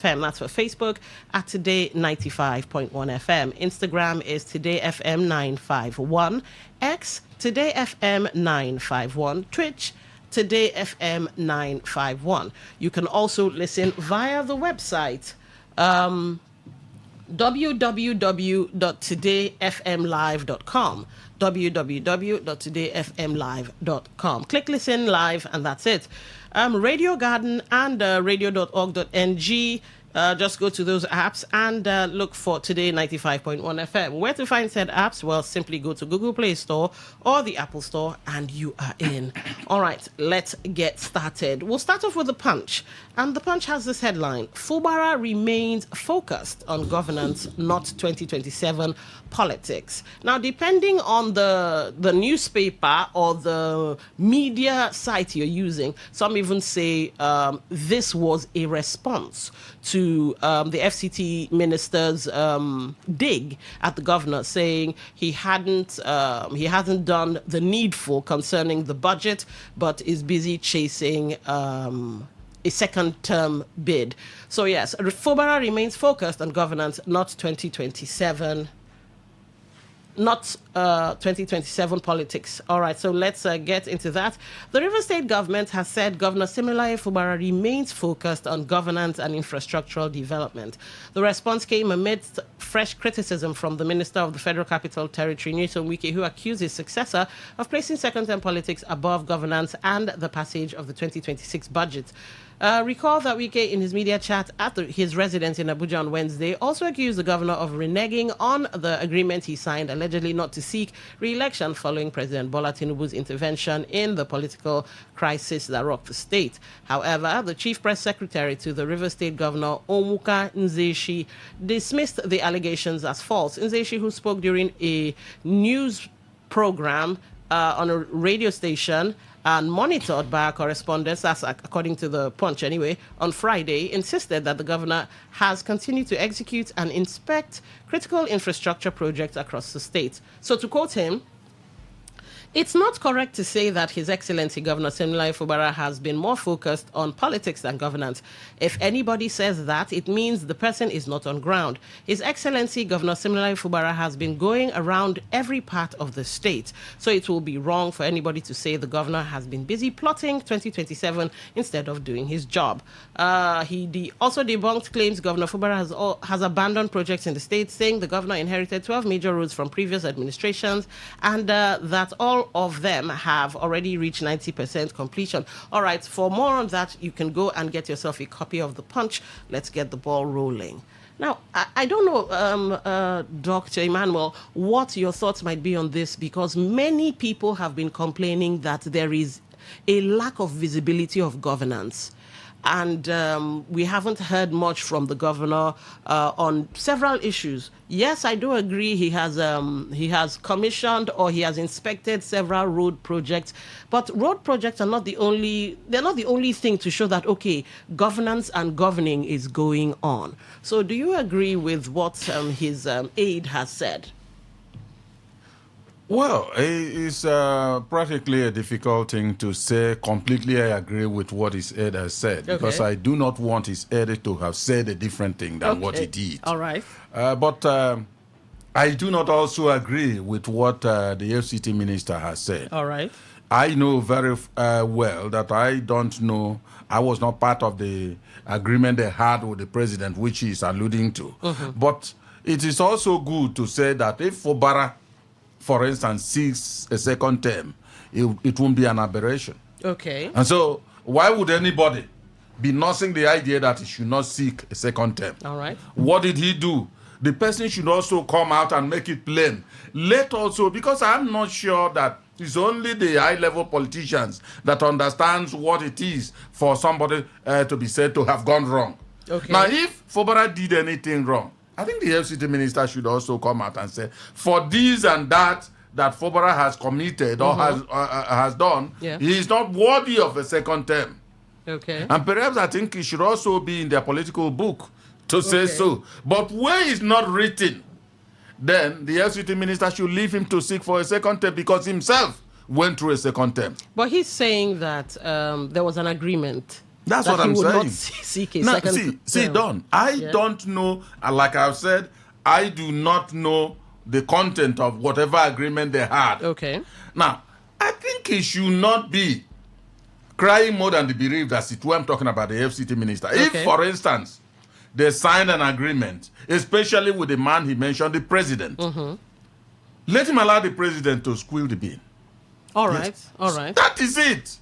FM. That's for Facebook at Today95.1 FM. Instagram is Today FM 951. X Today FM 951. Twitch Today FM 951. You can also listen via the website www.todayfmlive.com www.todayfmlive.com. Click listen live and that's it. Radio Garden and radio.org.ng. Just go to those apps and look for Today 95.1 FM. Where to find said apps? Well, simply go to Google Play Store or the Apple Store and you are in. All right, let's get started. We'll start off with the Punch. And the Punch has this headline: Fubara remains focused on governance, not 2027 politics. Now, depending on the newspaper or the media site you're using, some even say this was a response to the FCT minister's dig at the governor, saying he hasn't done the needful concerning the budget, but is busy chasing a second-term bid. So yes, Fubara remains focused on governance, not 2027. Not 2027 politics. All right, so let's get into that. The River State government has said Governor Similaye Fubara remains focused on governance and infrastructural development. The response came amidst fresh criticism from the Minister of the Federal Capital Territory, Nyesom Wike, who accused his successor of placing second-term politics above governance and the passage of the 2026 budget. Recall that Wike, in his media chat at his residence in Abuja on Wednesday, also accused the governor of reneging on the agreement he signed, allegedly not to seek re-election following President Bola Tinubu's intervention in the political crisis that rocked the state. However, the chief press secretary to the River State Governor, Omuka Nzeshi, dismissed the allegations as false. Nzeshi, who spoke during a news program on a radio station and monitored by our correspondents, that's according to the Punch anyway, on Friday, insisted that the governor has continued to execute and inspect critical infrastructure projects across the state. So to quote him, it's not correct to say that His Excellency Governor Similaye Fubara has been more focused on politics than governance. If anybody says that, it means the person is not on ground. His Excellency Governor Similaye Fubara has been going around every part of the state. So it will be wrong for anybody to say the governor has been busy plotting 2027 instead of doing his job. He also debunked claims Governor Fubara has abandoned projects in the state, saying the governor inherited 12 major roads from previous administrations and that all of them have already reached 90% completion. All right, for more on that, you can go and get yourself a copy of The Punch. Let's get the ball rolling. Now, I don't know, Dr. Emmanuel, what your thoughts might be on this, because many people have been complaining that there is a lack of visibility of governance. And we haven't heard much from the governor on several issues. Yes, I do agree he has commissioned or he has inspected several road projects, but road projects are not the only thing to show that, okay, governance and governing is going on. So do you agree with what his aide has said? Well, it's practically a difficult thing to say completely I agree with what his aide has said, because I do not want his aide to have said a different thing than what he did. All right. But I do not also agree with what the FCT minister has said. All right. I know very well that I was not part of the agreement they had with the president, which he is alluding to. Mm-hmm. But it is also good to say that if Fubara, for instance, seeks a second term, it won't be an aberration. Okay. And so why would anybody be nursing the idea that he should not seek a second term? All right. What did he do? The person should also come out and make it plain. Let also, because I'm not sure that it's only the high-level politicians that understands what it is for somebody to be said to have gone wrong. Okay. Now, if Fubara did anything wrong, I think the FCT minister should also come out and say, for this and that Fubara has committed or has done, he is not worthy of a second term. Okay. And perhaps I think it should also be in their political book to say so. But where it's not written, then the FCT minister should leave him to seek for a second term, because himself went through a second term. But he's saying that there was an agreement. That's that what he I'm would saying. not seek a Now, second. see, Don, I don't know, like I've said, I do not know the content of whatever agreement they had. Okay. Now, I think it should not be crying more than the bereaved, as it were. I'm talking about the FCT minister. Okay. If, for instance, they signed an agreement, especially with the man he mentioned, the president, let him allow the president to squeal the bean. All right. All right. That is it.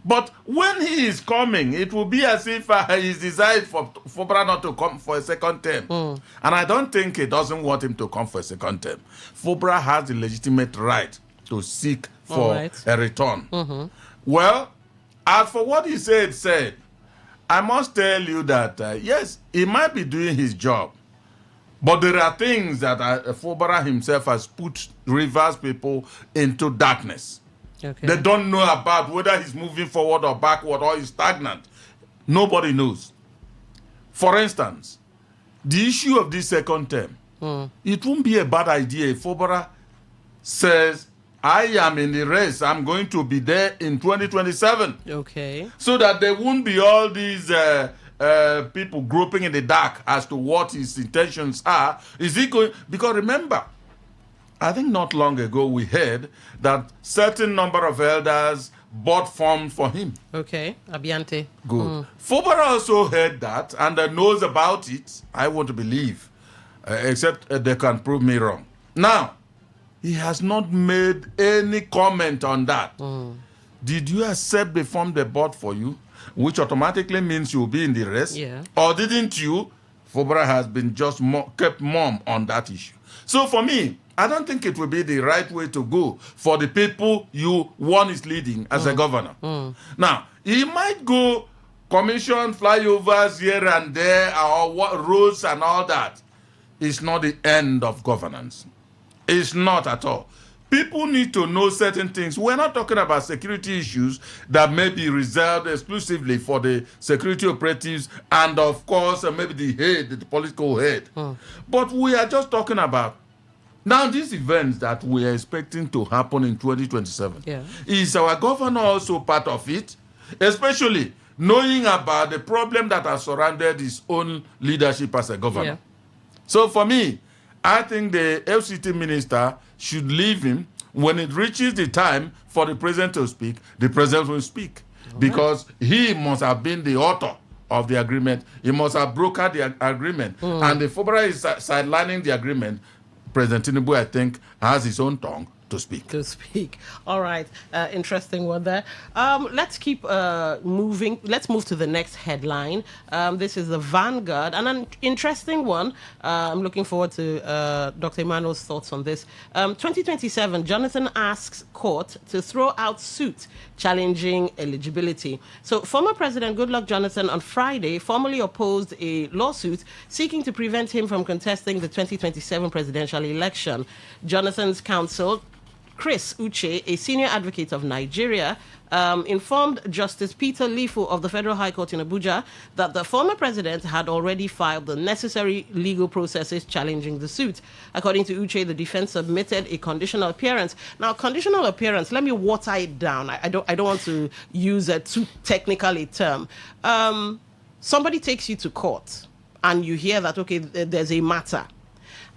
But when he is coming, it will be as if he's desired for Fubara not to come for a second term. And I don't think he doesn't want him to come for a second term. Fubara has the legitimate right to seek for a return. Well, as for what he said, I must tell you that, yes, he might be doing his job. But there are things that Fubara himself has put Rivers people into darkness. Okay. They don't know about whether he's moving forward or backward or he's stagnant. Nobody knows. For instance, the issue of this second term, it won't be a bad idea if Fubara says, I am in the race, I'm going to be there in 2027. Okay. So that there won't be all these people groping in the dark as to what his intentions are. Is he going? Because remember, I think not long ago we heard that certain number of elders bought forms for him. Okay, Abiante. Good. Fubara also heard that and knows about it. I want to believe, except they can prove me wrong. Now, he has not made any comment on that. Did you accept the form they bought for you, which automatically means you'll be in the race? Yeah. Or didn't you? Fubara has been just kept mum on that issue. So for me, I don't think it will be the right way to go for the people one is leading as a governor. Now, he might go commission flyovers here and there or roads and all that. It's not the end of governance. It's not at all. People need to know certain things. We're not talking about security issues that may be reserved exclusively for the security operatives and, of course, maybe the political head. But we are just talking about now these events that we are expecting to happen in 2027. Is our governor also part of it? Especially knowing about the problem that has surrounded his own leadership as a governor. So for me, I think the FCT minister should leave him. When it reaches the time for the president to speak, the president will speak. Because he must have been the author of the agreement. He must have brokered the agreement. And if Fubara is sidelining the agreement, President Tinubu, I think, has his own tongue to speak. All right. Interesting one there. Let's keep moving. Let's move to the next headline. This is the Vanguard, and an interesting one. I'm looking forward to Dr. Emmanuel's thoughts on this. 2027, Jonathan asks court to throw out suit challenging eligibility. So former President Goodluck Jonathan on Friday formally opposed a lawsuit seeking to prevent him from contesting the 2027 presidential election. Jonathan's counsel, Chris Uche, a senior advocate of Nigeria, informed Justice Peter Lifu of the Federal High Court in Abuja that the former president had already filed the necessary legal processes challenging the suit. According to Uche, the defense submitted a conditional appearance. Now, conditional appearance, let me water it down. I don't want to use a too technical a term. Somebody takes you to court and you hear that, okay, there's a matter,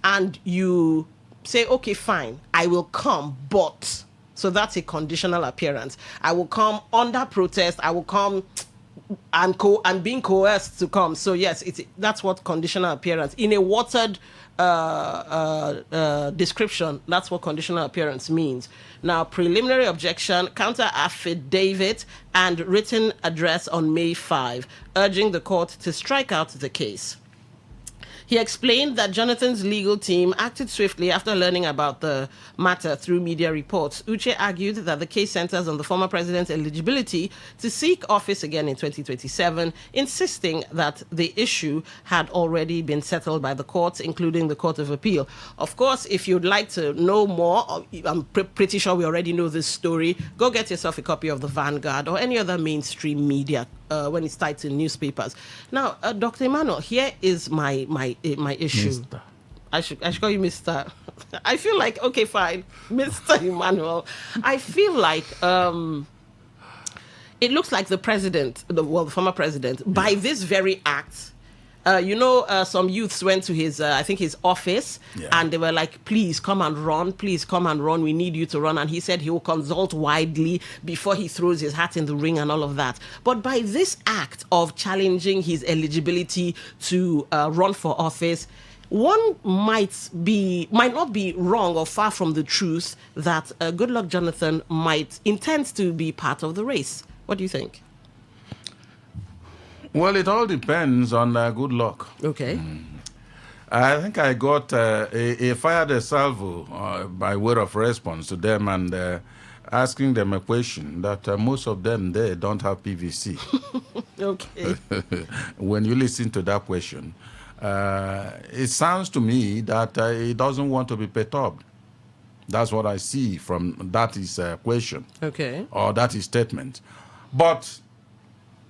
and you say, okay, fine, I will come, but. So that's a conditional appearance. I will come under protest. I will come and being coerced to come. So yes, that's what conditional appearance. In a watered description, that's what conditional appearance means. Now, preliminary objection, counter affidavit, and written address on May 5, urging the court to strike out the case. He explained that Jonathan's legal team acted swiftly after learning about the matter through media reports. Uche argued that the case centers on the former president's eligibility to seek office again in 2027, insisting that the issue had already been settled by the courts, including the Court of Appeal. Of course, if you'd like to know more, I'm pretty sure we already know this story, go get yourself a copy of the Vanguard or any other mainstream media when it's tied to newspapers. Now, Dr. Emmanuel, here is my issue. Mr. I should call you Mr. I feel like, okay, fine, Mr. Emmanuel. I feel like it looks like the president, the former president, by this very act, some youths went to his, I think his office, and they were like, please come and run, we need you to run. And he said he will consult widely before he throws his hat in the ring and all of that. But by this act of challenging his eligibility to run for office, one might not be wrong or far from the truth that Goodluck Jonathan might intend to be part of the race. What do you think? Well, it all depends on good luck. Okay. I think I got a fired a salvo by way of response to them and asking them a question that most of them there don't have PVC. Okay. When you listen to that question, it sounds to me that he doesn't want to be perturbed. That's what I see from that is question. Okay. Or that is statement. But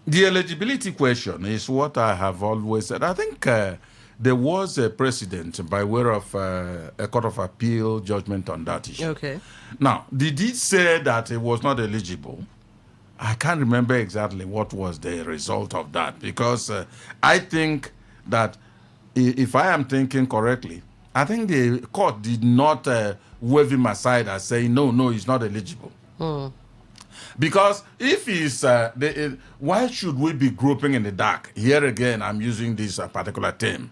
the eligibility question is what I have always said. I think there was a precedent by way of a Court of Appeal judgment on that issue. Okay. Now, did it say that he was not eligible? I can't remember exactly what was the result of that, because I think that if I am thinking correctly, I think the court did not wave him aside as saying, no, he's not eligible. Because if he's, why should we be groping in the dark? Here again, I'm using this particular term.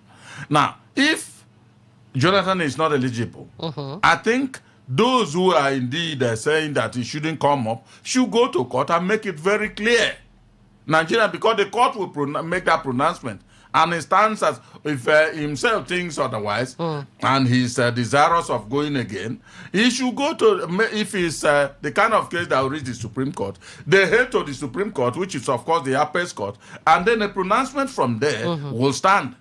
Now, if Jonathan is not eligible, I think those who are indeed saying that he shouldn't come up should go to court and make it very clear. Nigeria, because the court will make that pronouncement. And he stands as, if himself thinks otherwise, and he's desirous of going again, he should go to, if it's the kind of case that will reach the Supreme Court, they head to the Supreme Court, which is, of course, the Apex Court, and then a pronouncement from there will stand.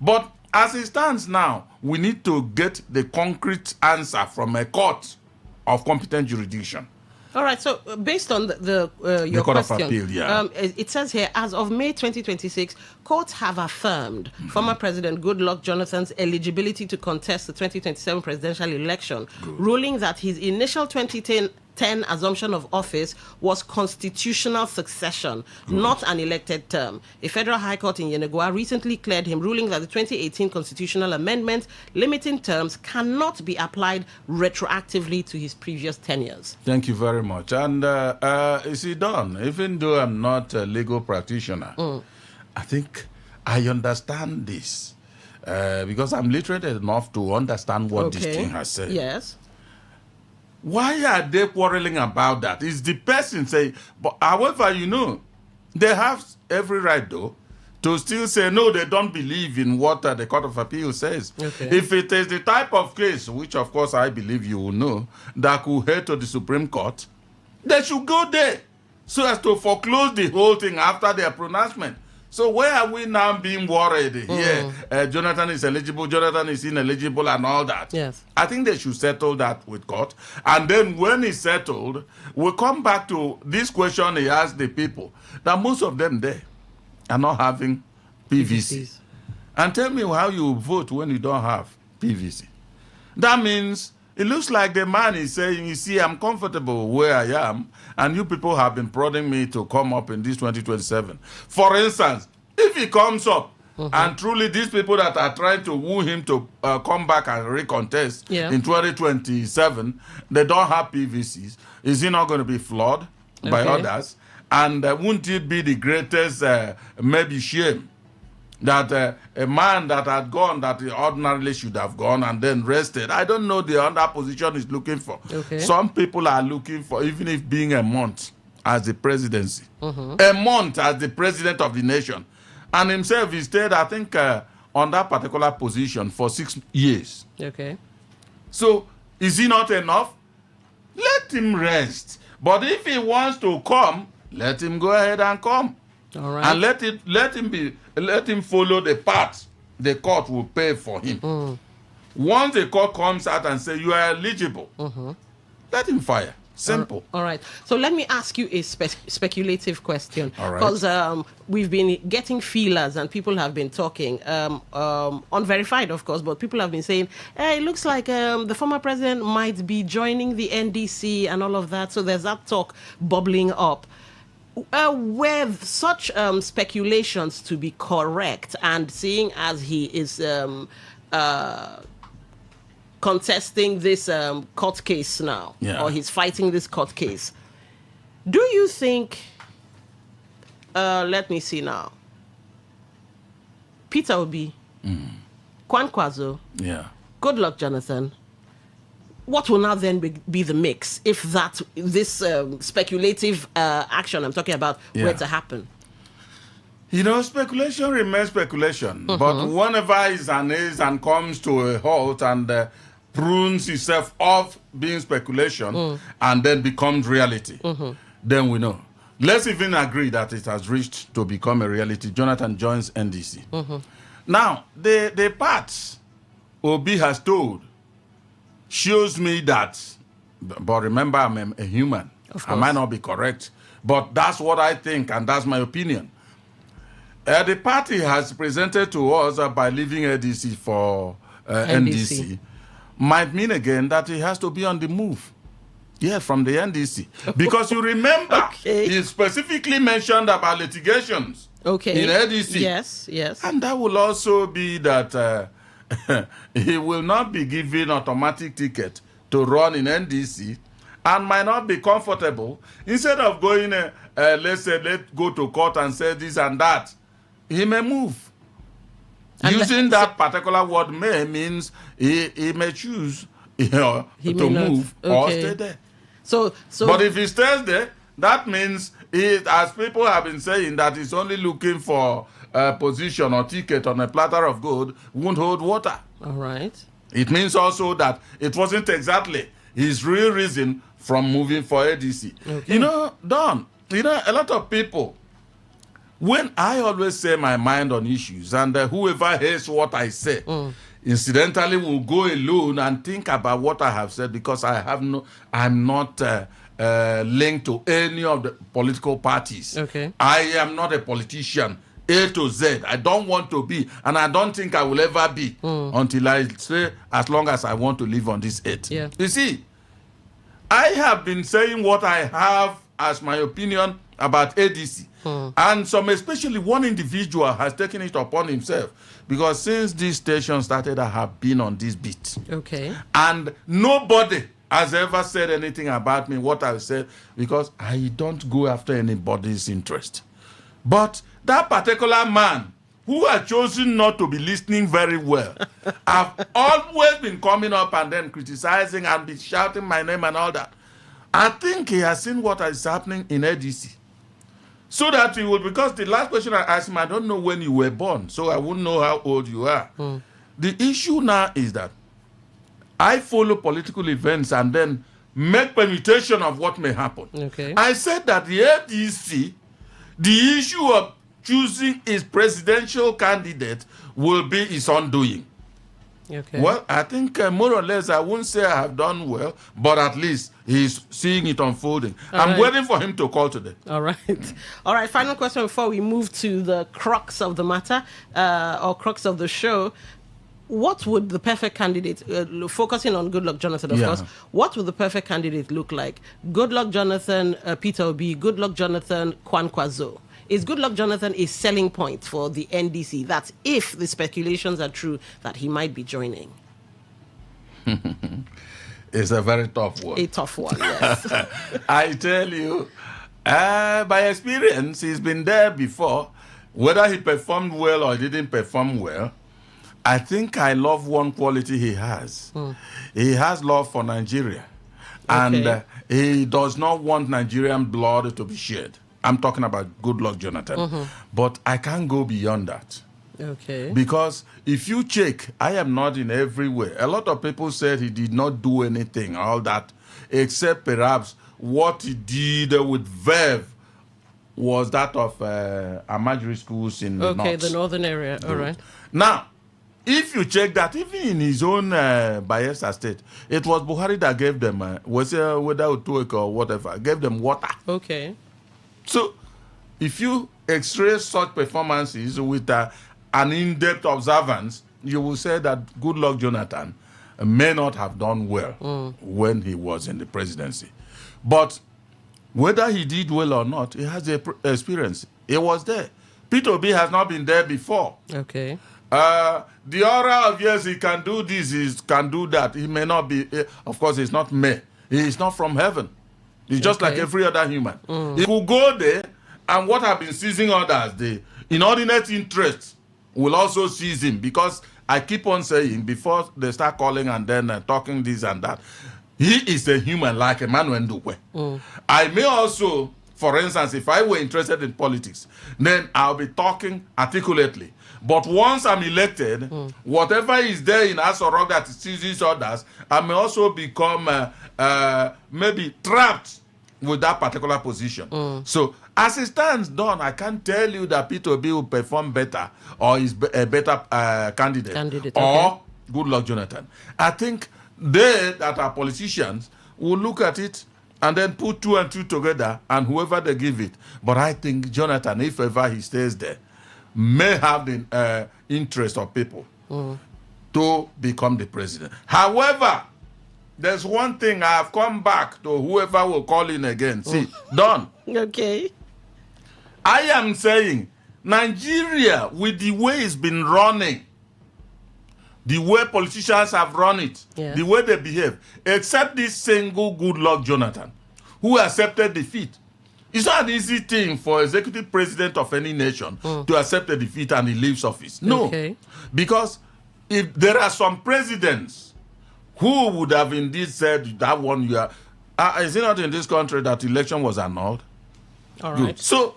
But as it stands now, we need to get the concrete answer from a court of competent jurisdiction. All right, so based on your Court question, of Appeal, it says here, as of May 2026, courts have affirmed former President Goodluck Jonathan's eligibility to contest the 2027 presidential election, ruling that his initial 2010 assumption of office was constitutional succession, not an elected term. A federal high court in Yenagoa recently cleared him, ruling that the 2018 constitutional amendment limiting terms cannot be applied retroactively to his previous tenures. Thank you very much. And is it done? Even though I'm not a legal practitioner, I think I understand this because I'm literate enough to understand what this thing has said. Yes. Why are they quarreling about that? It's the person saying, but however, they have every right, though, to still say, no, they don't believe in what the Court of Appeal says. Okay. If it is the type of case, which of course I believe you will know, that could head to the Supreme Court, they should go there so as to foreclose the whole thing after their pronouncement. So where are we now being worried here? Jonathan is eligible, Jonathan is ineligible, and all that. Yes. I think they should settle that with court. And then when it's settled, we'll come back to this question he asked the people, that most of them there are not having PVC. And tell me how you vote when you don't have PVC. That means it looks like the man is saying, you see, I'm comfortable where I am, and you people have been prodding me to come up in this 2027. For instance, if he comes up, and truly these people that are trying to woo him to come back and recontest in 2027, they don't have PVCs, is he not going to be flawed by others? And wouldn't it be the greatest maybe shame that a man that had gone, that he ordinarily should have gone and then rested, I don't know the other position he's looking for. Okay. Some people are looking for, even if being a month as the presidency, a month as the president of the nation. And himself, he stayed, I think, on that particular position for 6 years. Okay. So, is he not enough? Let him rest. But if he wants to come, let him go ahead and come. All right. And let him follow the path the court will pay for him. Once the court comes out and say you are eligible, let him fire. Simple. All right. So let me ask you a speculative question. All right. Because we've been getting feelers and people have been talking, unverified, of course, but people have been saying, hey, it looks like the former president might be joining the NDC and all of that. So there's that talk bubbling up. With such speculations to be correct, and seeing as he is contesting this court case now, or he's fighting this court case, do you think, let me see now, Peter Obi, Kwankwaso, Goodluck Jonathan, what will now then be the mix if this speculative action I'm talking about were to happen? Speculation remains speculation. But whenever is and comes to a halt and prunes itself off being speculation and then becomes reality, then we know. Let's even agree that it has reached to become a reality. Jonathan joins NDC. Now, the parts Obi has told shows me that, but remember, I'm a human. I might not be correct, but that's what I think, and that's my opinion. The party has presented to us by leaving ADC for NDC might mean again that he has to be on the move. Yeah, from the NDC. Because you remember, he specifically mentioned about litigations in ADC. Yes. And that will also be that he will not be given automatic ticket to run in NDC and might not be comfortable. Instead of going, let's go to court and say this and that, he may move. And using that particular word may means he may choose to move or stay there. So, but if he stays there, that means, as people have been saying, that he's only looking for a position or ticket on a platter of gold, won't hold water. All right. It means also that it wasn't exactly his real reason from moving for ADC. Okay. Don, a lot of people, when I always say my mind on issues, and whoever hears what I say, incidentally will go alone and think about what I have said, because I'm not linked to any of the political parties. Okay. I am not a politician, A to Z. I don't want to be, and I don't think I will ever be until I say, as long as I want to live on this earth. Yeah. You see, I have been saying what I have as my opinion about ADC. And especially one individual has taken it upon himself, because since this station started, I have been on this beat. Okay. And nobody has ever said anything about me, what I said, because I don't go after anybody's interest. But that particular man who has chosen not to be listening very well, I've always been coming up and then criticizing and be shouting my name and all that. I think he has seen what is happening in ADC. So that he would, because the last question I asked him, I don't know when you were born, so I wouldn't know how old you are. The issue now is that I follow political events and then make permutation of what may happen. Okay. I said that the ADC, the issue of choosing his presidential candidate will be his undoing. Okay. Well, I think more or less, I won't say I have done well, but at least he's seeing it unfolding. I'm waiting for him to call today. All right. All right. Final question before we move to the crux of the matter or crux of the show. What would the perfect candidate, focusing on Goodluck Jonathan, of course, what would the perfect candidate look like? Goodluck Jonathan, Peter Obi, Goodluck Jonathan, Kwankwaso. Is Goodluck Jonathan a selling point for the NDC? That if the speculations are true, that he might be joining? It's a very tough one. A tough one, yes. I tell you, by experience, he's been there before. Whether he performed well or he didn't perform well, I think I love one quality he has. He has love for Nigeria. And he does not want Nigerian blood to be shed. I'm talking about Goodluck Jonathan. But I can't go beyond that. Okay. Because if you check, I am not in every way. A lot of people said he did not do anything, all that, except perhaps what he did with Verve was that of Amajiri schools in the north. Okay, the northern area. All right. Now, if you check that, even in his own Bayelsa state, it was Buhari that gave them, whether Utuek or whatever, gave them water. Okay. So, if you x-ray such performances with an in-depth observance, you will say that Goodluck Jonathan may not have done well when he was in the presidency. But Whether he did well or not, he has the experience. He was there. Peter Obi has not been there before. Okay. The aura of, yes, he can do this, he can do that. He may not be, of course, he's not me. He is not from heaven. He's just like every other human. He will go there, and what have been seizing others, the inordinate interests will also seize him, because I keep on saying, before they start calling and then talking this and that, he is a human like Emmanuel Ndukwe. I may also, for instance, if I were interested in politics, then I'll be talking articulately. But once I'm elected, whatever is there in Asorok that seizes others, I may also become maybe trapped with that particular position. So as it stands done, I can't tell you that Peter Obi will perform better or is a better candidate or Goodluck Jonathan. I think they that are politicians will look at it and then put 2 and 2 together, and whoever they give it. But I think Jonathan, if ever he stays there, may have the interest of people to become the president. However, there's one thing I have come back to whoever will call in again. See, done. Okay. I am saying Nigeria, with the way it's been running, the way politicians have run it, the way they behave, except this single Goodluck Jonathan, who accepted defeat. It's not an easy thing for executive president of any nation to accept a defeat and he leaves office. No. Okay. Because if there are some presidents who would have indeed said that one you are, is it not in this country that election was annulled? All right. Good. So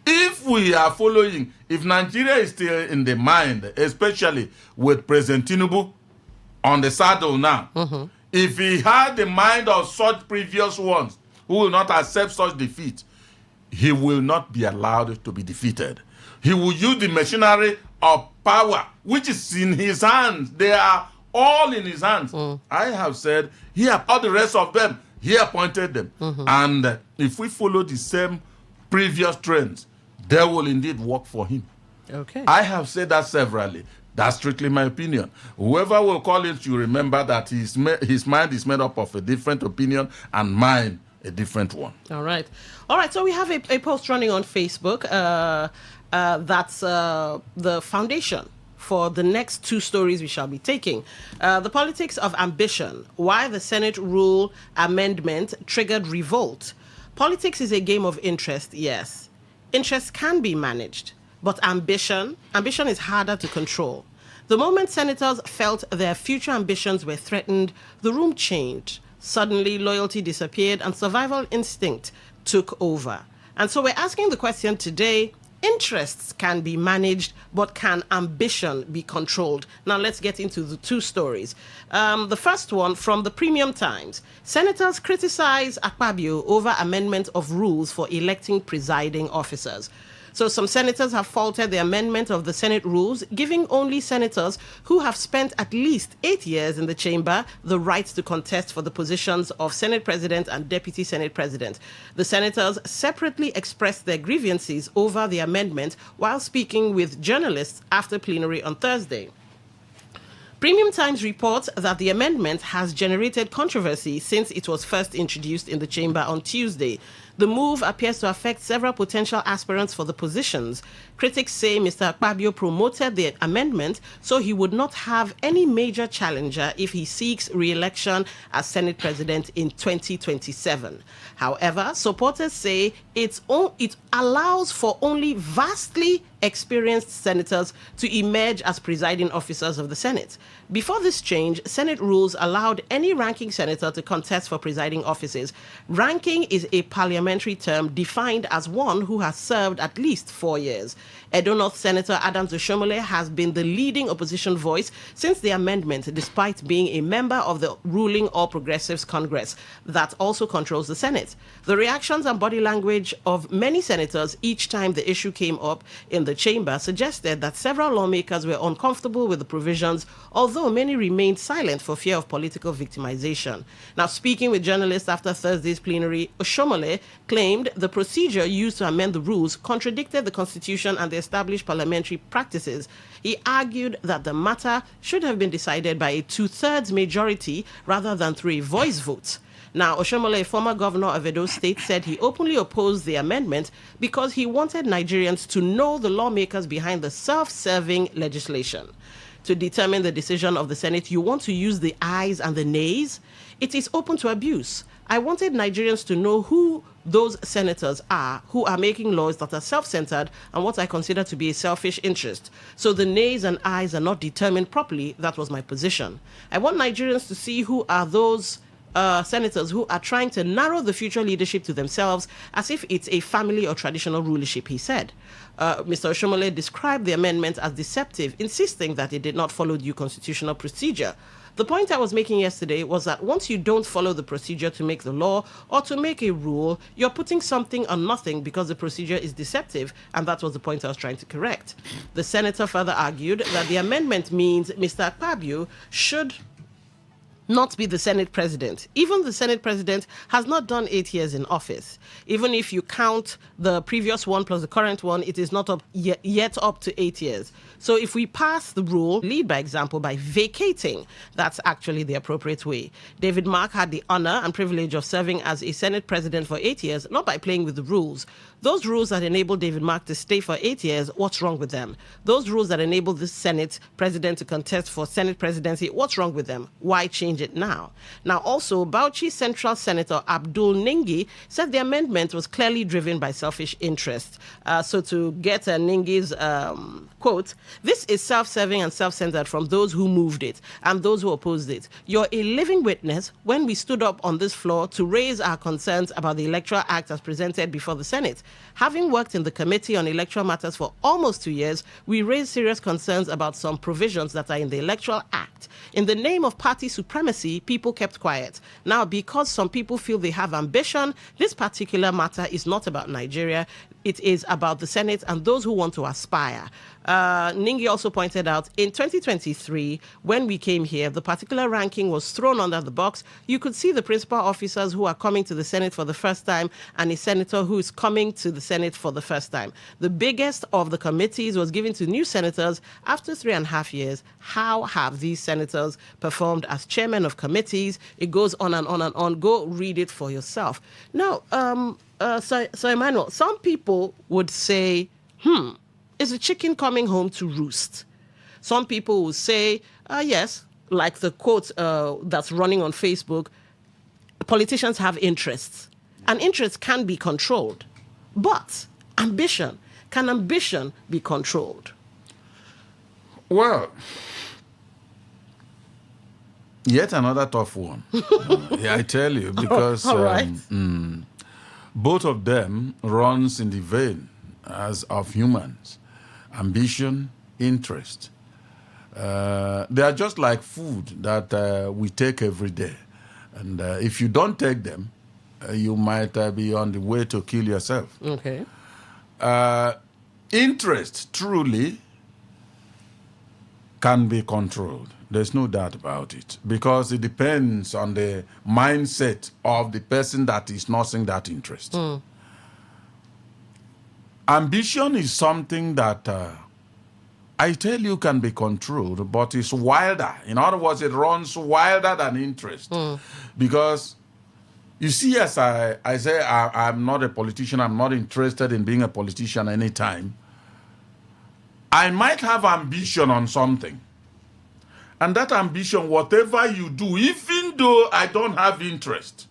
if we are following, if Nigeria is still in the mind, especially with President Tinubu on the saddle now, if he had the mind of such previous ones who will not accept such defeat, he will not be allowed to be defeated. He will use the machinery of power, which is in his hands. They are all in his hands. I have said, all the rest of them, he appointed them. And if we follow the same previous trends, they will indeed work for him. Okay. I have said that severally. That's strictly my opinion. Whoever will call it, you remember that his mind is made up of a different opinion and mine a different one. All right. So we have a post running on Facebook. That's the foundation for the next 2 stories we shall be taking. The politics of ambition, why the Senate rule amendment triggered revolt. Politics is a game of interest, yes. Interest can be managed, but ambition is harder to control. The moment senators felt their future ambitions were threatened, the room changed. Suddenly, loyalty disappeared and survival instinct took over. And so we're asking the question today, interests can be managed, but can ambition be controlled? Now let's get into the 2 stories. The first one from the Premium Times. Senators criticize Akpabio over amendment of rules for electing presiding officers. So some senators have faulted the amendment of the Senate rules, giving only senators who have spent at least 8 years in the chamber the right to contest for the positions of Senate President and Deputy Senate President. The senators separately expressed their grievances over the amendment while speaking with journalists after plenary on Thursday. Premium Times reports that the amendment has generated controversy since it was first introduced in the chamber on Tuesday. The move appears to affect several potential aspirants for the positions. Critics say Mr. Akpabio promoted the amendment so he would not have any major challenger if he seeks re-election as Senate President in 2027. However, supporters say it allows for only vastly experienced senators to emerge as presiding officers of the Senate. Before this change, Senate rules allowed any ranking senator to contest for presiding offices. Ranking is a parliamentary term defined as one who has served at least 4 years. Edo North Senator Adams Oshomole has been the leading opposition voice since the amendment, despite being a member of the ruling All Progressives Congress that also controls the Senate. The reactions and body language of many senators each time the issue came up in the chamber suggested that several lawmakers were uncomfortable with the provisions, although many remained silent for fear of political victimization. Now, speaking with journalists after Thursday's plenary, Oshomole claimed the procedure used to amend the rules contradicted the Constitution and the established parliamentary practices. He argued that the matter should have been decided by a 2/3 majority rather than through a voice vote. Now, Oshomole, former governor of Edo State, said he openly opposed the amendment because he wanted Nigerians to know the lawmakers behind the self-serving legislation. To determine the decision of the Senate, you want to use the ayes and the nays? It is open to abuse. I wanted Nigerians to know who those senators are who are making laws that are self-centered and what I consider to be a selfish interest. So the nays and ayes are not determined properly. That was my position. I want Nigerians to see who are those senators who are trying to narrow the future leadership to themselves as if it's a family or traditional rulership, he said. Mr. Oshomole described the amendment as deceptive, insisting that it did not follow due constitutional procedure. The point I was making yesterday was that once you don't follow the procedure to make the law or to make a rule, you're putting something on nothing because the procedure is deceptive, and that was the point I was trying to correct. The senator further argued that the amendment means Mr. Akpabio should not be the Senate president. Even the Senate president has not done 8 years in office. Even if you count the previous one plus the current one, it is not up yet up to 8 years. So if we pass the rule, lead by example by vacating, that's actually the appropriate way. David Mark had the honor and privilege of serving as a Senate president for 8 years, not by playing with the rules. Those rules that enable David Mark to stay for 8 years, what's wrong with them? Those rules that enable the Senate president to contest for Senate presidency, what's wrong with them? Why change it now? Now, also, Bauchi Central Senator Abdul Ningi said the amendment was clearly driven by selfish interest. So to get Ningi's quote, this is self-serving and self-centered from those who moved it and those who opposed it. You're a living witness when we stood up on this floor to raise our concerns about the Electoral Act as presented before the Senate. Having worked in the Committee on Electoral Matters for almost 2 years, we raised serious concerns about some provisions that are in the Electoral Act. In the name of party supremacy, people kept quiet. Now, because some people feel they have ambition, this particular matter is not about Nigeria. It is about the Senate and those who want to aspire. Ningi also pointed out, in 2023, when we came here, the particular ranking was thrown under the box. You could see the principal officers who are coming to the Senate for the first time and a senator who is coming to the Senate for the first time. The biggest of the committees was given to new senators after 3.5 years. How have these senators performed as chairmen of committees? It goes on and on and on. Go read it for yourself. Now, so Emmanuel, some people would say, is a chicken coming home to roost? Some people will say, yes, like the quote that's running on Facebook, politicians have interests, and interests can be controlled. But can ambition be controlled? Well, yet another tough one. Yeah, I tell you, because all right. Both of them runs in the vein as of humans. Ambition, interest. They are just like food that we take every day. And if you don't take them, you might be on the way to kill yourself. Okay. Interest truly can be controlled. There's no doubt about it, because it depends on the mindset of the person that is nursing that interest. Ambition is something that I tell you can be controlled, but it's wilder. In other words, it runs wilder than interest. Because you see, as I say, I'm not a politician. I'm not interested in being a politician anytime. I might have ambition on something. And that ambition, whatever you do, even though I don't have interest,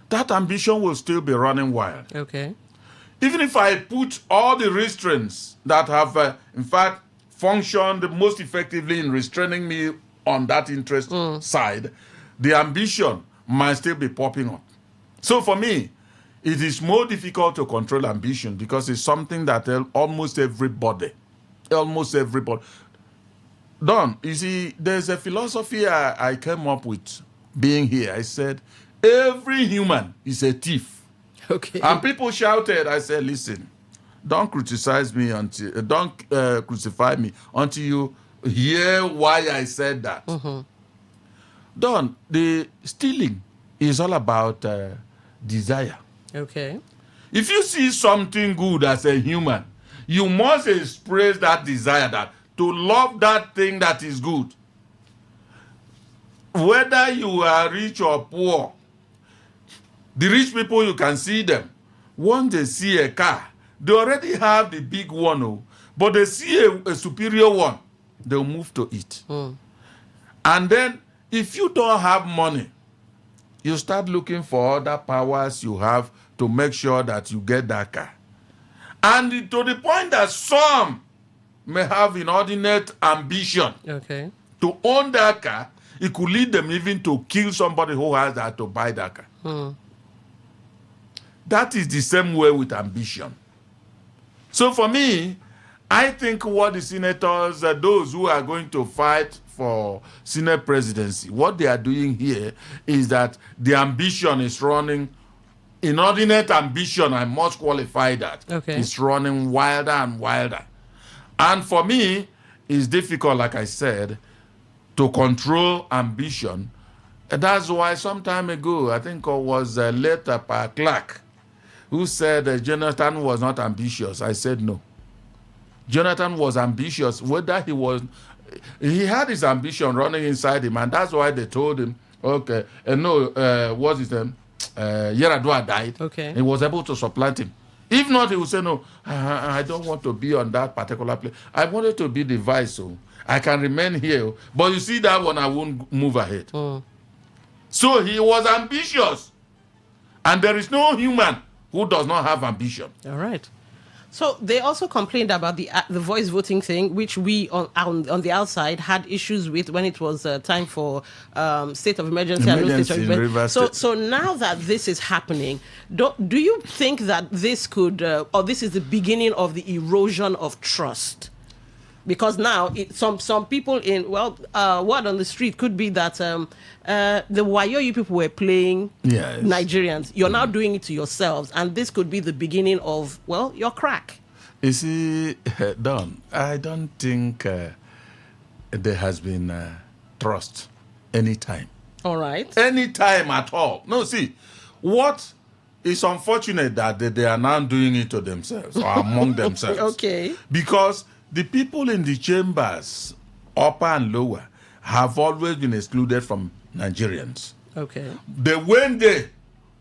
that ambition will still be running wild. Okay. Even if I put all the restraints that have, in fact, functioned most effectively in restraining me on that interest side, the ambition might still be popping up. So for me, it is more difficult to control ambition because it's something that almost everybody. Don, you see, there's a philosophy I came up with being here. I said, every human is a thief. Okay. And people shouted. I said, listen, don't criticize me until, don't crucify me until you hear why I said that. Don, the stealing is all about desire. Okay. If you see something good as a human, you must express that desire, that to love that thing that is good. Whether you are rich or poor, The rich people, you can see them. Once they see a car, they already have the big one, but they see a superior one, they'll move to it. And then, if you don't have money, you start looking for other powers you have to make sure that you get that car. And to the point that some may have inordinate ambition to own that car, it could lead them even to kill somebody who has that to buy that car. That is the same way with ambition. So for me, I think what the senators, those who are going to fight for Senate presidency, what they are doing here is that the ambition is running, inordinate ambition, I must qualify that, is running wilder and wilder. And for me, it's difficult, like I said, to control ambition. And that's why some time ago, I think it was late Clark, who said Jonathan was not ambitious. I said no. Jonathan was ambitious. Whether he had his ambition running inside him, and that's why they told him, okay, what's his name? Yaradua died. He was able to supplant him. If not, he would say, no, I don't want to be on that particular place. I wanted to be the vice, so I can remain here. But you see that one, I won't move ahead. So he was ambitious. And there is no human who does not have ambition. All right. So they also complained about the voice voting thing, which we on the outside had issues with when it was time for state of emergency and no state of emergency. So now that this is happening, do you think that this could or this is the beginning of the erosion of trust? Because now some people word on the street could be that the Wayoyi people were playing Nigerians. You're now doing it to yourselves, and this could be the beginning of, your crack. You see, Don, I don't think there has been trust any time. All right. Any time at all. No, see, what is unfortunate that they are now doing it to themselves or among themselves. Okay. Because the people in the chambers, upper and lower, have always been excluded from Nigerians. Okay. They went there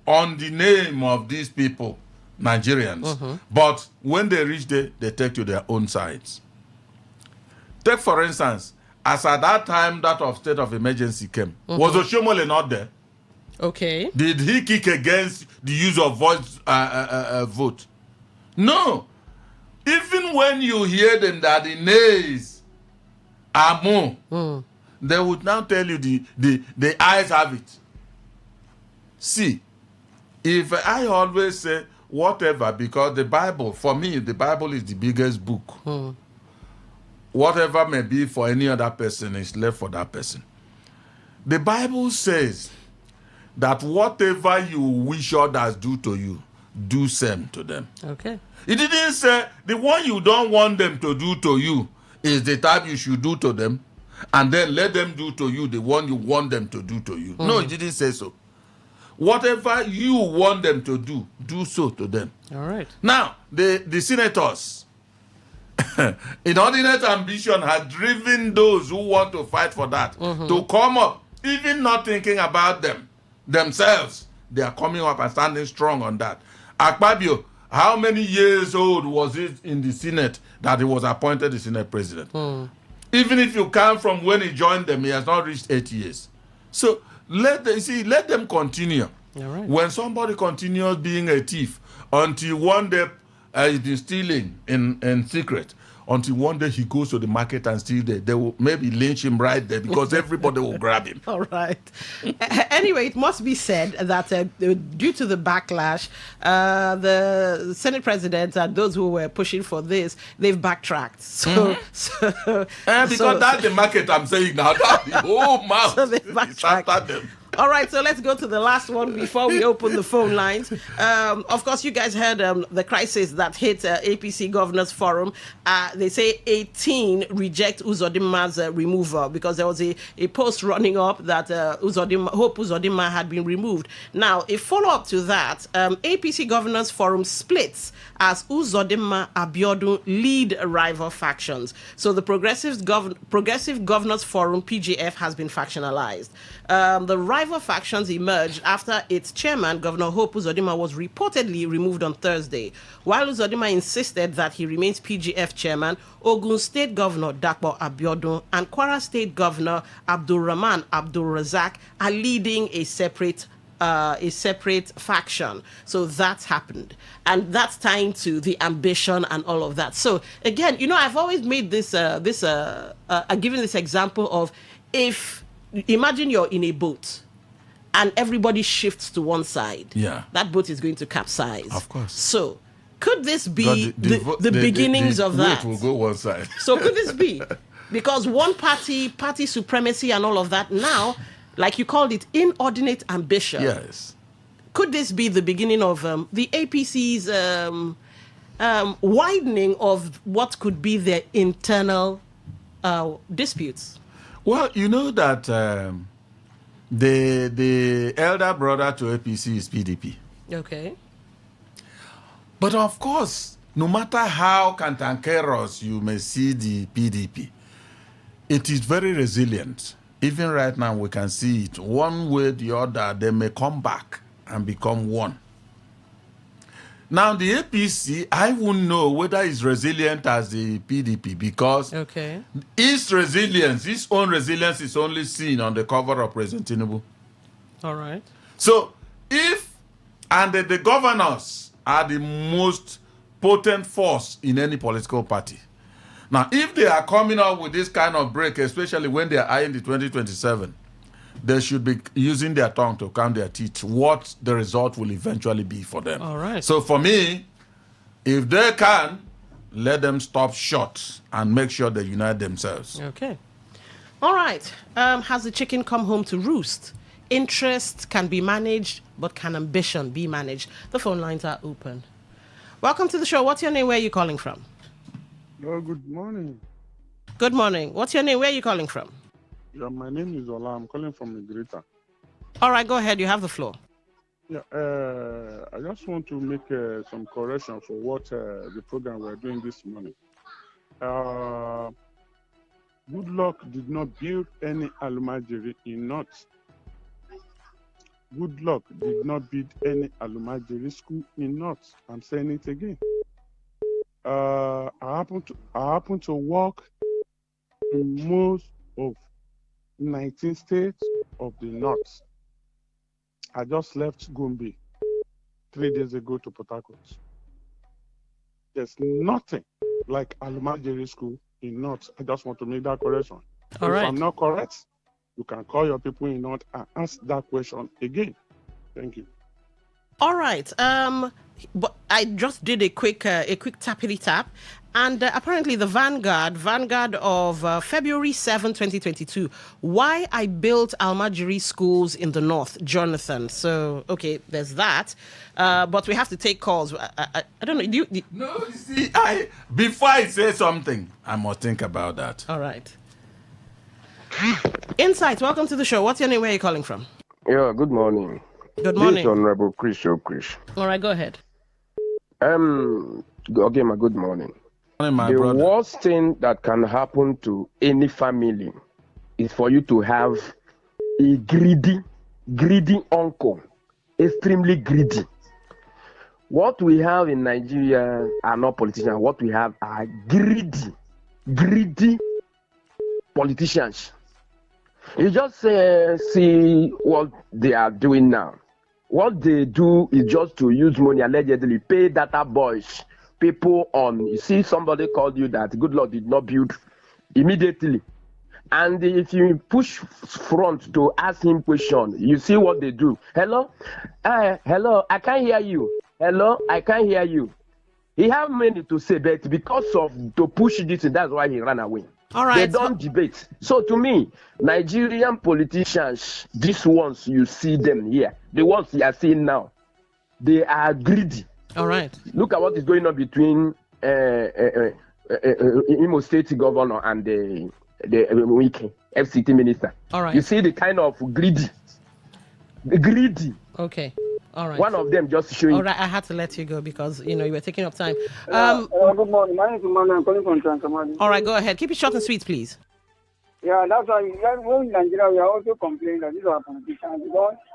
on the name of these people, Nigerians. But when they reach there, they take to their own sides. Take, for instance, as at that time that of state of emergency came, was Oshomole not there? Okay. Did he kick against the use of voice vote? No. Even when you hear them that the nays are more, they would now tell you the eyes have it. See, if I always say whatever, because the Bible, for me, the Bible is the biggest book. Whatever may be for any other person is left for that person. The Bible says that whatever you wish others do to you, do same to them. Okay. It didn't say the one you don't want them to do to you is the type you should do to them, and then let them do to you the one you want them to do to you. No, it didn't say so. Whatever you want them to do, do so to them. All right. Now, the senators, inordinate ambition has driven those who want to fight for that to come up, even not thinking about themselves. They are coming up and standing strong on that. Akpabio, how many years old was it in the Senate that he was appointed the Senate president? Even if you count from when he joined them, he has not reached 8 years. So let them continue. All right. When somebody continues being a thief until one day he's been stealing in secret, until one day he goes to the market and steals there. They will maybe lynch him right there because everybody will grab him. All right. Anyway, it must be said that due to the backlash, the Senate president and those who were pushing for this, they've backtracked. Because that's the market I'm saying now. That's the whole mouth. So they backtracked. All right, so let's go to the last one before we open the phone lines. Of course, you guys heard the crisis that hit APC Governors Forum. They say 18 reject Uzodimma's removal because there was a post running up that Hope Uzodimma had been removed. Now, a follow-up to that, APC Governors Forum splits as Uzodimma Abiodun lead rival factions. So the Progressive Governors Forum, PGF, has been factionalized. The rival rival factions emerged after its chairman, Governor Hope Uzodinma, was reportedly removed on Thursday. While Uzodinma insisted that he remains PGF chairman, Ogun State Governor Dapo Abiodun and Kwara State Governor Abdulrahman Abdulrazak are leading a separate faction. So that's happened, and that's tying to the ambition and all of that. So again, I've always made this given this example of, if imagine you're in a boat and everybody shifts to one side, that boat is going to capsize. Of course. So could this be the beginnings of that? The boat will go one side. So could this be? Because one party supremacy and all of that now, like you called it, inordinate ambition. Yes. Could this be the beginning of the APC's widening of what could be their internal disputes? Well, you know that the elder brother to APC is PDP. Okay. But of course, no matter how cantankerous you may see the PDP, it is very resilient. Even right now, we can see it. One way or the other, they may come back and become one. Now, the APC, I wouldn't know whether it's resilient as the PDP, because its own resilience is only seen on the cover of President Tinubu. All right. So, the governors are the most potent force in any political party. Now, if they are coming up with this kind of break, especially when they are eyeing the 2027, they should be using their tongue to count their teeth, what the result will eventually be for them. All right. So for me, if they can, let them stop short and make sure they unite themselves. Okay. All right. Has the chicken come home to roost? Interest can be managed, but can ambition be managed? The phone lines are open. Welcome to the show. What's your name? Where are you calling from? Oh, good morning. Good morning. What's your name? Where are you calling from? Yeah, my name is Ola. I'm calling from Igrita. All right, go ahead. You have the floor. Yeah, I just want to make some correction for what the program we're doing this morning. Good Luck did not build any alumajiri in North. Good Luck did not build any alumajiri school in North. I'm saying it again. I happen to work in most of 19 states of the North. I just left Gombe 3 days ago to Port Harcourt. There's nothing like Alumajiri School in North. I just want to make that correction. All right. If I'm not correct, you can call your people in North and ask that question again. Thank you. All right. But I just did a quick tappity tap, and apparently the Vanguard of February 7, 2022. Why I built Almajiri schools in the North, Jonathan. So okay, there's that. But we have to take calls. I don't know. No, you see, before I say something, I must think about that. All right. Insight. Welcome to the show. What's your name? Where are you calling from? Yeah. Good morning. Good morning. This is Honorable Chris Okrish. All right, go ahead. Okay, my good morning. My the brother. worst thing that can happen to any family is for you to have a greedy uncle, extremely greedy. What we have in Nigeria are not politicians. What we have are greedy politicians. You just see what they are doing now. What they do is just to use money, allegedly pay data boys, people on. You see, somebody called you that Good Lord did not build immediately. And if you push front to ask him question, you see what they do. Hello, I can't hear you. Hello, I can't hear you. He have many to say, but because of to push this, that's why he ran away. All right. They don't debate. So to me, Nigerian politicians, these ones you see them here, the ones you are seeing now, they are greedy. All right. Look at what is going on between Imo State governor and the Wike FCT minister. All right. You see the kind of greedy. Okay. All right. One of them just showing. All right, I had to let you go because you were taking up time. Good morning. My name is Emmanuel. I'm calling from Transamadi. All right, go ahead. Keep it short and sweet, please. Yeah, that's why when in Nigeria we are also complaining that these are politicians.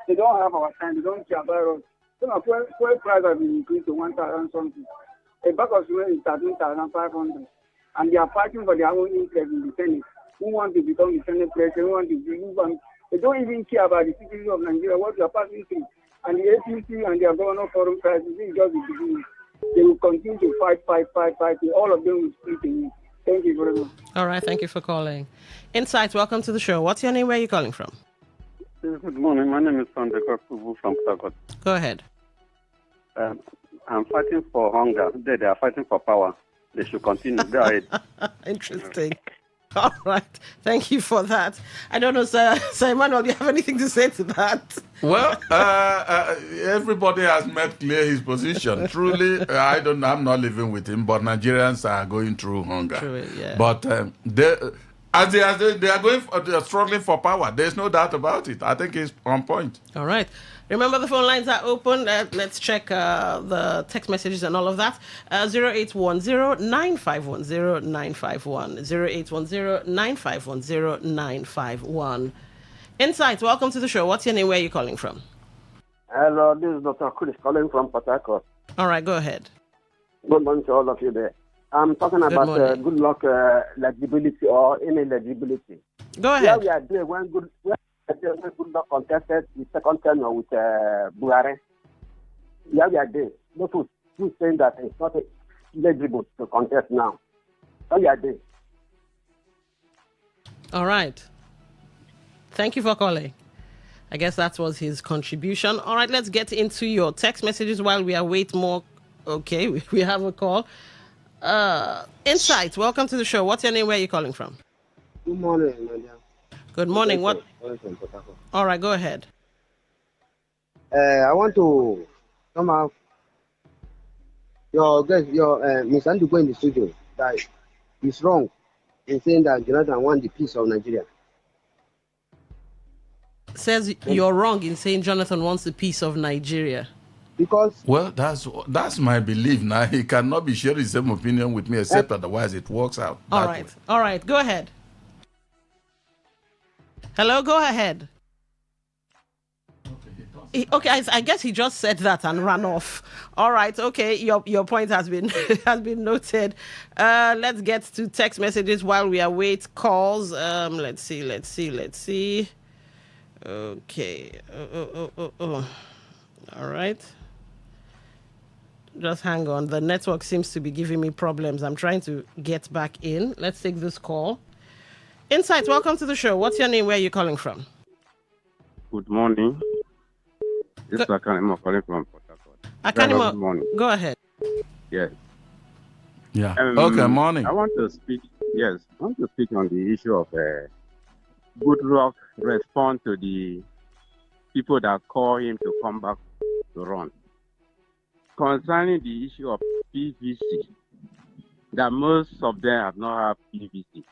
They don't have our time. They don't care about us. So now fuel price has been increased to 1,000 something. A bag of cement is 13,500, and they are fighting for their own interest in the Senate. Who want to become the Senate president? Who want to be? They don't even care about the citizens of Nigeria, what they are passing through. And the APC and their governor forum crisis is just the beginning. They will continue to fight. All of them will split in. Thank you very much. All right, thank you for calling. Insights, welcome to the show. What's your name? Where are you calling from? Good morning. My name is Sunday Kokubu from Port. Go ahead. I'm fighting for hunger. They are fighting for power. They should continue. Go ahead. Interesting. All right. Thank you for that. I don't know, Sir Emmanuel, do you have anything to say to that? Well, everybody has made clear his position. Truly, I'm not living with him, but Nigerians are going through hunger. True, yeah. But they are struggling for power. There's no doubt about it. I think it's on point. All right. Remember, the phone lines are open. Let's check the text messages and all of that. 0810-9510-951. 0810-9510-951. Insight, welcome to the show. What's your name? Where are you calling from? Hello, this is Dr. Chris calling from Port Harcourt. All right, go ahead. Good morning to all of you there. I'm talking about good luck legibility or ineligibility. Go ahead. Here we are there when good luck contested the second tenure with Buhari. Here we are there. Those who saying that it's not eligible to contest now. Here we are there. All right. Thank you for calling. I guess that was his contribution. All right, let's get into your text messages while we await more. Okay, we have a call. Insight, welcome to the show. What's your name? Where are you calling from? Good morning, Nadia. Good morning. What? All right, go ahead. I want to come out. Your Miss Andy go in the studio that is wrong in saying that Jonathan want the peace of Nigeria. Says you're wrong in saying Jonathan wants the peace of Nigeria. Because that's my belief. Now he cannot be sharing the same opinion with me, except otherwise it works out. All right, go ahead. Hello, go ahead. Okay, I guess he just said that and ran off. All right, okay, your point has been has been noted. Let's get to text messages while we await calls. Let's see. Okay. All right. Just hang on. The network seems to be giving me problems. I'm trying to get back in. Let's take this call. Insight, welcome to the show. What's your name? Where are you calling from? Good morning. This is Akanimo calling from Port Harcourt. Akanimo, good morning. Go ahead. Yes. Yeah. Okay, morning. I want to speak on the issue of good luck respond to the people that call him to come back to run. Concerning the issue of PVC, that most of them have not had PVC.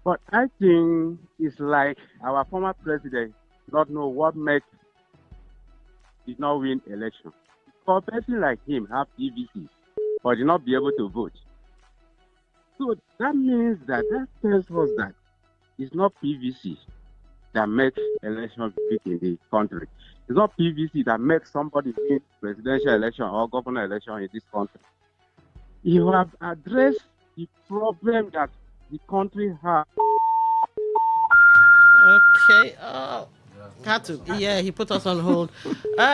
But I think it's like our former president not know what makes did not win election. For a person like him have PVC, but did not be able to vote. So that means that tells us that it's not PVC that makes election big in the country. It's not PVC that makes somebody win presidential election or governor election in this country. You have addressed the problem that the country has. Okay. Had to. Yeah, he put us on hold.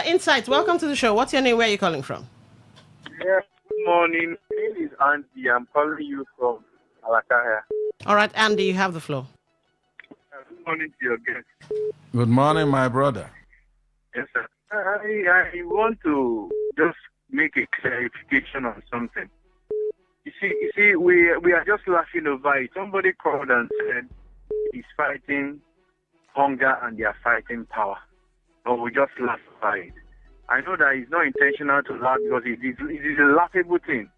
Insight, welcome to the show. What's your name? Where are you calling from? Yeah, good morning. My name is Andy. I'm calling you from Alakaya. All right, Andy, you have the floor. Good morning to your guest. Good morning, my brother. Yes, sir. I want to just make a clarification on something. You see, we are just laughing over it. Somebody called and said he's fighting hunger and they are fighting power. But we just laugh over it. I know that it's not intentional to laugh because it is a laughable thing.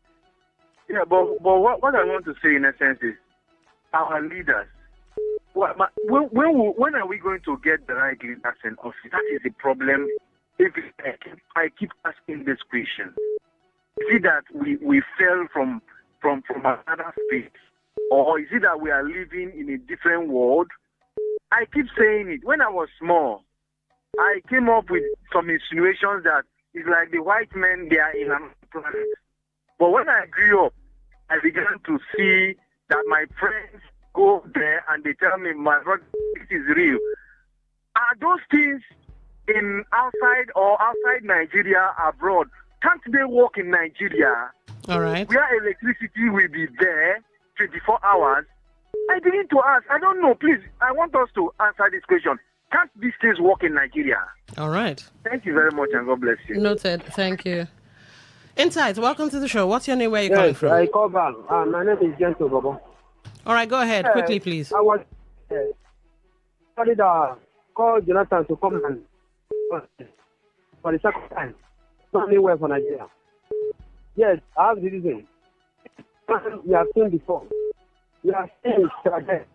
Yeah, but what I want to say in essence is our leaders. When are we going to get the right leaders in office? That is the problem. If I keep asking this question, see that we fell from another space Or is it that we are living in a different world? I keep saying it. When I was small, I came up with some insinuations that it's like the white men, they are in another planet. But when I grew up, I began to see that my friends go there and they tell me, my brother, this is real. Are those things in outside Nigeria, abroad? Can't they work in Nigeria? All right. Where electricity will be there 24 hours? I begin to ask. I don't know. Please, I want us to answer this question. Can't these things work in Nigeria? All right. Thank you very much and God bless you. Noted. Thank you. Insight, welcome to the show. What's your name? Where are you calling from? I call back. My name is Gentle Bobo. All right, go ahead. Quickly, please. I was sorry to call Jonathan to come and for the second time. Not anywhere for Nigeria. Yes, I have the reason. We have seen before. We have seen it.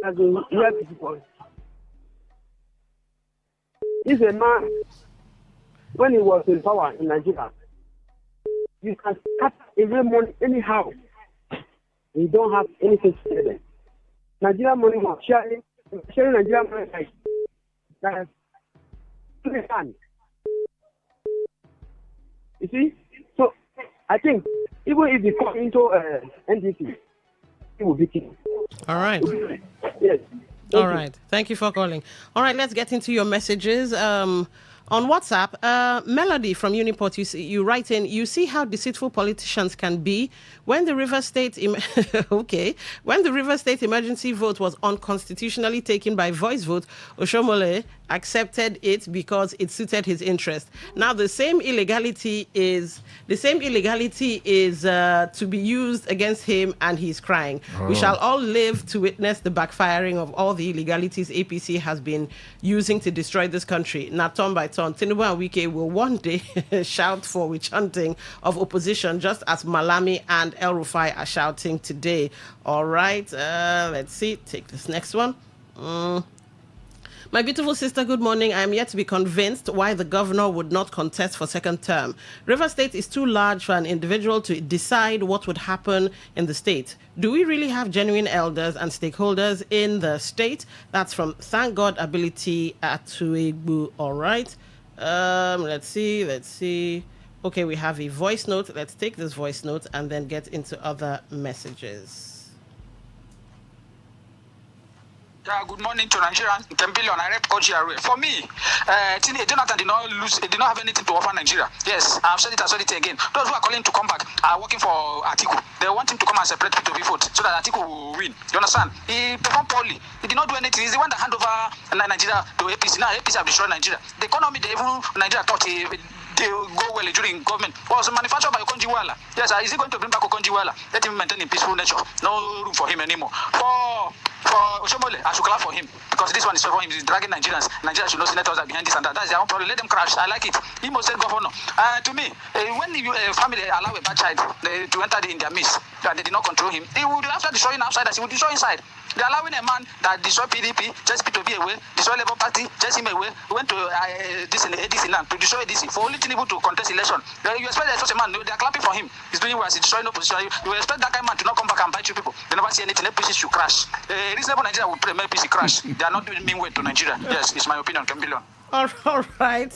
As in, people. He's a man. When he was in power in Nigeria, you can cut every money anyhow. You don't have anything to say there. Nigeria money was sharing Nigeria money like that. You see? So I think even if they come into NDC, it will be king. All right. Yes. All right. Thank you for calling. All right, let's get into your messages. On WhatsApp, Melody from Uniport, you write in, you see how deceitful politicians can be. When the River State when the River State emergency vote was unconstitutionally taken by voice vote, Oshomole accepted it because it suited his interest. Now the same illegality is to be used against him, and he's crying. We shall all live to witness the backfiring of all the illegalities APC has been using to destroy this country. Now, turn by turn, Tinubu and Wike will one day shout for witch hunting of opposition, just as Malami and El Rufai are shouting today. All right, let's see. Take this next one. My beautiful sister, good morning. I am yet to be convinced why the governor would not contest for second term. River State is too large for an individual to decide what would happen in the state. Do we really have genuine elders and stakeholders in the state? That's from Thank God Ability at Tuegbu. All right. Let's see. Okay, we have a voice note. Let's take this voice note and then get into other messages. Good morning to Nigeria. Tembillion, I rep Kojiare. For me, Jonathan did not have anything to offer Nigeria. Yes, I've said it again. Those who are calling to come back are working for Atiku. They want him to come and separate P2P vote so that Atiku will win. You understand? He performed poorly. He did not do anything. He's the one that handed over Nigeria to APC. Now APC have destroyed Nigeria. The economy, Nigeria thought they will go well during government. Was manufactured by Okonji-Iweala. Yes, is he going to bring back Okonji-Iweala? Let him maintain a peaceful nature. No room for him anymore. For Oshomole, I should clap for him because this one is for him. He's dragging Nigerians. Nigeria should know senators are behind this and that. That's their own problem. Let them crash. I like it. Imo State governor. To me, when a family allow a bad child to enter in their midst, that they did not control him, he would, after destroying outside, he would destroy inside. They're allowing a man that destroyed PDP, just P2P away, destroyed Labour Party, just him away, went to ADC land to destroy ADC for only Tinubu to contest election. You expect such a man, they're clapping for him. He's doing well, he's destroying opposition. You expect that kind of man to not come back and bite you people. They never see anything. APC should crash. Reasonable Nigeria would pray APC crash. They are not doing mean way to Nigeria. Yes, it's my opinion, Tembillion. All right.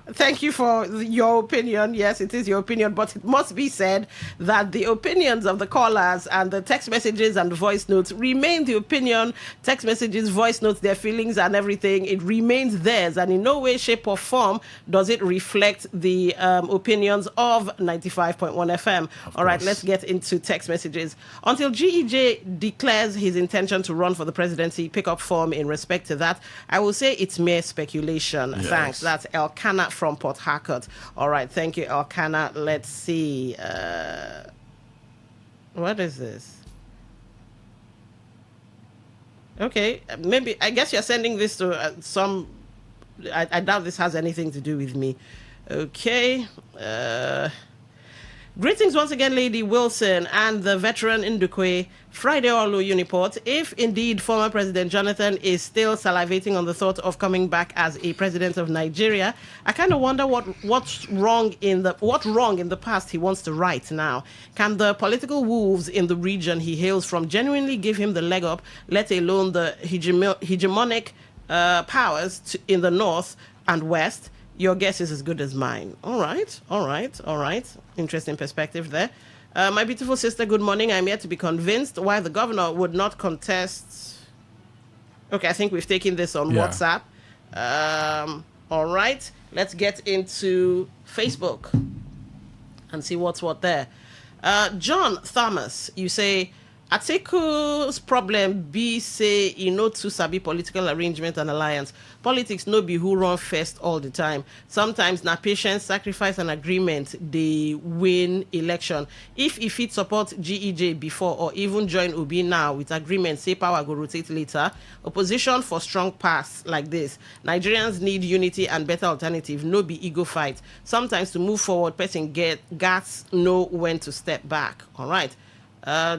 Thank you for your opinion. Yes, it is your opinion, but it must be said that the opinions of the callers and the text messages and the voice notes remain the opinion. Text messages, voice notes, their feelings and everything, it remains theirs, and in no way, shape or form does it reflect the opinions of 95.1 FM. All right, let's get into text messages. Until GEJ declares his intention to run for the presidency, pick up form in respect to that, I will say it's mere speculation. Yes. Thanks. That's Elkanah from Port Harcourt. All right, thank you, Elkanah. Let's see. What is this? Okay, maybe, I guess you're sending this to some... I doubt this has anything to do with me. Okay. Greetings once again, Lady Wilson and the veteran Ndukwe, Friday Olu Uniport. If indeed former President Jonathan is still salivating on the thought of coming back as a president of Nigeria, I kind of wonder what's wrong in the past he wants to right now. Can the political wolves in the region he hails from genuinely give him the leg up, let alone the hegemonic powers in the north and west? Your guess is as good as mine. All right. Interesting perspective there. My beautiful sister, good morning. I'm yet to be convinced why the governor would not contest. Okay, I think we've taken this on WhatsApp. All right, let's get into Facebook and see what's what there. John Thomas, you say, Atiku's problem be say too sabi political arrangement and alliance. Politics no be who run first all the time. Sometimes na patience, sacrifice and agreement they win election. If it support GEJ before or even join Obi now with agreement say power go rotate later, opposition for strong paths like this. Nigerians need unity and better alternative, no be ego fight. Sometimes to move forward, person gats know when to step back. All right.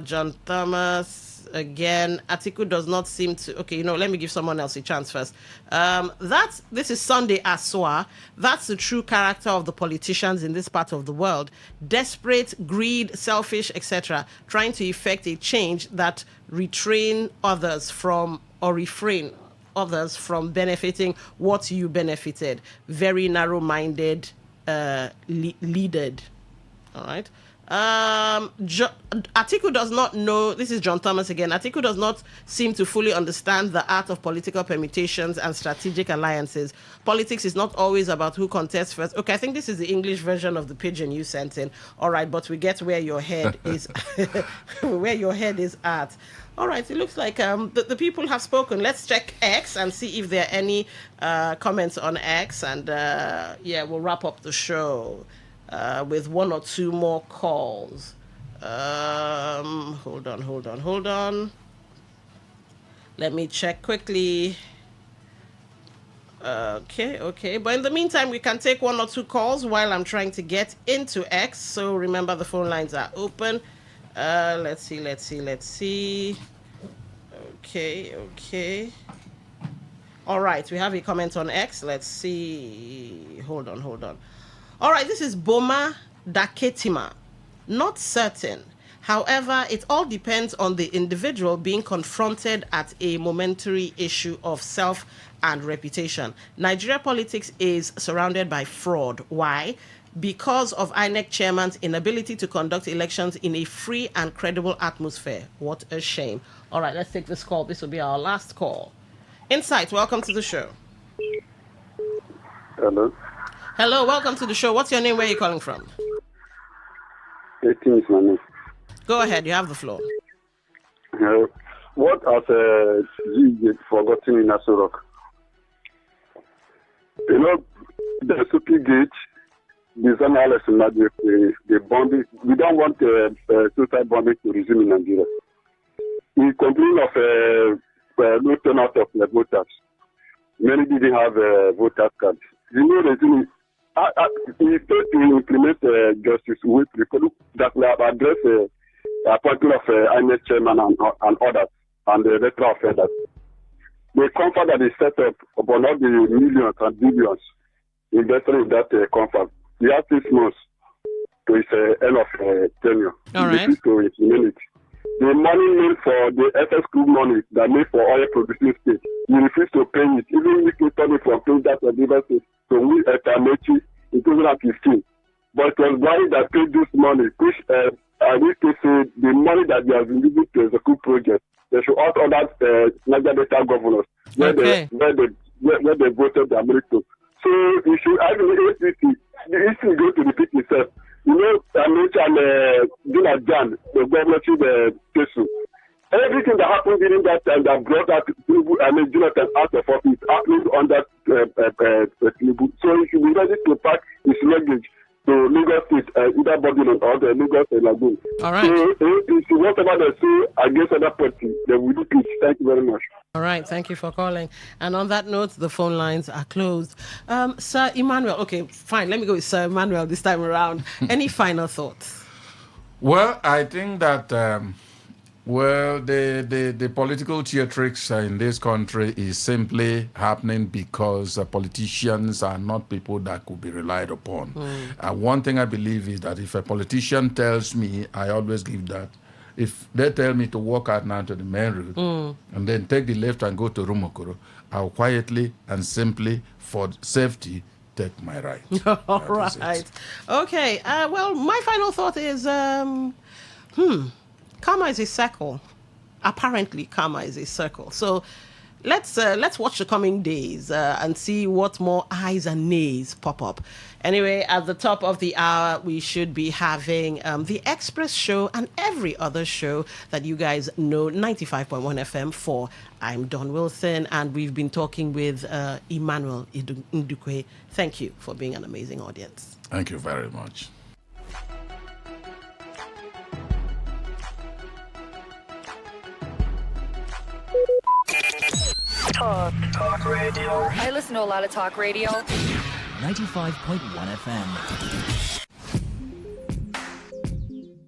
John Thomas again. Atiku does not seem to. Okay, let me give someone else a chance first. This is Sunday Aswa. That's the true character of the politicians in this part of the world. Desperate, greed, selfish, etc. Trying to effect a change that refrain others from benefiting what you benefited. Very narrow-minded, leaded. All right. Atiku does not know, this is John Thomas again, Atiku does not seem to fully understand the art of political permutations and strategic alliances. Politics is not always about who contests first. Okay, I think this is the English version of the pigeon you sent in. All right, but we get where your head is at. All right, it looks like the people have spoken. Let's check X and see if there are any comments on X, and we'll wrap up the show with one or two more calls. Hold on. Let me check quickly. Okay. But in the meantime, we can take one or two calls while I'm trying to get into X. So remember, the phone lines are open. Let's see. Okay. All right, we have a comment on X. Let's see. Hold on. All right, this is Boma Daketima. Not certain. However, it all depends on the individual being confronted at a momentary issue of self and reputation. Nigeria politics is surrounded by fraud. Why? Because of INEC chairman's inability to conduct elections in a free and credible atmosphere. What a shame. All right, let's take this call. This will be our last call. Insight, welcome to the show. Hello, welcome to the show. What's your name? Where are you calling from? 18 is my name. Go ahead, you have the floor. What has GJ forgotten in Aso Rock? The Suki Gate, the Zana the bombing. We don't want suicide bombing to resume in Nigeria. We complain of no turnout of the voters. Many didn't have voters cards. The thing we failed to implement justice with that we have addressed the appointment of INEC chairman and others and the rest of others. The comfort that is set up about all the millions and billions invested in that comfort. We have 6 months to its end of tenure. All right. To implement it. The money made for the FS group money that made for oil producing states, we refuse to pay it, even if we turn it from paying that of the state. So we Etamechi in 2015. But it was Buhari that paid this money, which I need to say the money that they have been using to execute projects. They should also order Niger Delta governors where they voted the American. So you should have the ACC. The issue go to repeat itself. Amici and Jonathan, the governor to the Tesu. Everything that happened during that time that brought that Jonathan out of office happened on that Tinubu. So he should be ready to pack his luggage to Lagos State, either Babylon or the Lagos Lagoon. All right. So whatever they say against other parties, they will do it. Thank you very much. All right, thank you for calling. And on that note, the phone lines are closed. Sir Emmanuel, okay, fine. Let me go with Sir Emmanuel this time around. Any final thoughts? Well, I think that the political theatrics in this country is simply happening because politicians are not people that could be relied upon. One thing I believe is that if a politician tells me, I always give that. If they tell me to walk out now to the main road and then take the left and go to Rumokoro, I'll quietly and simply, for safety, take my right. All That is right. it. Okay. Well, my final thought is, karma is a circle. Apparently, karma is a circle. So let's watch the coming days and see what more ayes and nays pop up. Anyway, at the top of the hour, we should be having the Express show and every other show that you guys know, 95.1 FM for. I'm Don Wilson, and we've been talking with Emmanuel Ndukwe. Thank you for being an amazing audience. Thank you very much. Talk radio. I listen to a lot of talk radio. 95.1 FM.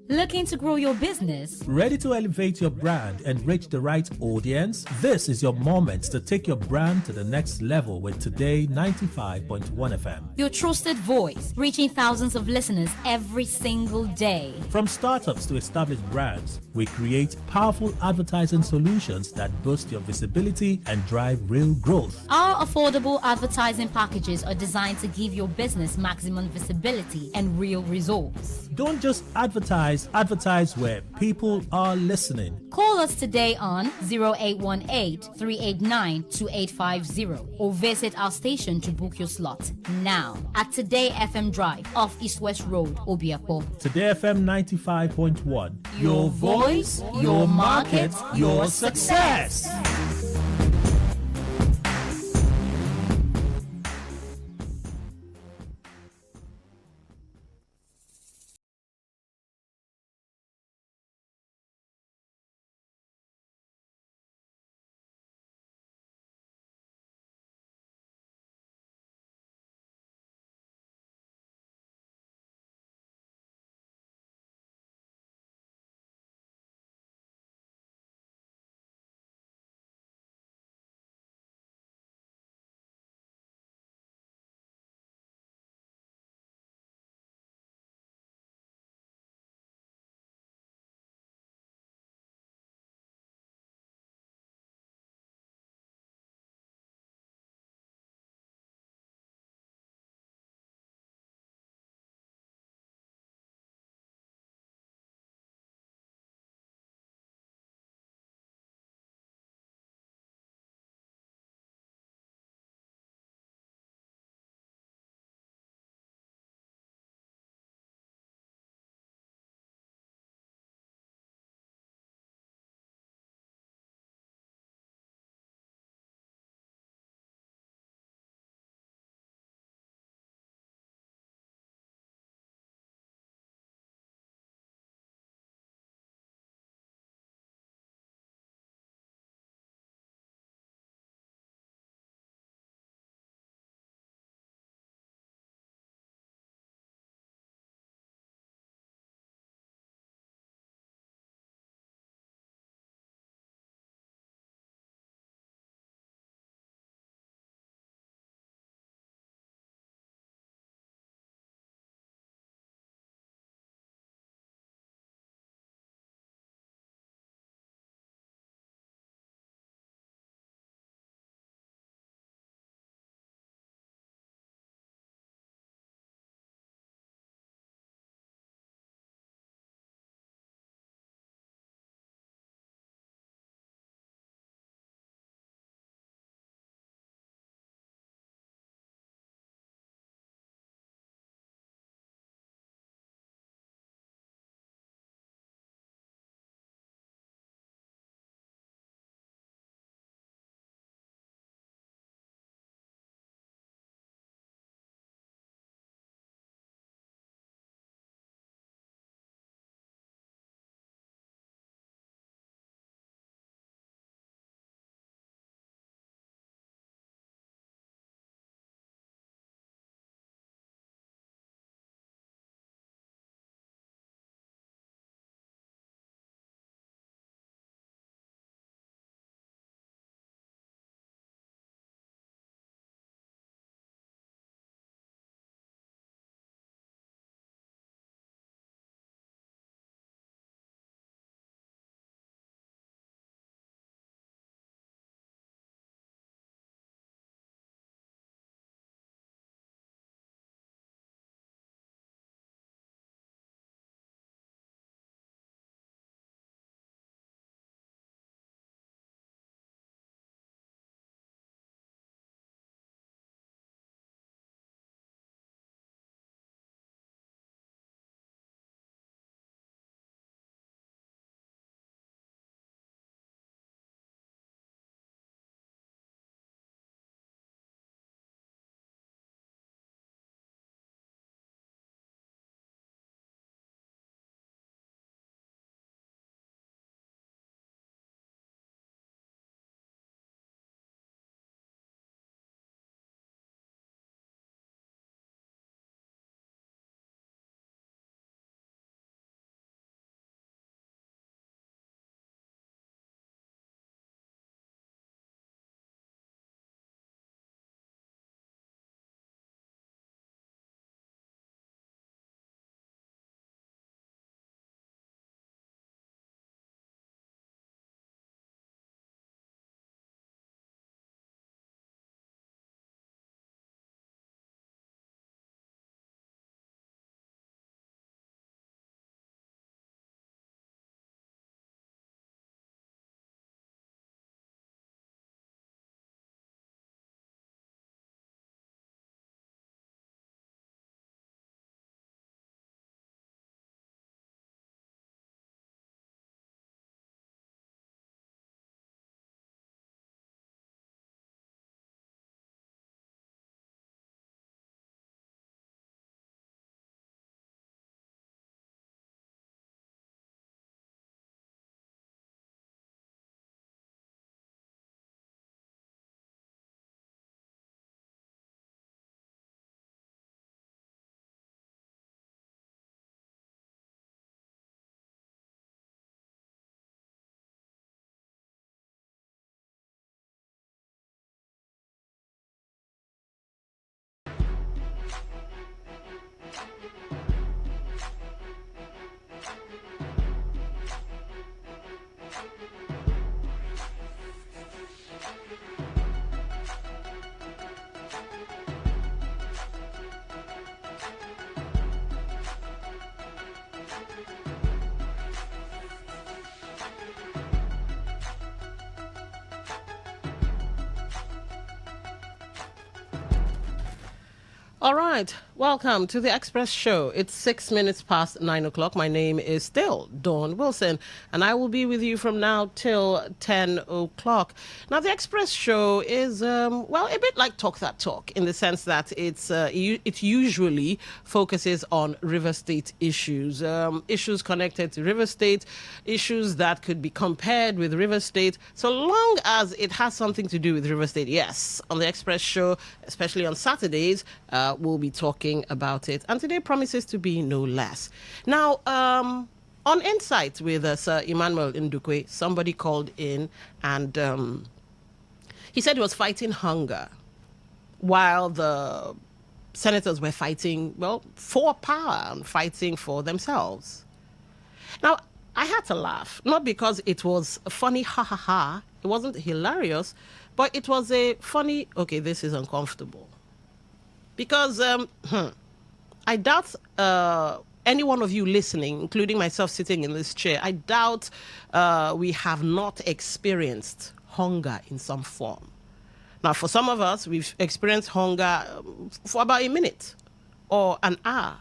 Looking to grow your business? Ready to elevate your brand and reach the right audience? This is your moment to take your brand to the next level with Today 95.1 FM. Your trusted voice, reaching thousands of listeners every single day. From startups to established brands, we create powerful advertising solutions that boost your visibility and drive real growth. Our affordable advertising packages are designed to give your business maximum visibility and real results. Don't just advertise where people are listening. Call us today on 0818-389-2850 or visit our station to book your slot now at Today FM Drive off East West Road, Obiapo. Today FM 95.1. Your voice, your market, your success. All right, welcome to the Express Show. It's 6 minutes past 9 o'clock. My name is still Dawn Wilson, and I will be with you from now till 10 o'clock. Now, the Express Show is, well, a bit like Talk That Talk in the sense that it usually focuses on River State issues, issues connected to River State, issues that could be compared with River State, so long as it has something to do with River State. Yes, on the Express Show, especially on Saturdays, we'll be talking about it. And today promises to be no less. Now, on Insight with Sir Emmanuel Ndukwe, somebody called in and he said he was fighting hunger while the senators were fighting, well, for power and fighting for themselves. Now, I had to laugh, not because it was funny, ha ha ha. It wasn't hilarious, but it was a funny, okay, this is uncomfortable. Because I doubt any one of you listening, including myself sitting in this chair, I doubt we have not experienced hunger in some form. Now, for some of us, we've experienced hunger for about a minute or an hour.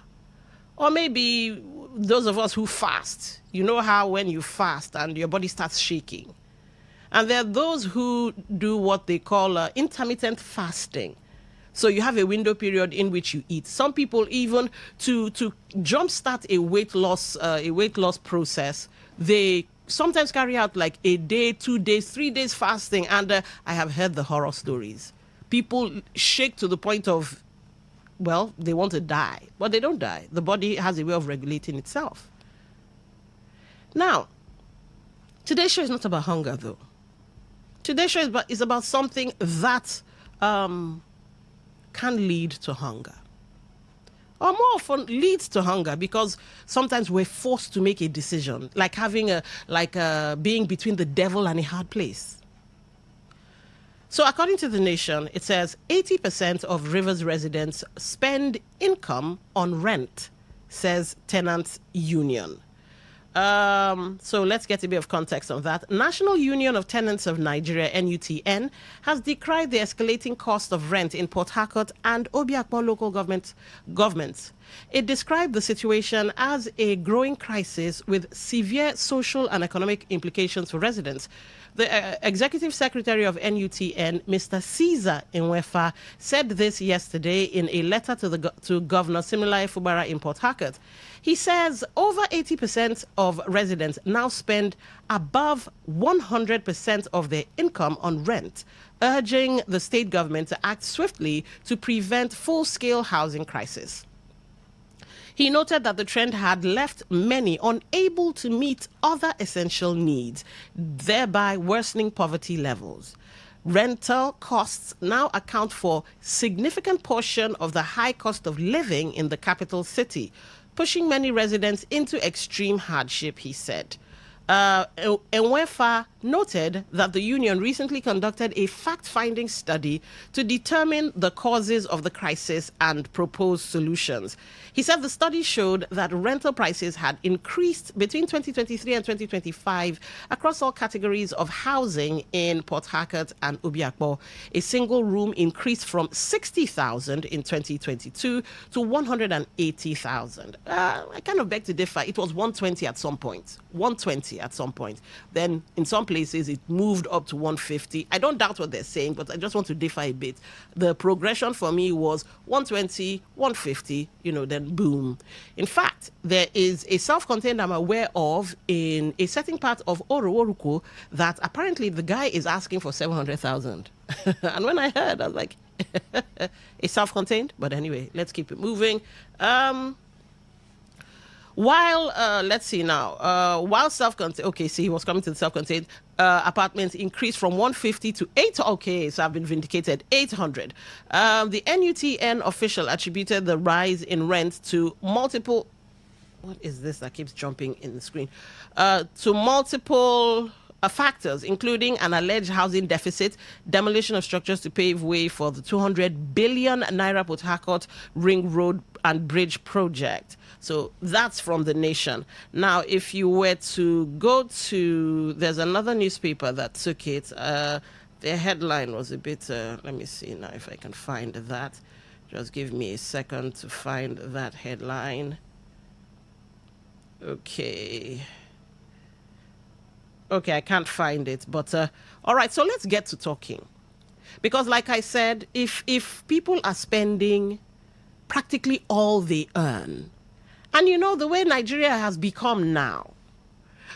Or maybe those of us who fast. You know how when you fast and your body starts shaking. And there are those who do what they call intermittent fasting. So you have a window period in which you eat. Some people even to jumpstart a weight loss process, they sometimes carry out like a day, 2 days, 3 days fasting. And I have heard the horror stories. People shake to the point of, well, they want to die, but they don't die. The body has a way of regulating itself. Now, today's show is not about hunger, though. Today's show is about something that can lead to hunger. Or more often leads to hunger because sometimes we're forced to make a decision, like being between the devil and a hard place. So according to The Nation, it says 80% of Rivers residents spend income on rent, says Tenants Union. So let's get a bit of context on that. National Union of Tenants of Nigeria, NUTN, has decried the escalating cost of rent in Port Harcourt and Obiakpor local governments. It described the situation as a growing crisis with severe social and economic implications for residents. The executive secretary of NUTN, Mr. Caesar Nwefa, said this yesterday in a letter to Governor Similai Fubara in Port Harcourt. He says over 80% of residents now spend above 100% of their income on rent, urging the state government to act swiftly to prevent full-scale housing crisis. He noted that the trend had left many unable to meet other essential needs, thereby worsening poverty levels. Rental costs now account for significant portion of the high cost of living in the capital city, pushing many residents into extreme hardship, he said. Nwefa noted that the union recently conducted a fact-finding study to determine the causes of the crisis and propose solutions. He said the study showed that rental prices had increased between 2023 and 2025 across all categories of housing in Port Harcourt and Obiakpor. A single room increased from 60,000 in 2022 to 180,000. I kind of beg to differ. It was 120 at some point. 120 at some point. Then in some places it moved up to 150. I don't doubt what they're saying, but I just want to differ a bit. The progression for me was 120, 150, then boom. In fact, there is a self-contained I'm aware of in a certain part of Oruko that apparently the guy is asking for 700,000. And when I heard, I was like, it's self-contained, but anyway, let's keep it moving. While, let's see now, while self-contained, okay, see, he was coming to the self-contained apartments increased from 150 to 8, okay, so I've been vindicated, 800. The NUTN official attributed the rise in rent to multiple, what is this that keeps jumping in the screen? To multiple factors, including an alleged housing deficit, demolition of structures to pave way for the 200 billion naira Port Harcourt Ring Road and Bridge project. So that's from The Nation. Now, if you were to go to, there's another newspaper that took it. Their headline was a bit, let me see now if I can find that. Just give me a second to find that headline. Okay, I can't find it, but all right, so let's get to talking. Because like I said, if people are spending practically all they earn, and you know the way Nigeria has become now,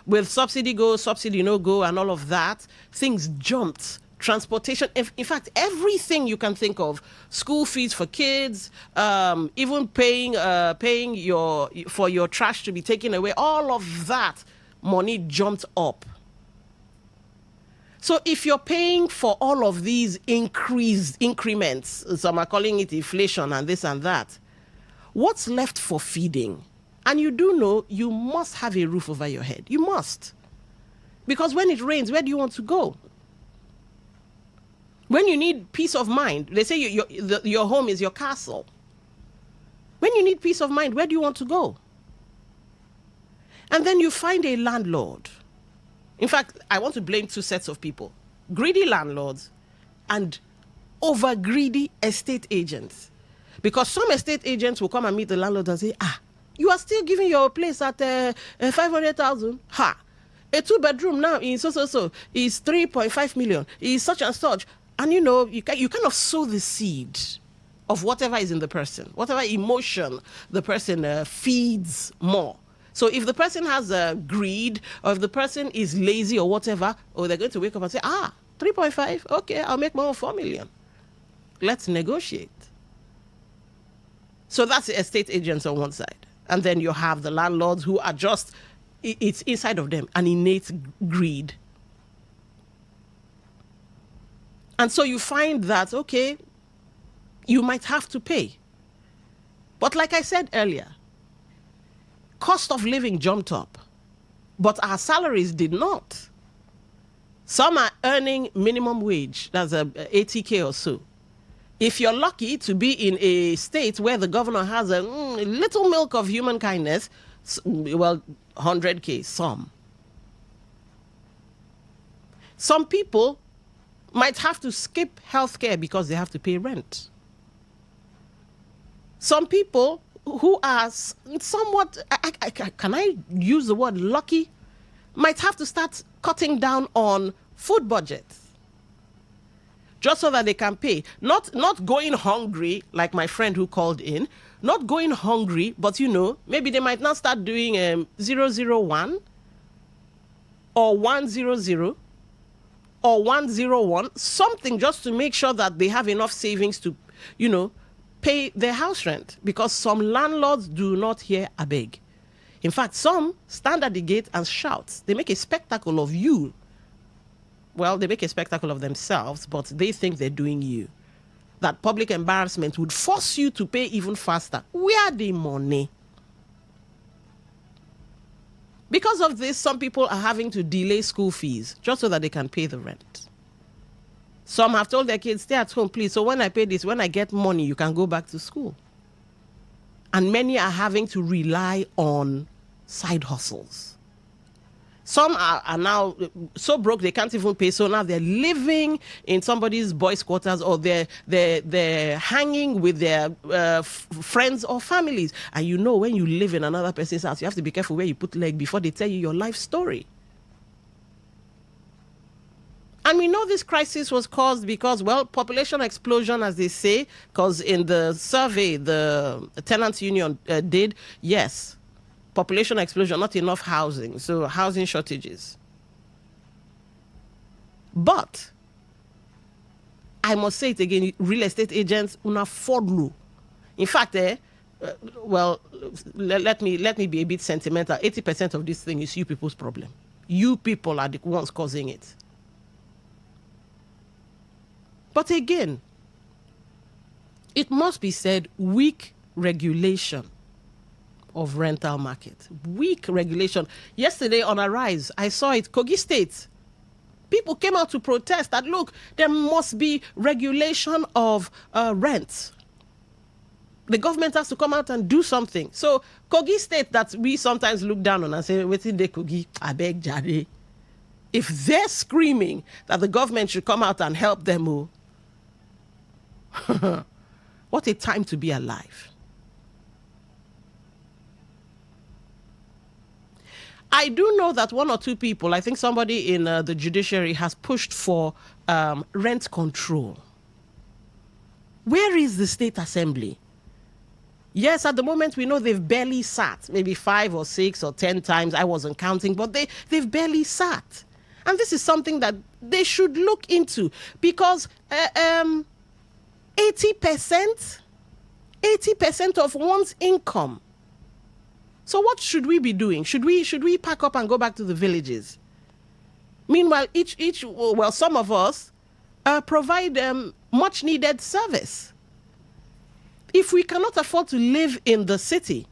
with subsidy go, subsidy no go, and all of that, things jumped. Transportation, in fact, everything you can think of, school fees for kids, even paying for your trash to be taken away, all of that money jumped up. So if you're paying for all of these increments, some are calling it inflation and this and that, what's left for feeding? And you do know you must have a roof over your head. You must. Because when it rains, where do you want to go? When you need peace of mind, they say your home is your castle. When you need peace of mind, where do you want to go? And then you find a landlord. In fact, I want to blame two sets of people. Greedy landlords and over-greedy estate agents. Because some estate agents will come and meet the landlord and say, you are still giving your place at 500,000? Ha! A 2-bedroom now in so is 3.5 million. Is such and such. And you know, you kind of sow the seed of whatever is in the person, whatever emotion the person feeds more. So if the person has greed, or if the person is lazy or whatever, they're going to wake up and say, 3.5, okay, I'll make more 4 million. Let's negotiate. So that's the estate agents on one side. And then you have the landlords who are just, it's inside of them, an innate greed. And so you find that, okay, you might have to pay. But like I said earlier, cost of living jumped up, but our salaries did not. Some are earning minimum wage, that's 80K or so. If you're lucky to be in a state where the governor has a little milk of human kindness, 100K, some. Some people might have to skip healthcare because they have to pay rent. Some people who are somewhat, can I use the word lucky, might have to start cutting down on food budgets just so that they can pay. Not going hungry, like my friend who called in, not going hungry, but you know, maybe they might not start doing 001 or 100 or 101, something just to make sure that they have enough savings to, you know, pay their house rent, because some landlords do not hear a beg. In fact, some stand at the gate and shout. They make a spectacle of you. Well, they make a spectacle of themselves, but they think they're doing you. That public embarrassment would force you to pay even faster. Where the money? Because of this, some people are having to delay school fees just so that they can pay the rent. Some have told their kids, stay at home, please. So when I pay this, when I get money, you can go back to school. And many are having to rely on side hustles. Some are now so broke they can't even pay. So now they're living in somebody's boys' quarters, or they're hanging with their friends or families. And you know, when you live in another person's house, you have to be careful where you put leg before they tell you your life story. And we know this crisis was caused because, well, population explosion, as they say, because in the survey the tenants union did, yes, population explosion, not enough housing, so housing shortages. But I must say it again, real estate agents una follow. In fact, let me be a bit sentimental. 80% of this thing is you people's problem. You people are the ones causing it. But again, it must be said, weak regulation of rental market. Weak regulation. Yesterday on Arise, I saw it, Kogi State. People came out to protest that, look, there must be regulation of rent. The government has to come out and do something. So Kogi State, that we sometimes look down on and say, waiting there, Kogi, I beg Jade. If they're screaming that the government should come out and help them, What a time to be alive. I do know that one or two people, I think somebody in the judiciary has pushed for rent control. Where is the state assembly? Yes, at the moment we know they've barely sat, maybe 5 or 6 or 10 times. I wasn't counting, but they've barely sat. And this is something that they should look into, because 80% of one's income. So what should we be doing? Should we pack up and go back to the villages? Meanwhile, some of us provide much needed service. If we cannot afford to live in the city,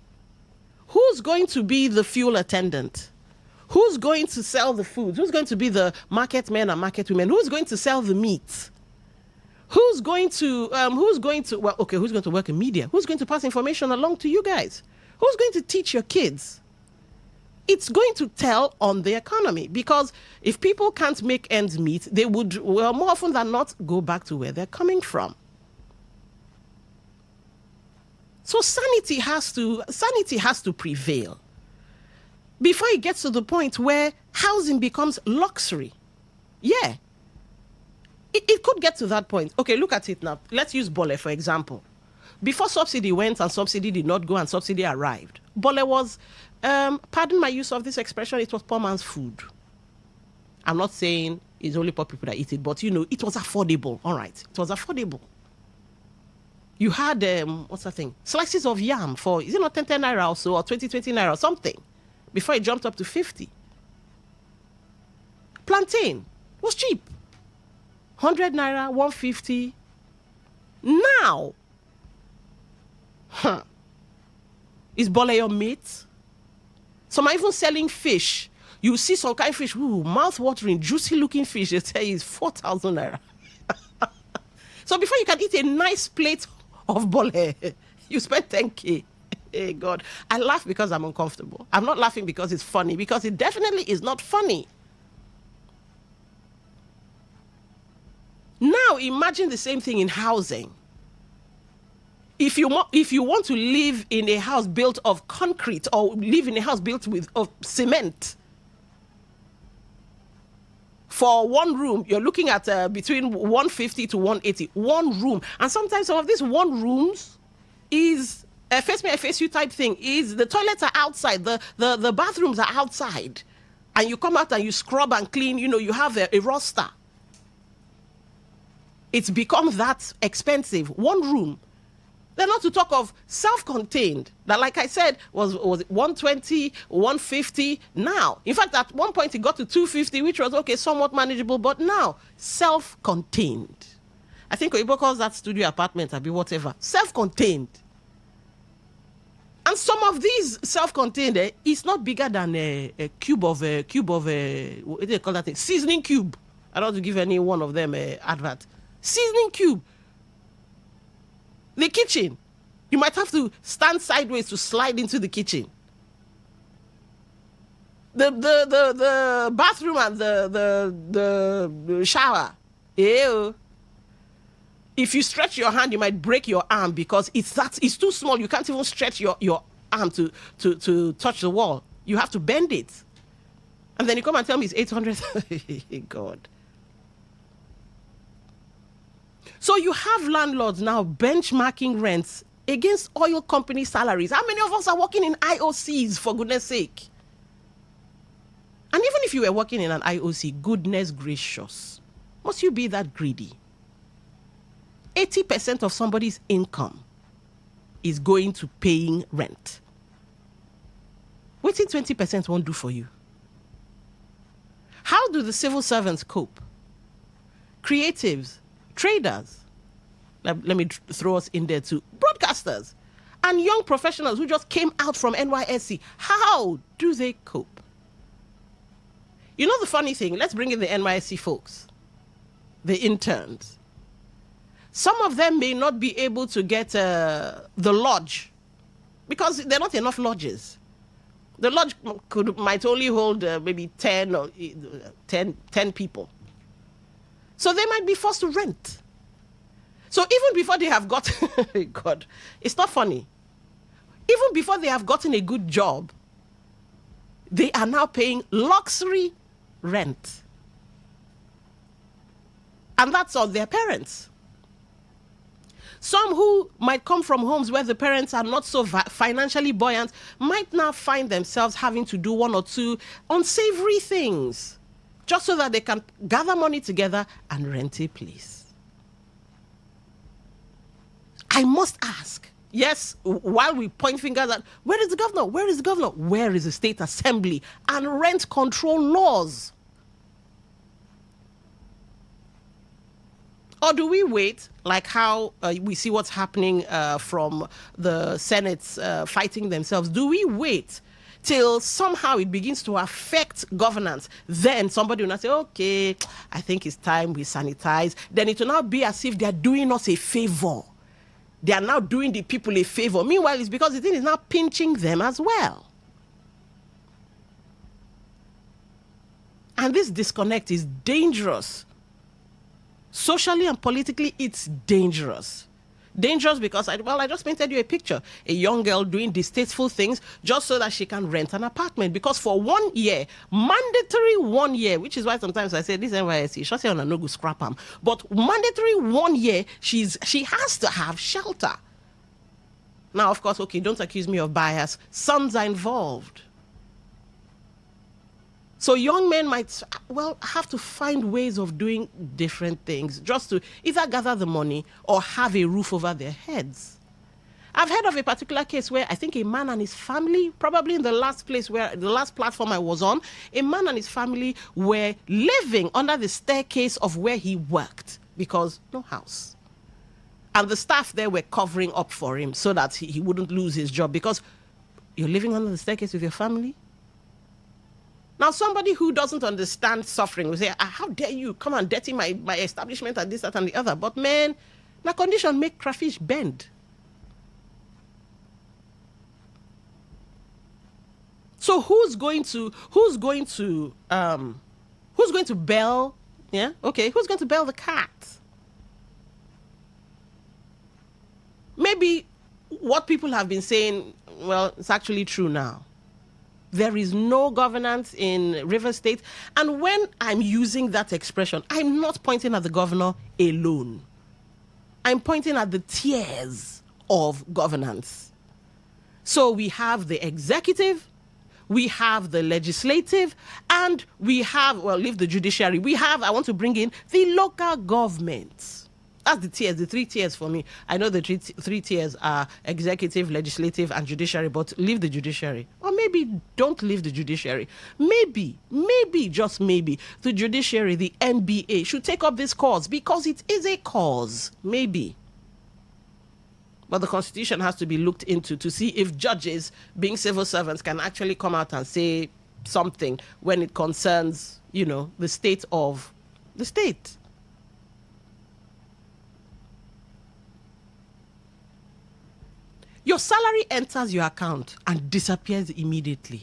who's going to be the fuel attendant? Who's going to sell the food? Who's going to be the market men and market women? Who's going to sell the meat? Who's going to work in media? Who's going to pass information along to you guys? Who's going to teach your kids? It's going to tell on the economy, because if people can't make ends meet, they would, well, more often than not, go back to where they're coming from. So sanity has to prevail before it gets to the point where housing becomes luxury. Yeah. It could get to that point. Okay, look at it now. Let's use Bole, for example. Before subsidy went and subsidy did not go and subsidy arrived, Bole was, pardon my use of this expression, it was poor man's food. I'm not saying it's only poor people that eat it, but it was affordable. All right, it was affordable. You had, what's that thing? Slices of yam for, is it not 10 naira or so, or 20 naira or something, before it jumped up to 50. Plantain was cheap. 100 naira, 150. Now, is Bole your meat? Some are even selling fish. You see some kind of fish, mouth-watering, juicy-looking fish, they tell you it's 4,000 naira. So before you can eat a nice plate of Bole, you spend 10K. Hey, God. I laugh because I'm uncomfortable. I'm not laughing because it's funny, because it definitely is not funny. Now, imagine the same thing in housing. If you want to live in a house built of concrete, or live in a house built of cement, for one room, you're looking at between 150 to 180. One room. And sometimes some of these one rooms is a face me, I face you type thing. Is the toilets are outside, the bathrooms are outside. And you come out and you scrub and clean, you have a roster. It's become that expensive. One room. Then not to talk of self-contained, that, like I said, was 120, 150. Now, in fact, at one point it got to 250, which was, okay, somewhat manageable, but now, self-contained. I think Oyibo calls that studio apartment, or whatever. Self-contained. And some of these self-contained, it's not bigger than a cube of, what do they call that thing? Seasoning cube. I don't want to give any one of them an advert. Seasoning cube. The kitchen, you might have to stand sideways to slide into the kitchen. The bathroom and the shower. Ew. If you stretch your hand, you might break your arm, because it's too small. You can't even stretch your arm to touch the wall. You have to bend it. And then you come and tell me it's 800. God. So you have landlords now benchmarking rents against oil company salaries. How many of us are working in IOCs, for goodness sake? And even if you were working in an IOC, goodness gracious, must you be that greedy? 80% of somebody's income is going to paying rent. What did 20% won't do for you? How do the civil servants cope? Creatives, traders, let me throw us in there too, broadcasters, and young professionals who just came out from NYSC. How do they cope? You know the funny thing, let's bring in the NYSC folks, the interns. Some of them may not be able to get the lodge, because there are not enough lodges. The lodge might only hold maybe 10 people. So they might be forced to rent. So even before they have got, God, it's not funny. Even before they have gotten a good job, they are now paying luxury rent. And that's on their parents. Some who might come from homes where the parents are not so financially buoyant might now find themselves having to do one or two unsavory things just so that they can gather money together and rent a place. I must ask, yes, while we point fingers at, where is the governor? Where is the governor? Where is the state assembly and rent control laws? Or do we wait, like how we see what's happening from the Senate's fighting themselves? Do we wait till somehow it begins to affect governance? Then somebody will not say, okay, I think it's time we sanitize. Then it will now be as if they're doing us a favor. They are now doing the people a favor. Meanwhile, it's because the thing is now pinching them as well. And this disconnect is dangerous. Socially and politically, it's dangerous. Dangerous because, I just painted you a picture. A young girl doing distasteful things just so that she can rent an apartment. Because for 1 year, mandatory 1 year, which is why sometimes I say, this NYSC, she say on a no go scrap them. But mandatory 1 year, she has to have shelter. Now, of course, okay, don't accuse me of bias. Sons are involved. So young men might, have to find ways of doing different things just to either gather the money or have a roof over their heads. I've heard of a particular case where I think a man and his family, probably in the last platform I was on, a man and his family were living under the staircase of where he worked because no house. And the staff there were covering up for him so that he wouldn't lose his job because you're living under the staircase with your family. Now, somebody who doesn't understand suffering will say, how dare you come and dirty my establishment and this, that, and the other. But man, na condition make crayfish bend. So who's going to bail? Yeah, okay, who's going to bail the cat? Maybe what people have been saying, it's actually true now. There is no governance in River State. And when I'm using that expression, I'm not pointing at the governor alone. I'm pointing at the tiers of governance. So we have the executive, we have the legislative, and we have, leave the judiciary. I want to bring in the local government. That's the tiers, the three tiers for me. I know the three tiers are executive, legislative, and judiciary, but leave the judiciary. Or maybe don't leave the judiciary. Maybe, just maybe, the judiciary, the NBA, should take up this cause because it is a cause. Maybe. But the Constitution has to be looked into to see if judges, being civil servants, can actually come out and say something when it concerns, the state of the state. Your salary enters your account and disappears immediately.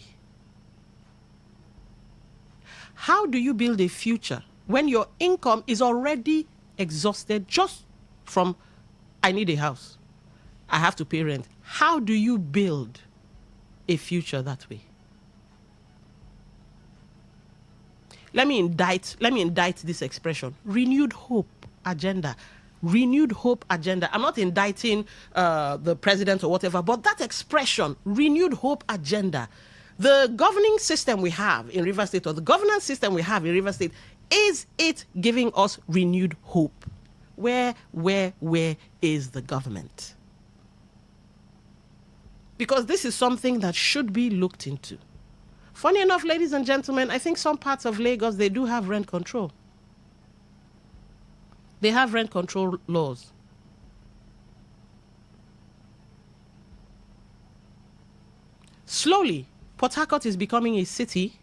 How do you build a future when your income is already exhausted just from, I need a house, I have to pay rent? How do you build a future that way? Let me indict this expression, renewed hope agenda. Renewed hope agenda. I'm not indicting the president or whatever, but that expression, renewed hope agenda, the governing system we have in River State, or the governance system we have in River State, is it giving us renewed hope? Where is the government? Because this is something that should be looked into. Funny enough, ladies and gentlemen, I think some parts of Lagos, they do have rent control. They have rent control laws. Slowly, Port Harcourt is becoming a city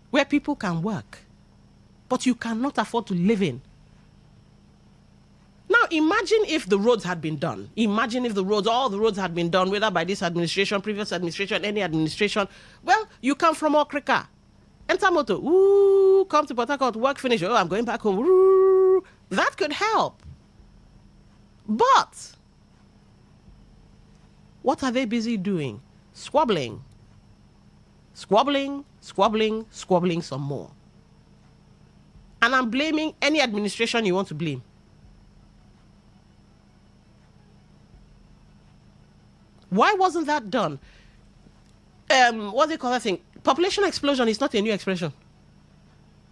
where people can work, but you cannot afford to live in. Now, imagine if the roads had been done. Imagine if all the roads had been done, whether by this administration, previous administration, any administration. You come from Okrika, enter motor, come to Port Harcourt, work, finish. I'm going back home. That could help. But what are they busy doing? Squabbling some more. And I'm blaming any administration you want to blame. Why wasn't that done? What do they call that thing? Population explosion is not a new expression.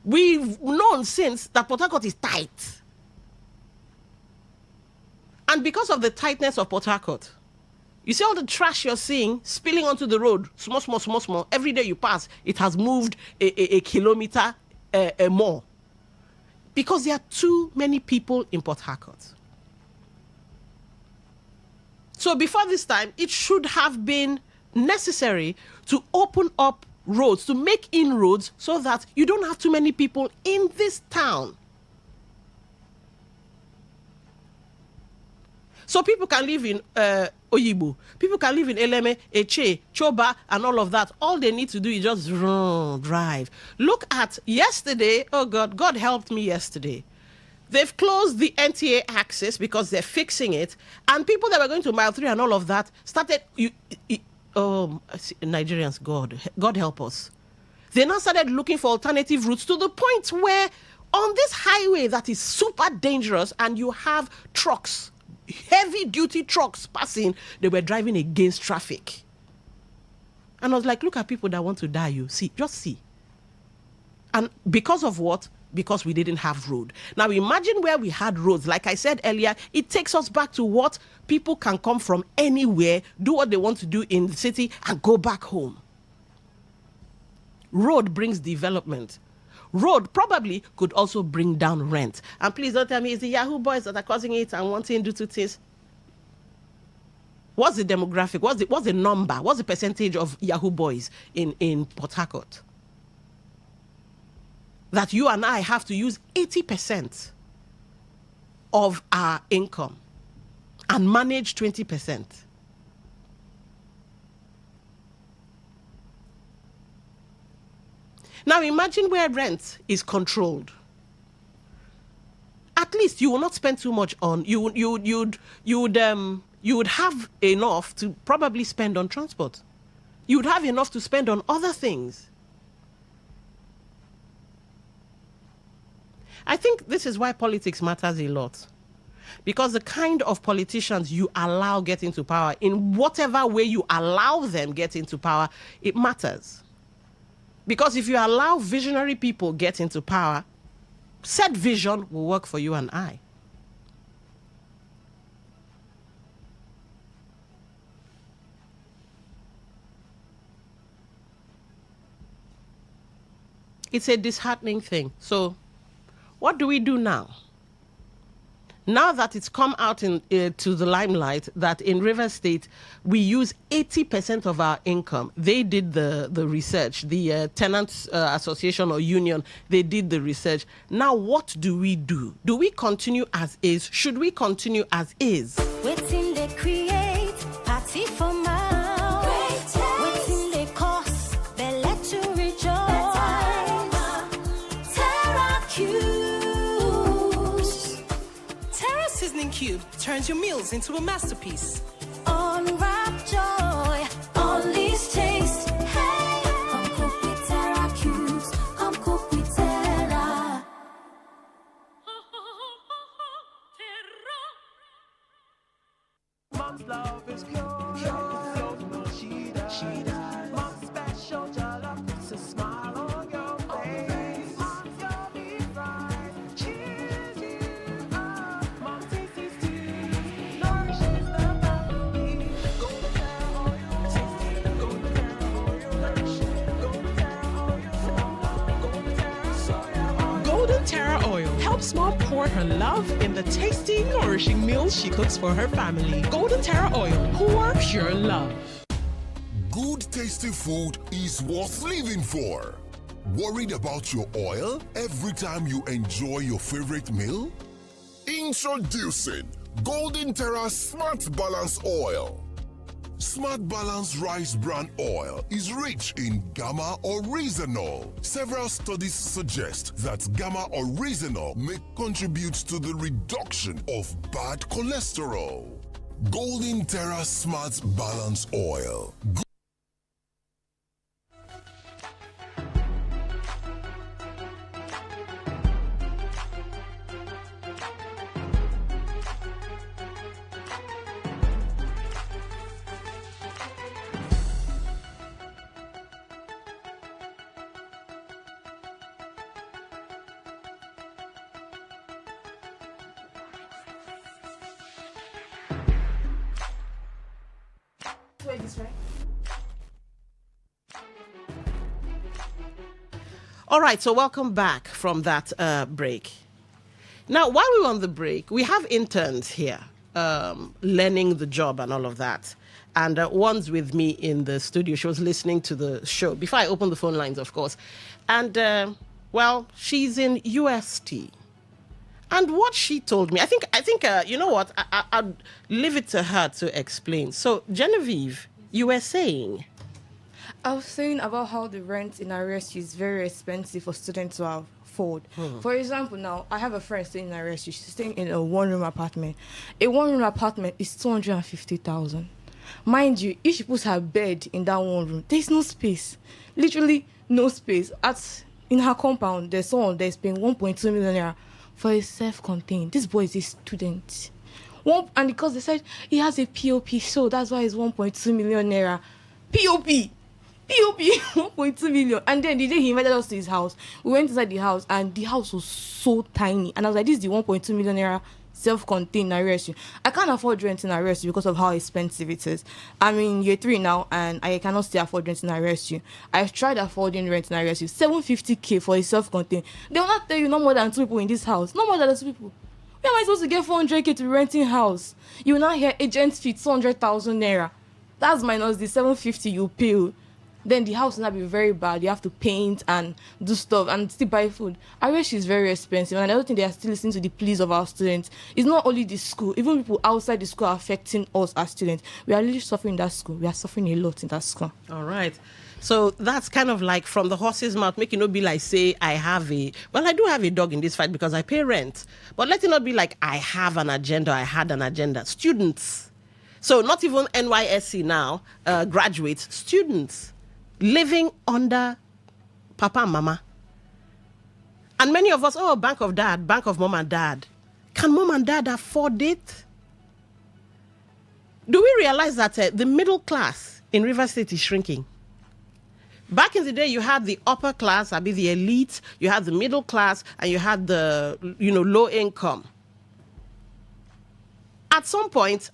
We've known since that Port Harcourt is tight. And because of the tightness of Port Harcourt, you see all the trash you're seeing spilling onto the road, small. Every day you pass, it has moved a kilometer more. Because there are too many people in Port Harcourt. So before this time, it should have been necessary to open up roads, to make inroads so that you don't have too many people in this town. So people can live in Oyibo, people can live in Eleme, Eche, Choba, and all of that. All they need to do is just drive. Look at yesterday. Oh God helped me yesterday. They've closed the NTA access because they're fixing it. And people that were going to Mile 3 and all of that started... Nigerians, God help us. They now started looking for alternative routes to the point where on this highway that is super dangerous and you have trucks, heavy-duty trucks passing, they were driving against traffic. And I was like, look at people that want to die, just see. And because of what? Because we didn't have road. Now imagine where we had roads. Like I said earlier, it takes us back to what people can come from anywhere, do what they want to do in the city, and go back home. Road brings development. Road probably could also bring down rent. And please don't tell me it's the Yahoo boys that are causing it and wanting to do two things. What's the demographic? What's the number? What's the percentage of Yahoo boys in Port Harcourt? That you and I have to use 80% of our income and manage 20%. Now imagine where rent is controlled. At least you will not spend too much on, you would have enough to probably spend on transport. You would have enough to spend on other things. I think this is why politics matters a lot. Because the kind of politicians you allow get into power, in whatever way you allow them get into power, it matters. Because if you allow visionary people get into power, said vision will work for you and I. It's a disheartening thing. So what do we do now? Now that it's come out to the limelight that in Rivers State, we use 80% of our income. They did the research. The Tenants Association or Union, they did the research. Now, what do we do? Do we continue as is? Should we continue as is? Waiting they create, party for mouth. Waiting they cost, they let you rejoice. Terra Cubes. Terra Seasoning Cube turns your meals into a masterpiece. Unwrap joy, unleash taste. Hey, come cook with Terra Cubes. Come cook with Terra. Mom's love is pure. She does. Mom's special jollof puts a smile on your face. Mom's your beef fries cheers you up. Mom's tasty stew nourishes the family. Golden Terra oil, tasty. Golden Terra oil, nourishing. Golden Terra oil, Golden Terra soya oil. Golden Terra Oil helps mom pour her love in the tasty, nourishing meals she cooks for her family. Golden Terra Oil, pour pure love. Good tasty food is worth living for. Worried about your oil every time you enjoy your favorite meal? Introducing Golden Terra Smart Balance Oil. Smart Balance Rice Bran Oil is rich in gamma oryzanol. Several studies suggest that gamma oryzanol may contribute to the reduction of bad cholesterol. Golden Terra Smart Balance Oil. All right, so welcome back from that break. Now, while we were on the break, we have interns here learning the job and all of that. And one's with me in the studio. She was listening to the show before I opened the phone lines, of course. And, well, she's in UST. And what she told me, I think, you know what? I'll leave it to her to explain. So, Genevieve, you were saying... I was saying about how the rent in RSU is very expensive for students to afford. For example, now, I have a friend staying in RSU. She's staying in a one-room apartment. A one-room apartment is 250,000. Mind you, if she puts her bed in that one room, there's no space. Literally no space. In her compound, there's someone that's paying 1.2 million naira for a self-contained. This boy is a student. And because they said he has a POP, so that's why it's 1.2 million naira. POP, 1.2 million. And then the day he invited us to his house, we went inside the house, and the house was so tiny. And I was like, this is the 1.2 million naira self-contained RSU. I can't afford rent in RSU because of how expensive it is. I'm in year 3 now, and I cannot still afford rent in RSU. I've tried affording rent in RSU, 750k for a self-contained. They will not tell you no more than 2 people in this house. No more than 2 people. Where am I supposed to get 400k to be renting house? You will not hear agent fee 200,000 naira. That's minus the 750 you pay. Then the house will not be very bad. You have to paint and do stuff and still buy food. RSU is very expensive, and I don't think they are still listening to the pleas of our students. It's not only the school. Even people outside the school are affecting us as students. We are really suffering in that school. We are suffering a lot in that school. All right. So that's kind of like from the horse's mouth, make it not be like, say, I do have a dog in this fight because I pay rent. But let it not be like, I have an agenda, I had an agenda. Students. So not even NYSC now, graduates, students living under Papa and Mama. And many of us, bank of Mom and Dad. Can Mom and Dad afford it? Do we realize that the middle class in River State is shrinking? Back in the day, you had the upper class, the elite, you had the middle class, and you had the, low income. At some point,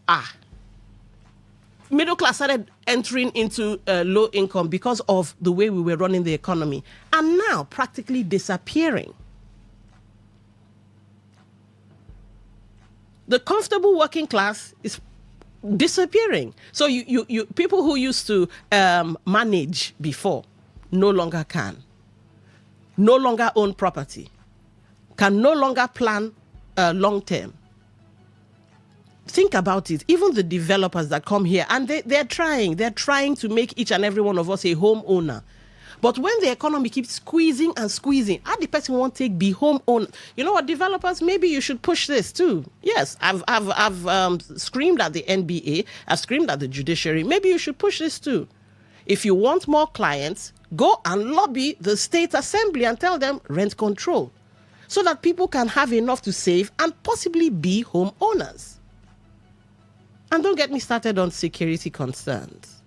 middle class started entering into low income because of the way we were running the economy, and now practically disappearing. The comfortable working class is disappearing. So you people who used to manage before no longer can, no longer own property, can no longer plan long term. Think about it. Even the developers that come here, and they're trying to make each and every one of us a homeowner. But when the economy keeps squeezing, how the person won't be homeowner? You know what, developers, maybe you should push this too. Yes, I've screamed at the NBA, I've screamed at the judiciary. Maybe you should push this too. If you want more clients, go and lobby the state assembly and tell them rent control, so that people can have enough to save and possibly be homeowners. And don't get me started on security concerns.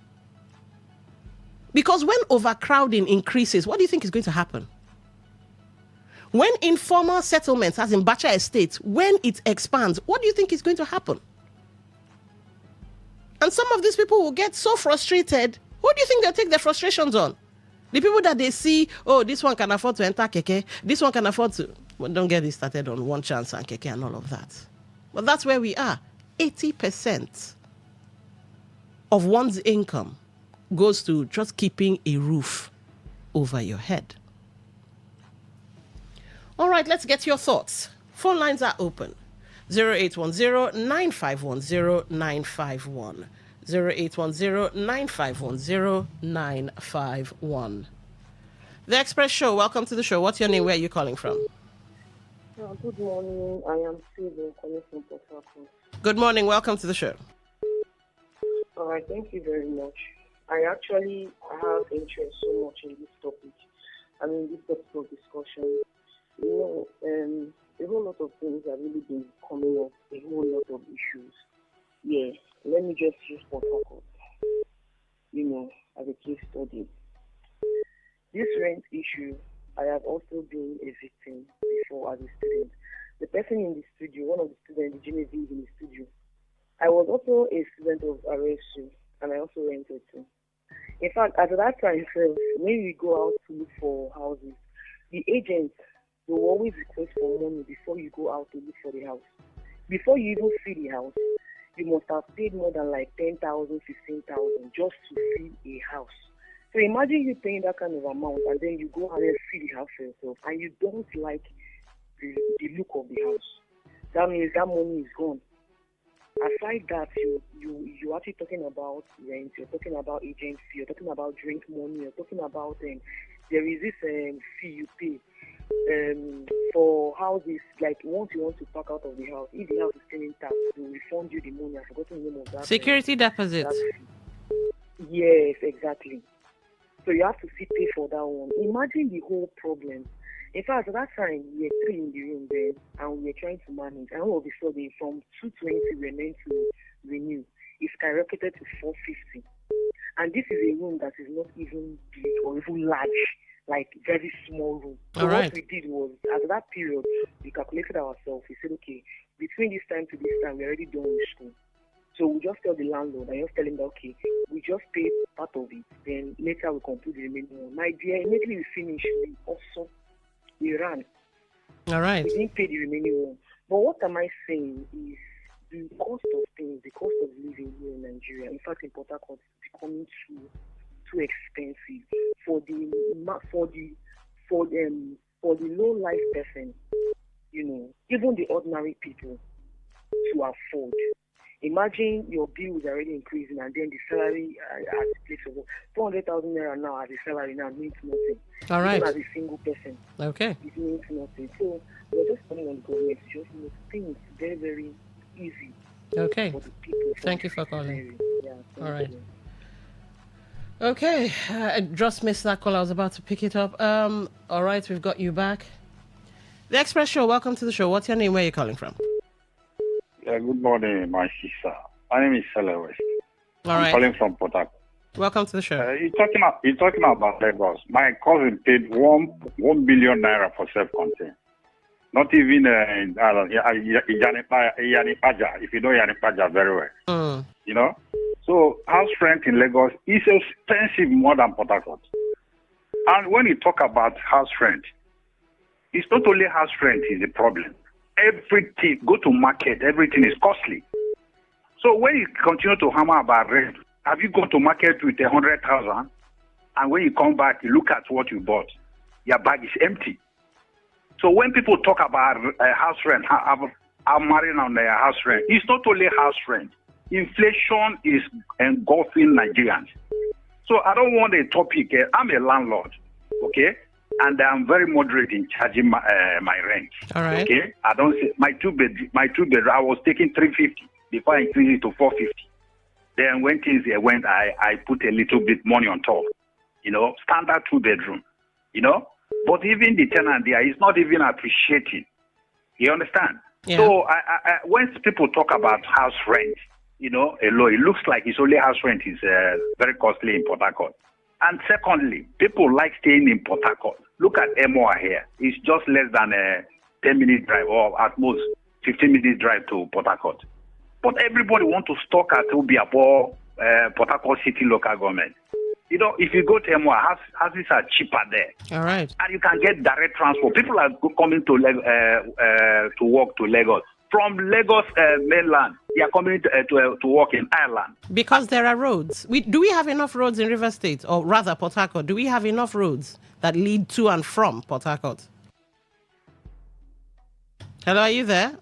Because when overcrowding increases, what do you think is going to happen? When informal settlements, as in Bacha Estates, when it expands, what do you think is going to happen? And some of these people will get so frustrated. Who do you think they'll take their frustrations on? The people that they see, this one can afford to enter keke, this one can afford to... Well, don't get me started on one chance and keke and all of that. But that's where we are. 80% of one's income goes to just keeping a roof over your head. All right, let's get your thoughts. Phone lines are open. 0810-951-0951. 0810-9510-951. The Express Show, welcome to the show. What's your name? Where are you calling from? Good morning. I am Sylvia calling from Port Harcourt. Good morning. Welcome to the show. All right. Thank you very much. I actually have interest so much in this topic. I mean, this topic of discussion. You know, a whole lot of things have really been coming up. A whole lot of issues. Yeah. Let me just use Port Harcourt. You know, as a case study. This rent issue, I have also been a victim before as a student. The person in the studio, one of the students, the Genevieve in the studio, I was also a student of RSU, and I also rented too. In fact, at that time, when we go out to look for houses, the agents will always request for money before you go out to look for the house. Before you even see the house, you must have paid more than like 10,000, 15,000 just to see a house. So imagine you paying that kind of amount and then you go and then see the house for yourself and you don't like the look of the house. That means that money is gone. Aside that, you're actually talking about rent, you're talking about agency, you're talking about drink money, you're talking about there is this fee you pay for houses. Like once you want to park out of the house, if the house is still intact, they will refund you the money. I've forgotten the name of that. Security deposit. Yes, exactly. So you have to pay for that one. Imagine the whole problem. In fact, at that time, we were 3 in the room then, and we were trying to manage. And all of a sudden, from 220, we were meant to renew. It skyrocketed to 450. And this is a room that is not even big or even large, like very small room. So what we did was, at that period, we calculated ourselves. We said, okay, between this time to this time, we're already done with school. So we just tell the landlord, and just tell him that, okay, we just pay part of it, then later we complete the remaining one. My dear, immediately we finish, we ran. All right. We didn't pay the remaining one. But what am I saying is the cost of things, the cost of living here in Nigeria, in fact in Port Harcourt, is becoming too expensive for the low life person, you know, even the ordinary people to afford. Imagine your bill is already increasing and then the salary at the place of 400,000 naira now as a salary now means nothing. All right. Even as a single person. Okay. It means nothing. So we're just calling on the government to just make things very, very easy. Okay. For the people. Thank you for calling. Yeah, all right. Okay. I just missed that call. I was about to pick it up. All right. We've got you back. The Express Show. Welcome to the show. What's your name? Where are you calling from? Yeah, good morning, my sister. My name is Sela West. I'm calling from Port Harcourt. Welcome to the show. You're talking about Lagos. My cousin paid 1 billion naira for self-contained. Not even Yanipaja, if you know Yanipaja very well. You know? So house rent in Lagos is expensive more than Port Harcourt. And when you talk about house rent, it's not only house rent is the problem. Everything, go to market, everything is costly. So when you continue to hammer about rent, have you gone to market with 100,000 and when you come back, you look at what you bought, your bag is empty. So when people talk about house rent, I'm marrying on their house rent, it's not only house rent. Inflation is engulfing Nigerians. So I don't want a topic. I'm a landlord, okay? And I'm very moderate in charging my rent. All right. Okay. I don't say my two bedroom. I was taking 350 before I increased it to 450. Then when things went, I put a little bit money on top. You know, standard 2-bedroom. You know, but even the tenant there is not even appreciating. You understand? Yeah. So when people talk about house rent, you know, it looks like it's only house rent is very costly in Port Harcourt. And secondly, people like staying in Port Harcourt. Look at Emoa here. It's just less than a 10-minute drive or at most 15-minute drive to Port Harcourt. But everybody wants to stock at Obiabo, Port Harcourt City local government. You know, if you go to Emoa, houses are cheaper there. All right. And you can get direct transport. People are coming to work to Lagos. From Lagos mainland, they are coming to work in Ireland. Because there are roads. Do we have enough roads in River State, or rather Port Harcourt? Do we have enough roads that lead to and from Port Harcourt? Hello, are you there?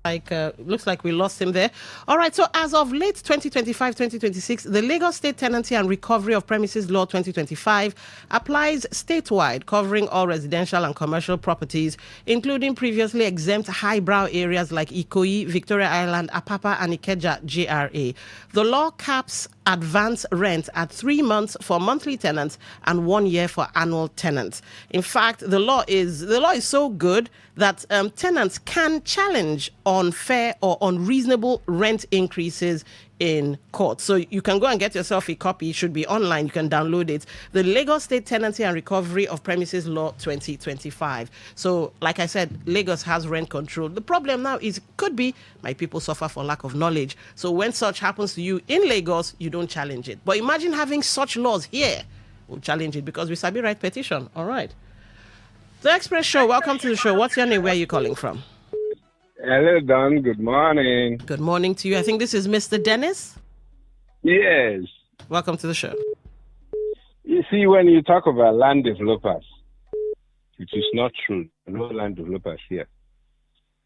Looks like we lost him there. All right, so as of late 2025-2026, the Lagos State Tenancy and Recovery of Premises Law 2025 applies statewide, covering all residential and commercial properties, including previously exempt highbrow areas like Ikoyi, Victoria Island, Apapa, and Ikeja GRA. The law caps advance rent at 3 months for monthly tenants and 1 year for annual tenants. In fact, the law is so good that tenants can challenge unfair or unreasonable rent increases in court. So you can go and get yourself a copy. It should be online. You can download it. The Lagos State Tenancy and Recovery of Premises Law 2025. So like I said, Lagos has rent control. The problem now is could be my people suffer for lack of knowledge. So when such happens to you in Lagos, you don't challenge it. But imagine having such laws here. We'll challenge it because we sabi write petition. All right. The Express Show, welcome to the show. What's your name? Where are you calling from? Hello, Don. Good morning. Good morning to you. I think this is Mr. Dennis. Yes. Welcome to the show. You see, when you talk about land developers, it is not true. No land developers here.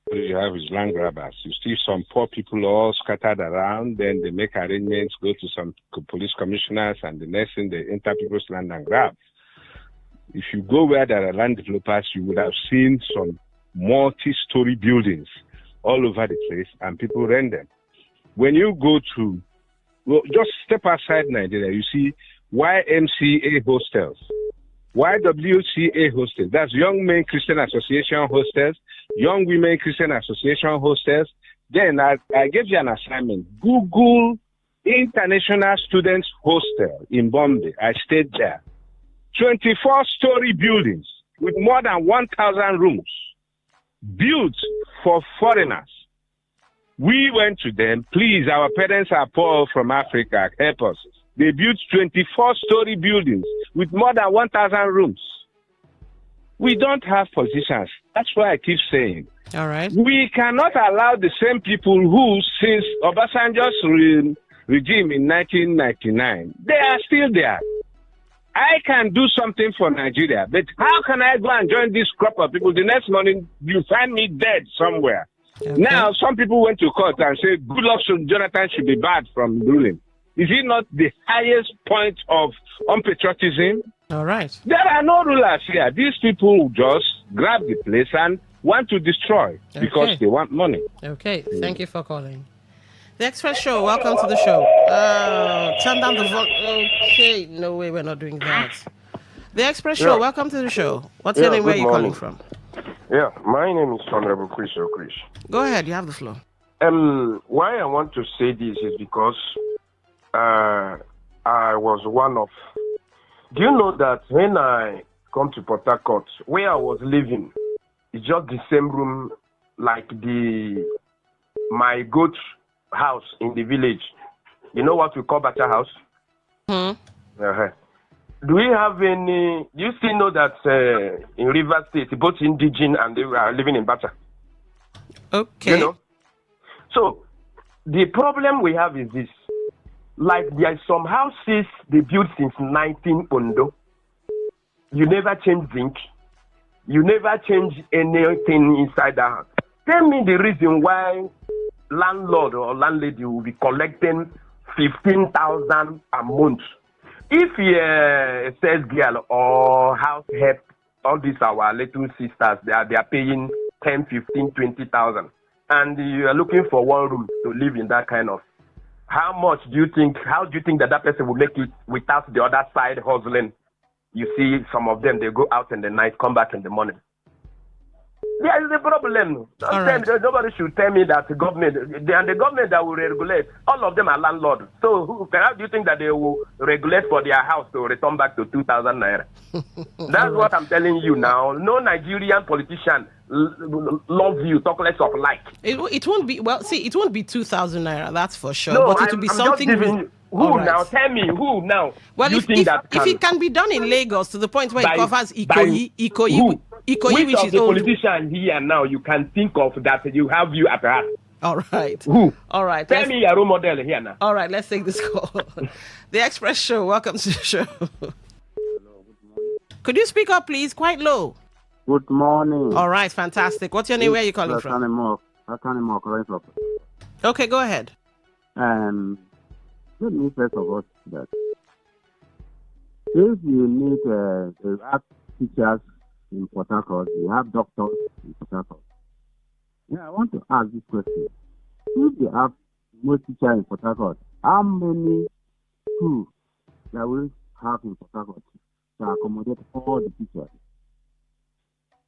What you have is land grabbers. You see some poor people all scattered around, then they make arrangements, go to some police commissioners, and the next thing they enter people's land and grab. If you go where there are land developers, you would have seen some multi-story buildings all over the place, and people rent them. When you go to, just step outside Nigeria, you see YMCA hostels, YWCA hostels, that's Young Men Christian Association hostels, Young Women Christian Association hostels. Then I gave you an assignment. Google International Students Hostel in Bombay. I stayed there. 24-story buildings with more than 1,000 rooms built for foreigners. We went to them, please, our parents are poor from Africa, help us. They built 24-story buildings with more than 1,000 rooms. We don't have politicians. That's why I keep saying. All right. We cannot allow the same people who, since Obasanjo's regime in 1999, they are still there. I can do something for Nigeria, but how can I go and join this crop of people? The next morning, you find me dead somewhere. Okay. Now, some people went to court and said, good luck to Jonathan should be barred from ruling. Is it not the highest point of unpatriotism? All right. There are no rulers here. These people just grab the place and want to destroy because they want money. Okay. Thank you for calling. The Express Show, welcome to the show. Turn down the volume. Okay, no way, we're not doing that. The Express Show, welcome to the show. What's your name? Where are you calling from? Yeah, my name is Honorable Chris O'Chris. Go ahead, you have the floor. Why I want to say this is because I was one of... Do you know that when I come to Port Harcourt, where I was living, it's just the same room like my goat house in the village. You know what we call Bacha House? Do we have any... Do you still know that in River State, both indigenous and they are living in Bacha? Okay. You know? So, the problem we have is this. Like, there are some houses they built since 1900. You never change zinc. You never change anything inside the house. Tell me the reason why landlord or landlady will be collecting 15,000 a month. If a sales girl or house help, all these our little sisters, they are paying 10, 15, 20,000. And you are looking for one room to live in that kind of. How do you think that person will make it without the other side hustling? You see some of them, they go out in the night, come back in the morning. There is a problem. Nobody should tell me that the government, and the government that will regulate, all of them are landlords. So how do you think that they will regulate for their house to return back to 2,000 naira? That's what I'm telling you now. No Nigerian politician love you, talk less of like. It won't be, well, see, it won't be 2,000 naira, that's for sure. No, but it will be something. Who now? Tell me who now? Well, if it can be done in Lagos to the point where it covers Ikoyi, which which of is the old. politician here now you can think of that you have you at heart? All right. Who? All right. Tell me your role model here now. All right, let's take this call. The Express Show, welcome to the show. Hello, good morning. Could you speak up, please? Quite low. Good morning. All right, fantastic. What's your name? Where are you calling from? Okay, go ahead. Let me first of all say that if you need to have teachers in Port Harcourt, you have doctors in Port Harcourt. Yeah, I want to ask this question. If you have most teachers in Port Harcourt, how many schools that we have in Port Harcourt to accommodate all the teachers?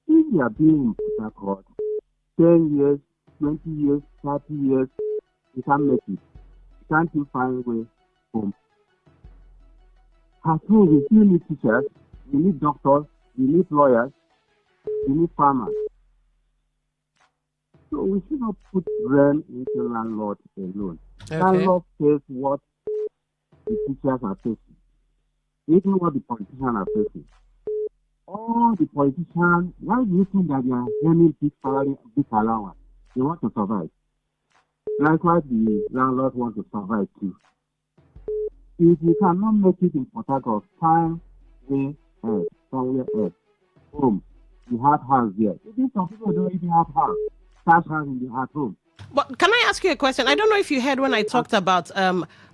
If you are being in Port Harcourt 10 years, 20 years, 30 years, you can't make it. You can't even find a way home. As soon as we need teachers, we need doctors, we need lawyers, we need farmers. So we should not put blame into landlords alone. Okay. Landlord pays what the teachers are facing, even what the politicians are facing. All the politicians, why do you think that they are earning big salary, big allowance? They want to survive. Likewise, the landlords want to survive too. If you cannot make it in Port Harcourt, find way else, somewhere else. Home. You have house there. Even some people don't even have house. Cash house in the at home. But can I ask you a question? I don't know if you heard when I talked about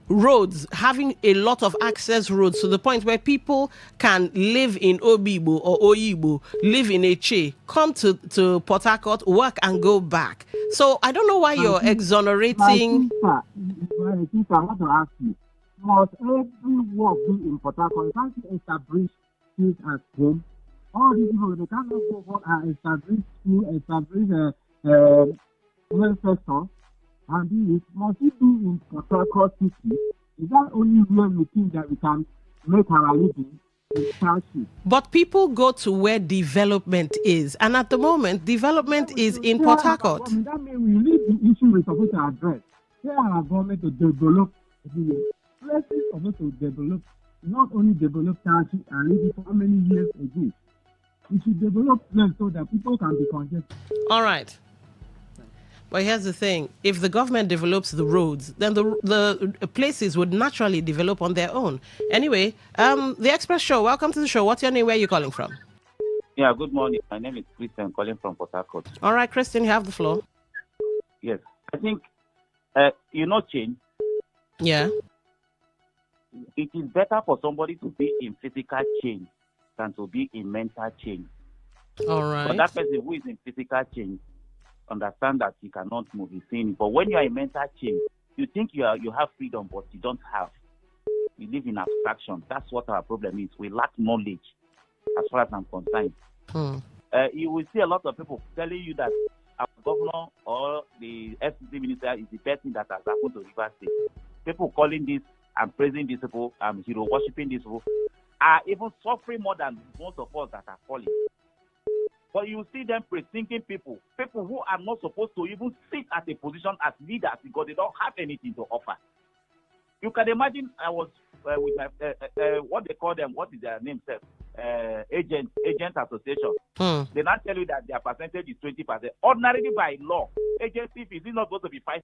roads, having a lot of access roads to the point where people can live in Obibo or Oyibo, live in Eche, come to Port Harcourt, work and go back. So I don't know why you're exonerating. My sister, I want to ask you, must every work be in Port Harcourt? You can't establish things at home. All these people, they cannot go home and establish school, establish health sector, and this must it be in Port Harcourt City? Is that only where we think that we can make our living in township? But people go to where development is, and at the moment, development is in Port Harcourt. That means we need the issue we're supposed to address. Here our government to develop the places supposed to develop, not only develop township and live it for how many years ago. We should develop plans so that people can be congested. All right. But here's the thing. If the government develops the roads, then the places would naturally develop on their own. Anyway, the Express Show, welcome to the show. What's your name? Where are you calling from? Yeah, good morning. My name is Christian, calling from Port Harcourt. All right, Christian, you have the floor. Yes. I think, change. Yeah. It is better for somebody to be in physical change than to be in mental change. All right. But that person who is in physical change understand that he cannot move his thing. But when you are in mental change, you think you have freedom, but you don't have. You live in abstraction. That's what our problem is. We lack knowledge, as far as I'm concerned. You will see a lot of people telling you that our governor or the FCC minister is the best thing that has happened to Rivers State. People calling this and praising these people and hero worshipping these people are even suffering more than most of us that are calling. But you see them pre-thinking people who are not supposed to even sit at a position as leaders because they don't have anything to offer. You can imagine I was with my, what they call them, what is their name, agent association. They not tell you that their percentage is 20%. Ordinarily by law, agency fees is not going to be 5%.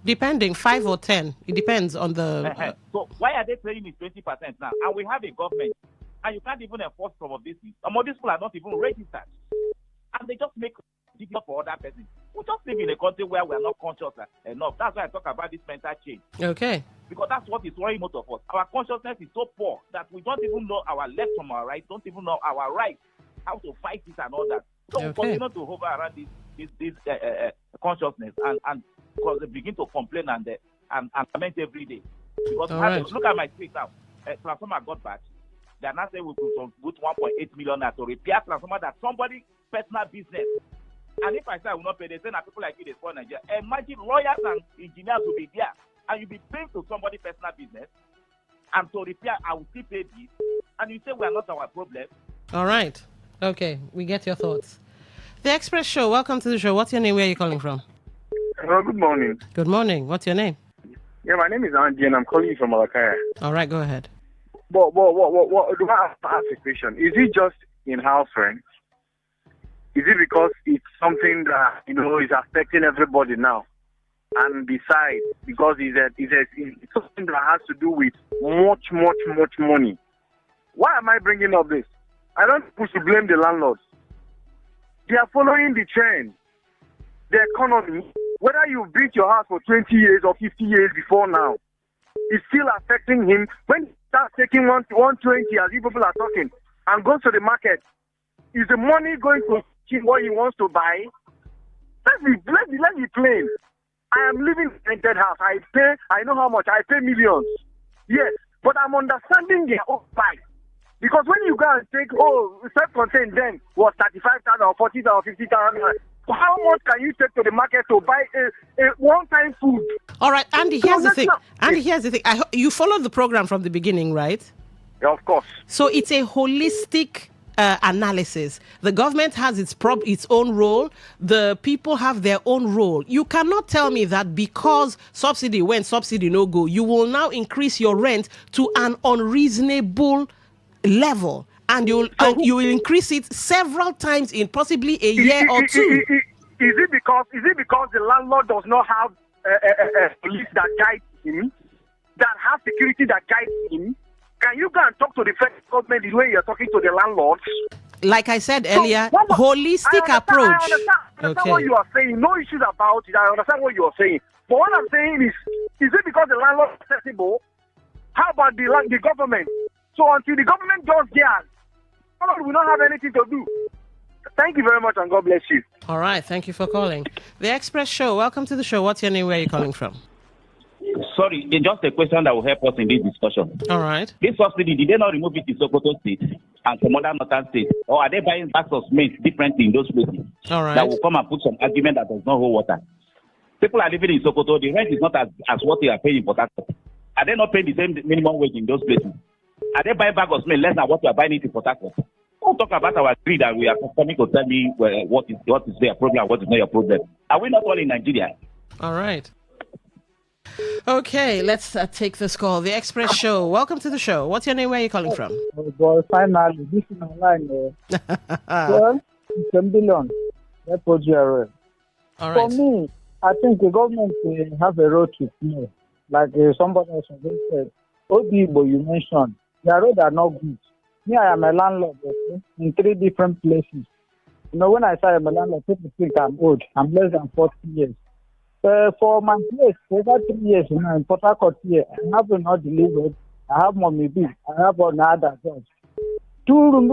Depending, 5 or 10. It depends on the... So why are they saying it's 20% now? And we have a government, and you can't even enforce some of these things. Some of these people are not even registered. And they just make it difficult for other persons. We just live in a country where we are not conscious enough. That's why I talk about this mental change. Okay. Because that's what is worrying most of us. Our consciousness is so poor that we don't even know our left from our right, don't even know our right, how to fight it and all that. So we continue to hover around this consciousness and because they begin to complain and lament every day. Because look at my street now. Transformer got back. They are not saying we could put 1.8 million to repair transformer that somebody personal business. And if I say I will not pay, they say that people like you they spoil Nigeria. Imagine lawyers and engineers will be there, and you'll be paying to somebody personal business, and to repair I will still pay this, and you say we are not our problem. All right. Okay, we get your thoughts. The Express Show, welcome to the show. What's your name? Where are you calling from? Hello, good morning. Good morning. What's your name? Yeah, my name is Andy, and I'm calling you from Malakaya. All right, go ahead. What do I have to ask a question? Is it just in-house rent? Is it because it's something that, is affecting everybody now? And besides, because it's something that has to do with much money. Why am I bringing up this? I don't push to blame the landlords. They are following the trend. the economy, whether you built your house for 20 years or 50 years before now, is still affecting him. When he starts taking 120 as you people are talking and goes to the market, is the money going to him what he wants to buy? Let's be plain. I am living in a rented house. I know how much. I pay millions. Yes, but I'm understanding their own price. Because when you go and take, self-contained then was 35,000 or 40,000 or 50,000. How much can you take to the market to buy a one-time food? All right, Andy, here's the thing. You followed the program from the beginning, right? Yeah, of course. So it's a holistic analysis. The government has its own role. The people have their own role. You cannot tell me that because subsidy no go, you will now increase your rent to an unreasonable level, and you will increase it several times in possibly a year or two. Is it because the landlord does not have a police that guides him, that has security that guides him? Can you go and talk to the federal government the way you're talking to the landlords? Like I said earlier, holistic approach. I understand what you are saying. No issues about it. I understand what you are saying. But what I'm saying is it because the landlord is accessible? How about the government? So until the government does theirs, we will not have anything to do. Thank you very much, and God bless you. All right, thank you for calling. The Express Show, welcome to the show. What's your name? Where are you calling from? Sorry, it's just a question that will help us in this discussion. All right. This subsidy, did they not remove it in Sokoto State and some other northern states? Or are they buying bags of cement differently in those places? All right. That will come and put some argument that does not hold water. People are living in Sokoto, the rent is not as what they are paying in Port Harcourt. Are they not paying the same minimum wage in those places? Are they buying bag of cement less than what we are buying it in Port Harcourt? Don't talk about our greed and we are coming to tell me what is their problem, what is not your problem. Are we not all in Nigeria? All right. Okay, let's take this call. The Express Show. Welcome to the show. What's your name? Where are you calling from? Oh boy, finally, this is my line. Well, it's $10 billion. That's what you are. All For right. me, I think the government have a role to play. Like somebody else said, Odibo, you mentioned, their roads are not good. Me, I am a landlord in 3 different places. You know, when I say I'm a landlord, people think I'm old. I'm less than 40 years. For my place, over 3 years, in Port Harcourt here, I have not delivered. I have Mommy B. I have another jobs. 2-room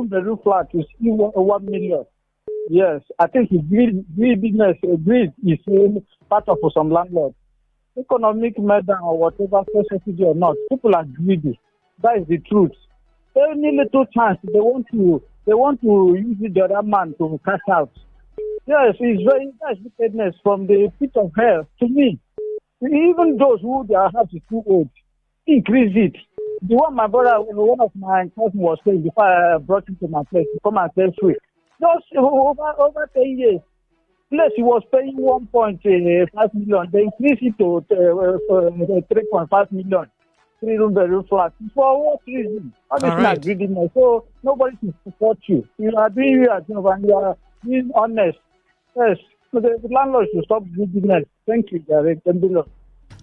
bedroom flat is 1 million. Yes, I think it's greed business. Greed is part of some landlords. Economic murder or whatever, subsidy or not, people are greedy. That is the truth. Any little chance they want to use the other man to cash out. Yes, that's wickedness from the pit of hell to me. Even those who their house is too old, increase it. The one my brother, one of my cousins was saying before I brought him to my place to come and sell free. Just over 10 years. Plus, he was paying 1.5 million. They increased it to 3.5 million. 3-room bedroom flat. For what reason? Obviously, not greediness. So nobody can support you. You are doing your job and you are being honest. Yes. So the landlord should stop greediness. Thank you, Jared. $10 billion.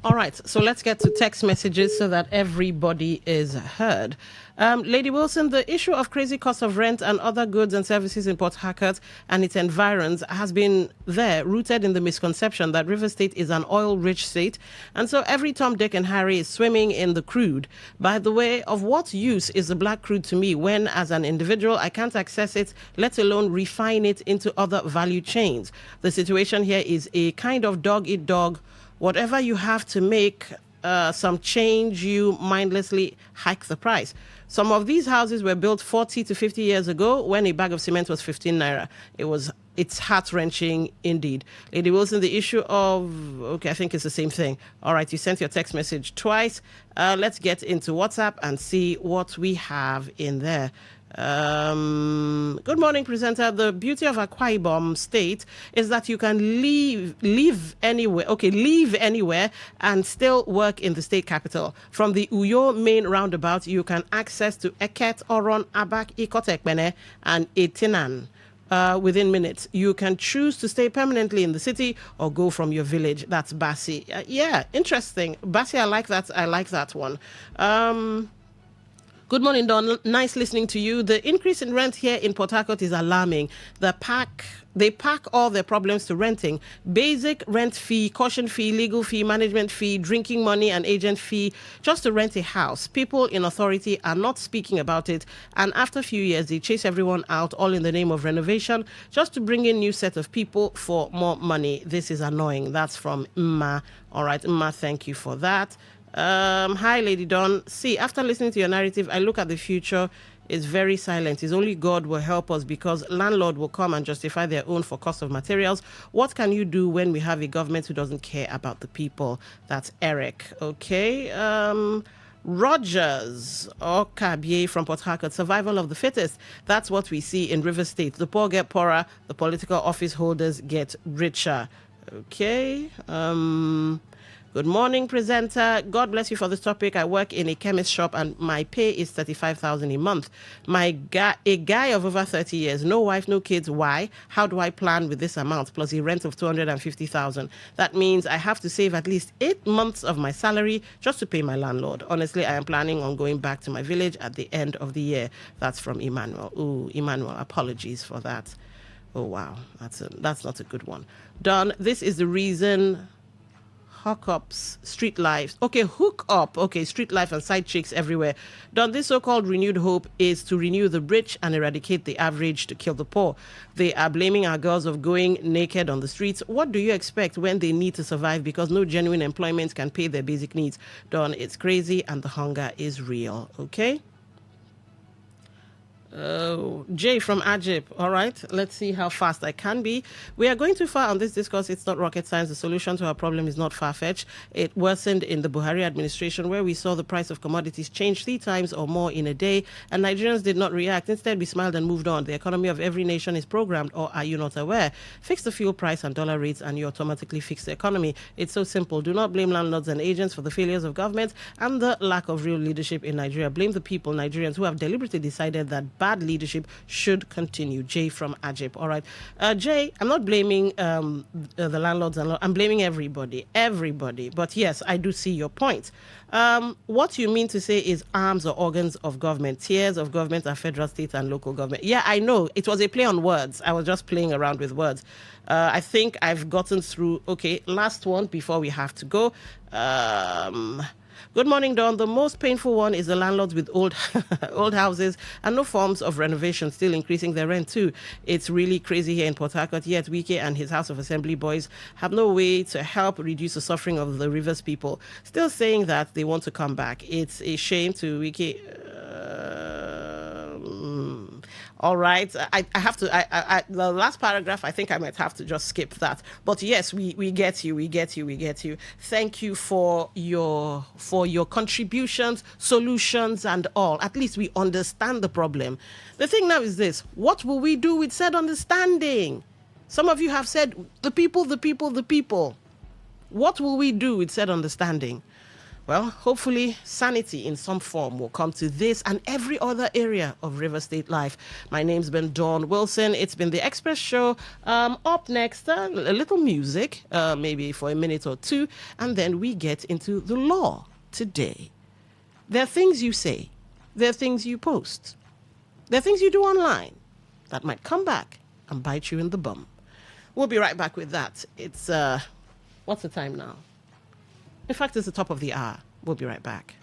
All right, so let's get to text messages so that everybody is heard. Lady Wilson, the issue of crazy cost of rent and other goods and services in Port Harcourt and its environs has been there, rooted in the misconception that River State is an oil-rich state, and so every Tom, Dick and Harry is swimming in the crude. By the way, of what use is the black crude to me when, as an individual, I can't access it, let alone refine it into other value chains? The situation here is a kind of dog-eat-dog. Whatever you have to make some change, you mindlessly hike the price. Some of these houses were built 40 to 50 years ago when a bag of cement was 15 naira. It's heart-wrenching indeed. Lady Wilson, the issue of, okay, I think it's the same thing. All right, you sent your text message twice. Let's get into WhatsApp and see what we have in there. Good morning, presenter. The beauty of Akwa Ibom State is that you can live anywhere and still work in the state capital. From the Uyo main roundabout, you can access to Eket, Oron, Abak, Ikotekbene, and Etinan. Within minutes. You can choose to stay permanently in the city or go from your village. That's Basi. Yeah, interesting. Basi, I like that one. Good morning, Don. Nice listening to you. The increase in rent here in Port Harcourt is alarming. They pack all their problems to renting. Basic rent fee, caution fee, legal fee, management fee, drinking money, and agent fee just to rent a house. People in authority are not speaking about it, and after a few years, they chase everyone out, all in the name of renovation, just to bring in new set of people for more money. This is annoying. That's from Mma. All right, Mma, thank you for that. Hi, Lady Dawn. See, after listening to your narrative, I look at the future. It's very silent. It's only God will help us because landlord will come and justify their own for cost of materials. What can you do when we have a government who doesn't care about the people? That's Eric. Okay. Rogers or Kabie from Port Harcourt, survival of the fittest. That's what we see in River State. The poor get poorer, the political office holders get richer. Okay. Good morning, presenter. God bless you for this topic. I work in a chemist shop and my pay is 35,000 a month. A guy of over 30 years, no wife, no kids. Why? How do I plan with this amount plus a rent of 250,000? That means I have to save at least 8 months of my salary just to pay my landlord. Honestly, I am planning on going back to my village at the end of the year. That's from Emmanuel. Ooh, Emmanuel, apologies for that. Oh wow, that's not a good one. Don, this is the reason. Hookups, street life. Okay, hook up. Okay, street life and side chicks everywhere. Don, this so-called renewed hope is to renew the rich and eradicate the average to kill the poor. They are blaming our girls of going naked on the streets. What do you expect when they need to survive because no genuine employment can pay their basic needs? Don, it's crazy and the hunger is real. Okay? Jay from Ajib. All right, let's see how fast I can be. We are going too far on this discourse. It's not rocket science. The solution to our problem is not far-fetched. It worsened in the Buhari administration where we saw the price of commodities change 3 times or more in a day and Nigerians did not react. Instead, we smiled and moved on. The economy of every nation is programmed, or are you not aware? Fix the fuel price and dollar rates and you automatically fix the economy. It's so simple. Do not blame landlords and agents for the failures of government and the lack of real leadership in Nigeria. Blame the people, Nigerians, who have deliberately decided that bad leadership should continue. Jay from Ajib. All right. Jay, I'm not blaming the landlords and I'm blaming everybody. But yes, I do see your point. What you mean to say is arms or organs of government. Tiers of government are federal, state, and local government. Yeah, I know. It was a play on words. I was just playing around with words. I think I've gotten through. Okay, last one before we have to go. Good morning, Don. The most painful one is the landlords with old houses and no forms of renovation, still increasing their rent too. It's really crazy here in Port Harcourt, yet Wike and his House of Assembly boys have no way to help reduce the suffering of the Rivers people, still saying that they want to come back. It's a shame to Wike. All right, I have to. The last paragraph, I think I might have to just skip that. But yes, we get you. Thank you for your contributions, solutions, and all. At least we understand the problem. The thing now is this: what will we do with said understanding? Some of you have said the people. What will we do with said understanding? Well, hopefully sanity in some form will come to this and every other area of River State life. My name's been Dawn Wilson. It's been the Express Show. Up next, a little music, maybe for a minute or two, and then we get into the law today. There are things you say. There are things you post. There are things you do online that might come back and bite you in the bum. We'll be right back with that. It's, what's the time now? In fact, it's the top of the hour. We'll be right back.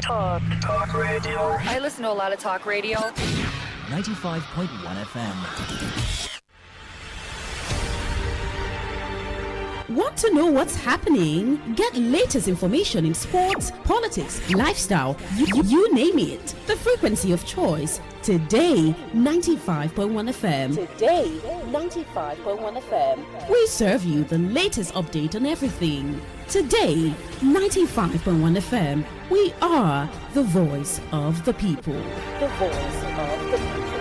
Talk radio. I listen to a lot of talk radio. 95.1 FM. Want to know what's happening? Get latest information in sports, politics, lifestyle, you name it. The frequency of choice. Today, 95.1 FM. Today, 95.1 FM. We serve you the latest update on everything. Today, 95.1 FM. We are the voice of the people. The voice of the people.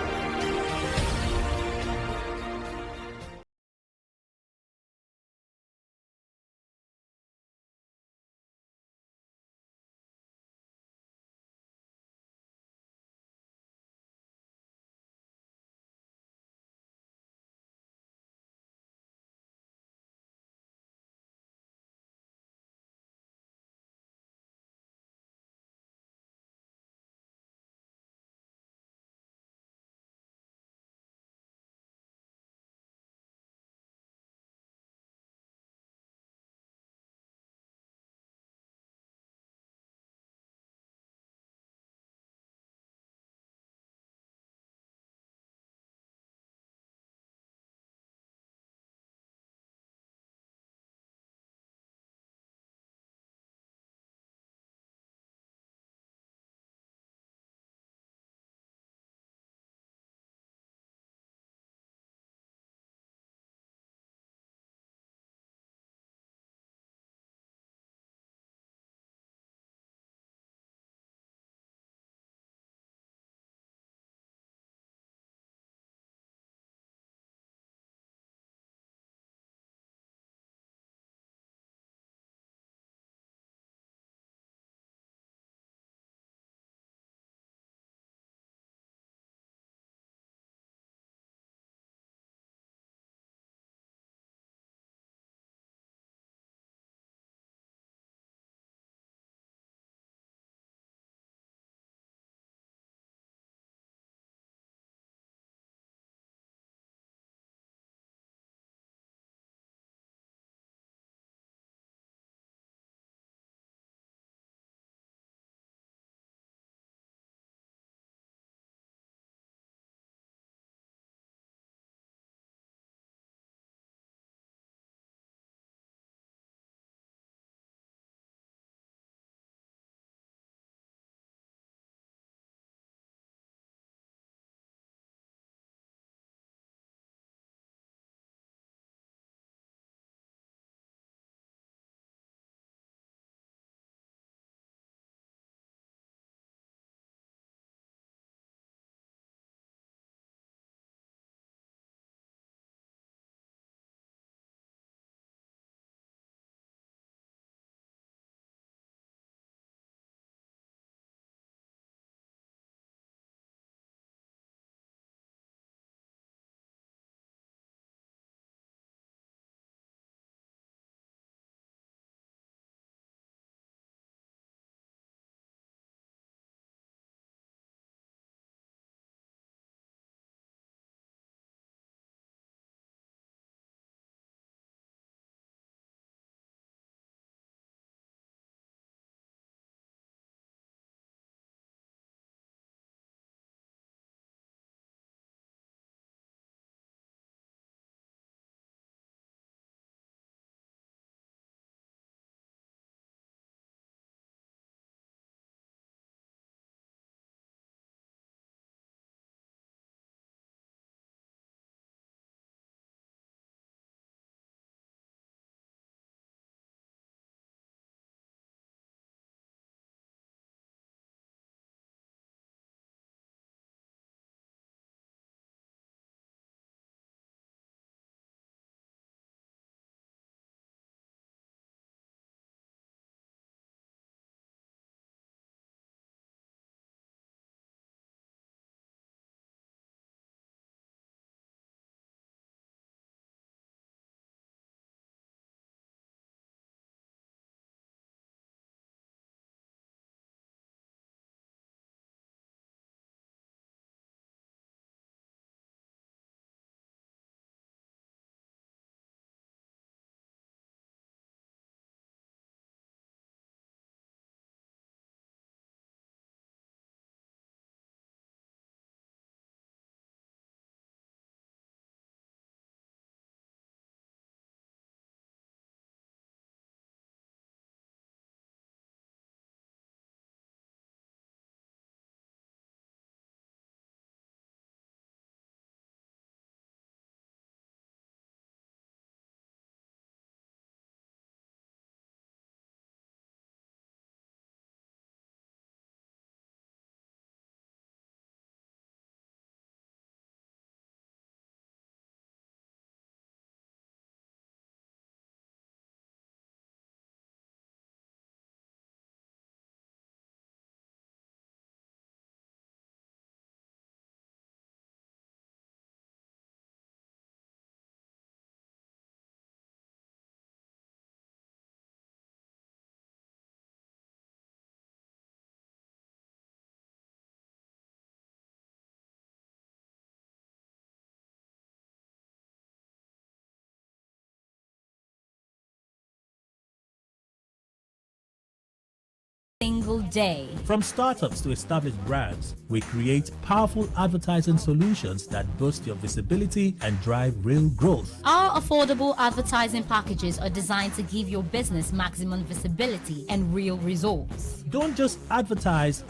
single day. From startups to established brands, we create powerful advertising solutions that boost your visibility and drive real growth. Our affordable advertising packages are designed to give your business maximum visibility and real results. Don't just advertise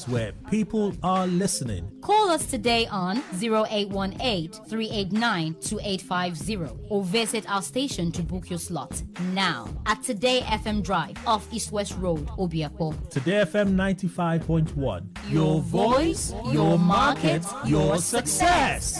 where people are listening. Call us today on 0818-389-2850 or visit our station to book your slot now at Today FM Drive off East West Road, Obiapo. Today FM 95.1. Your voice, your market, your success.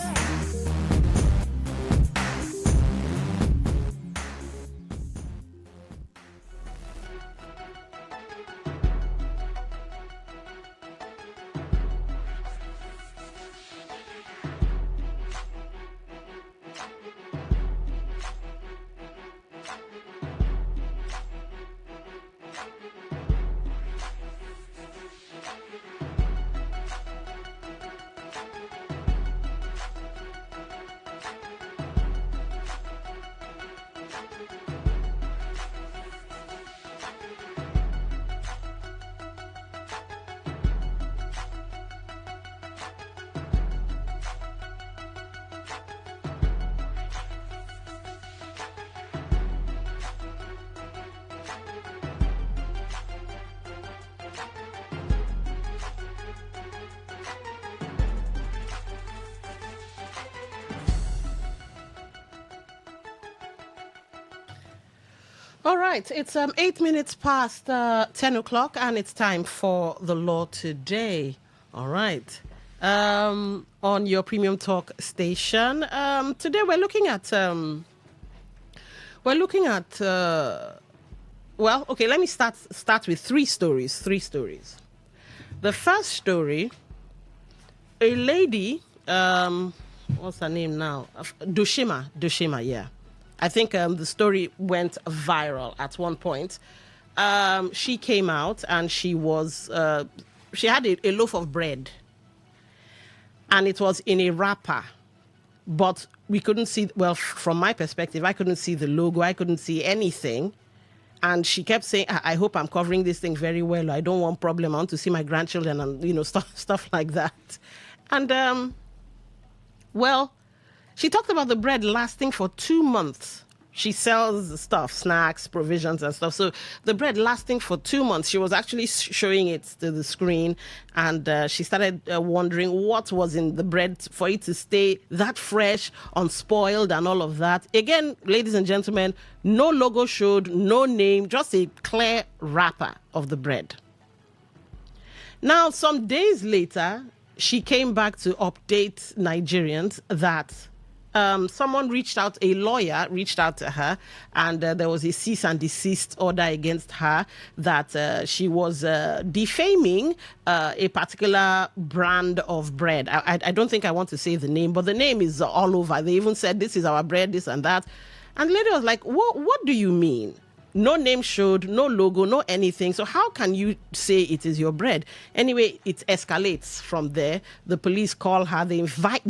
All right, it's 8 minutes past 10 o'clock, and it's time for the law today. All right, on your premium talk station. Today we're looking at well, okay, let me start with three stories. The first story, a lady, what's her name now? Dushima, yeah. I think the story went viral at one point. She came out and she had a loaf of bread, and it was in a wrapper, but we couldn't see, well, from my perspective, I couldn't see the logo, I couldn't see anything. And she kept saying, I hope I'm covering this thing very well. I don't want problem. I want to see my grandchildren and, stuff like that. And, well, she talked about the bread lasting for 2 months. She sells stuff, snacks, provisions and stuff. So the bread lasting for 2 months, she was actually showing it to the screen. And she started wondering what was in the bread for it to stay that fresh, unspoiled and all of that. Again, ladies and gentlemen, no logo showed, no name, just a clear wrapper of the bread. Now, some days later, she came back to update Nigerians that someone a lawyer reached out to her, and there was a cease and desist order against her that she was defaming a particular brand of bread. I don't think I want to say the name, but the name is all over. They even said, this is our bread, this and that. And the lady was like, what do you mean? No name showed, no logo, no anything. So how can you say it is your bread? Anyway, it escalates from there. The police call her. They invite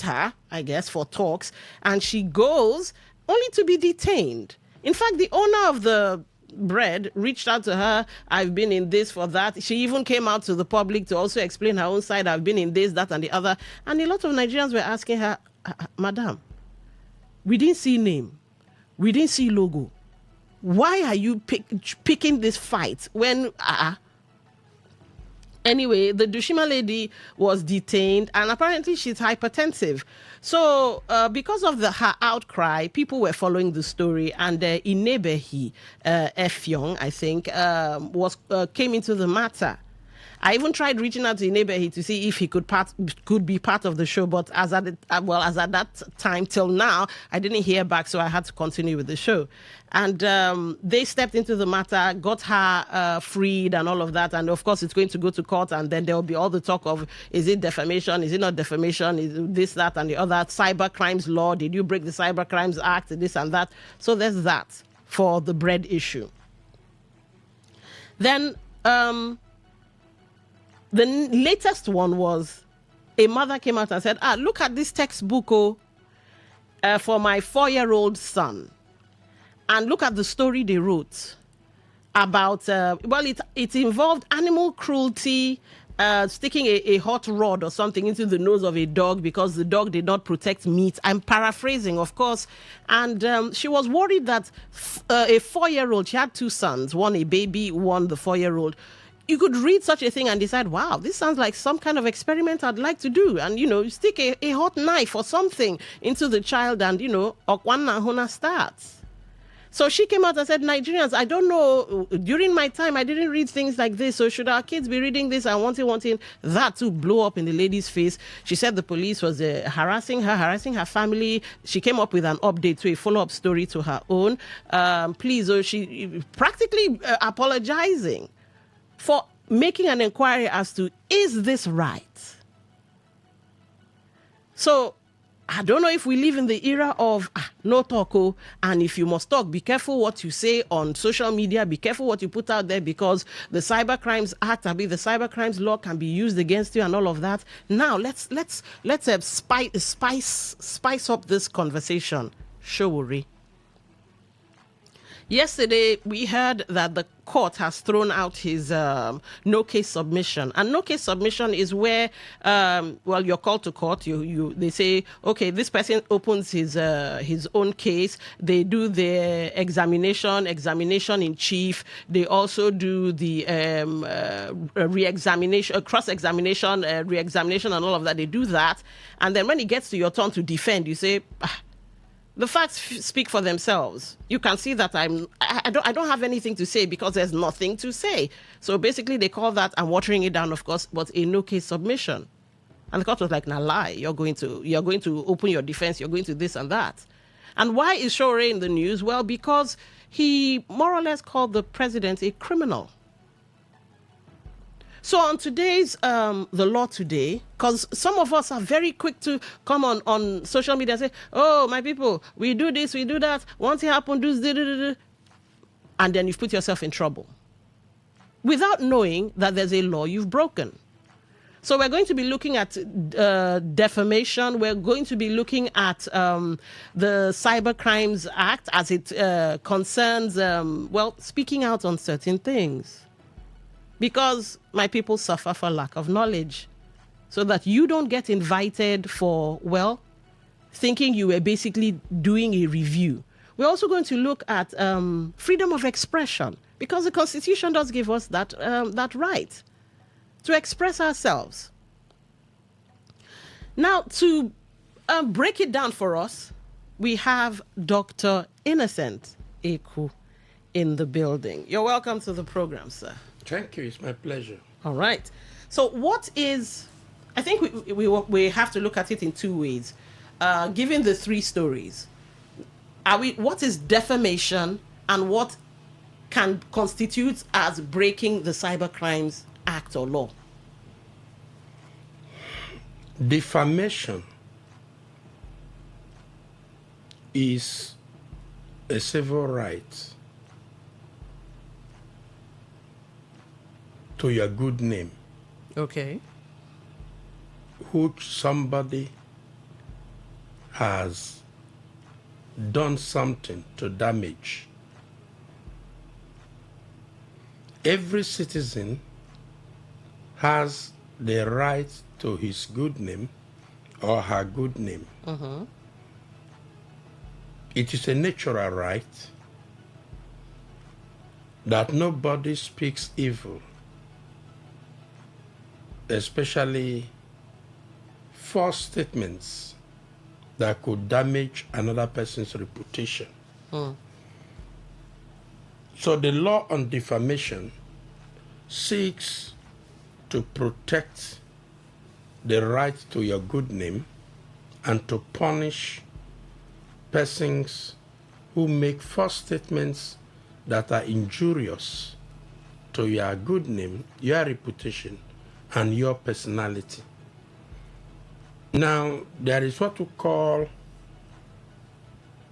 her, I guess, for talks. And she goes only to be detained. In fact, the owner of the bread reached out to her. I've been in this for that. She even came out to the public to also explain her own side. I've been in this, that, and the other. And a lot of Nigerians were asking her, Madam, we didn't see name. We didn't see logo. Why are you picking this fight when... Anyway, the Dushima lady was detained, and apparently she's hypertensive. So because of her outcry, people were following the story, and Inebehi Efyong, I think, came into the matter. I even tried reaching out to Inebehi to see if he could be part of the show, but as at that time till now, I didn't hear back, so I had to continue with the show. And they stepped into the matter, got her freed and all of that. And of course, it's going to go to court, and then there will be all the talk of, is it defamation? Is it not defamation? Is it this, that, and the other? Cyber crimes law. Did you break the Cyber Crimes Act? This and that. So there's that for the bread issue. Then the latest one was a mother came out and said, look at this textbook for my 4-year-old son. And look at the story they wrote. about it involved animal cruelty, sticking a hot rod or something into the nose of a dog because the dog did not protect meat. I'm paraphrasing, of course. And she was worried that a 4-year-old, she had 2 sons, one a baby, one the 4-year-old. You could read such a thing and decide, wow, this sounds like some kind of experiment I'd like to do. And, stick a hot knife or something into the child and, Okwana Hona starts. So she came out and said, Nigerians, I don't know, during my time, I didn't read things like this. So should our kids be reading this and wanting that to blow up in the lady's face? She said the police was harassing her family. She came up with an update to a follow-up story to her own. She practically apologizing for making an inquiry as to, is this right? So I don't know if we live in the era of no talk, and if you must talk, be careful what you say on social media, be careful what you put out there, because the Cyber Crimes Act, the Cyber Crimes Law can be used against you and all of that. Now let's spice up this conversation. Showuri. Yesterday, we heard that the court has thrown out his no-case submission. And no-case submission is where, you're called to court. They say, okay, this person opens his own case. They do their examination in chief. They also do the re-examination, cross-examination, re-examination and all of that. They do that. And then when it gets to your turn to defend, you say, the facts speak for themselves. You can see that I don't have anything to say because there's nothing to say. So basically, they call that, I'm watering it down, of course, but a no-case submission. And the court was like, nah, lie. You're going to open your defense. You're going to this and that. And why is Shore in the news? Well, because he more or less called the president a criminal. So on today's The Law Today, because some of us are very quick to come on social media and say, oh, my people, we do this, we do that. Once it happens, do this, and then you've put yourself in trouble without knowing that there's a law you've broken. So we're going to be looking at defamation. We're going to be looking at the Cyber Crimes Act as it concerns, speaking out on certain things. Because my people suffer for lack of knowledge. So that you don't get invited for, thinking you were basically doing a review. We're also going to look at freedom of expression. Because the Constitution does give us that right to express ourselves. Now, to break it down for us, we have Dr. Innocent Eku in the building. You're welcome to the program, sir. Thank you. It's my pleasure. All right. So I think we have to look at it in 2 ways. Given the 3 stories, what is defamation and what can constitute as breaking the Cyber Crimes Act or law? Defamation is a civil right to your good name. Okay. Which somebody has done something to damage. Every citizen has the right to his good name or her good name. Mm-hmm. It is a natural right that nobody speaks evil, especially false statements that could damage another person's reputation. So the law on defamation seeks to protect the right to your good name and to punish persons who make false statements that are injurious to your good name, your reputation, and your personality. Now, there is what we call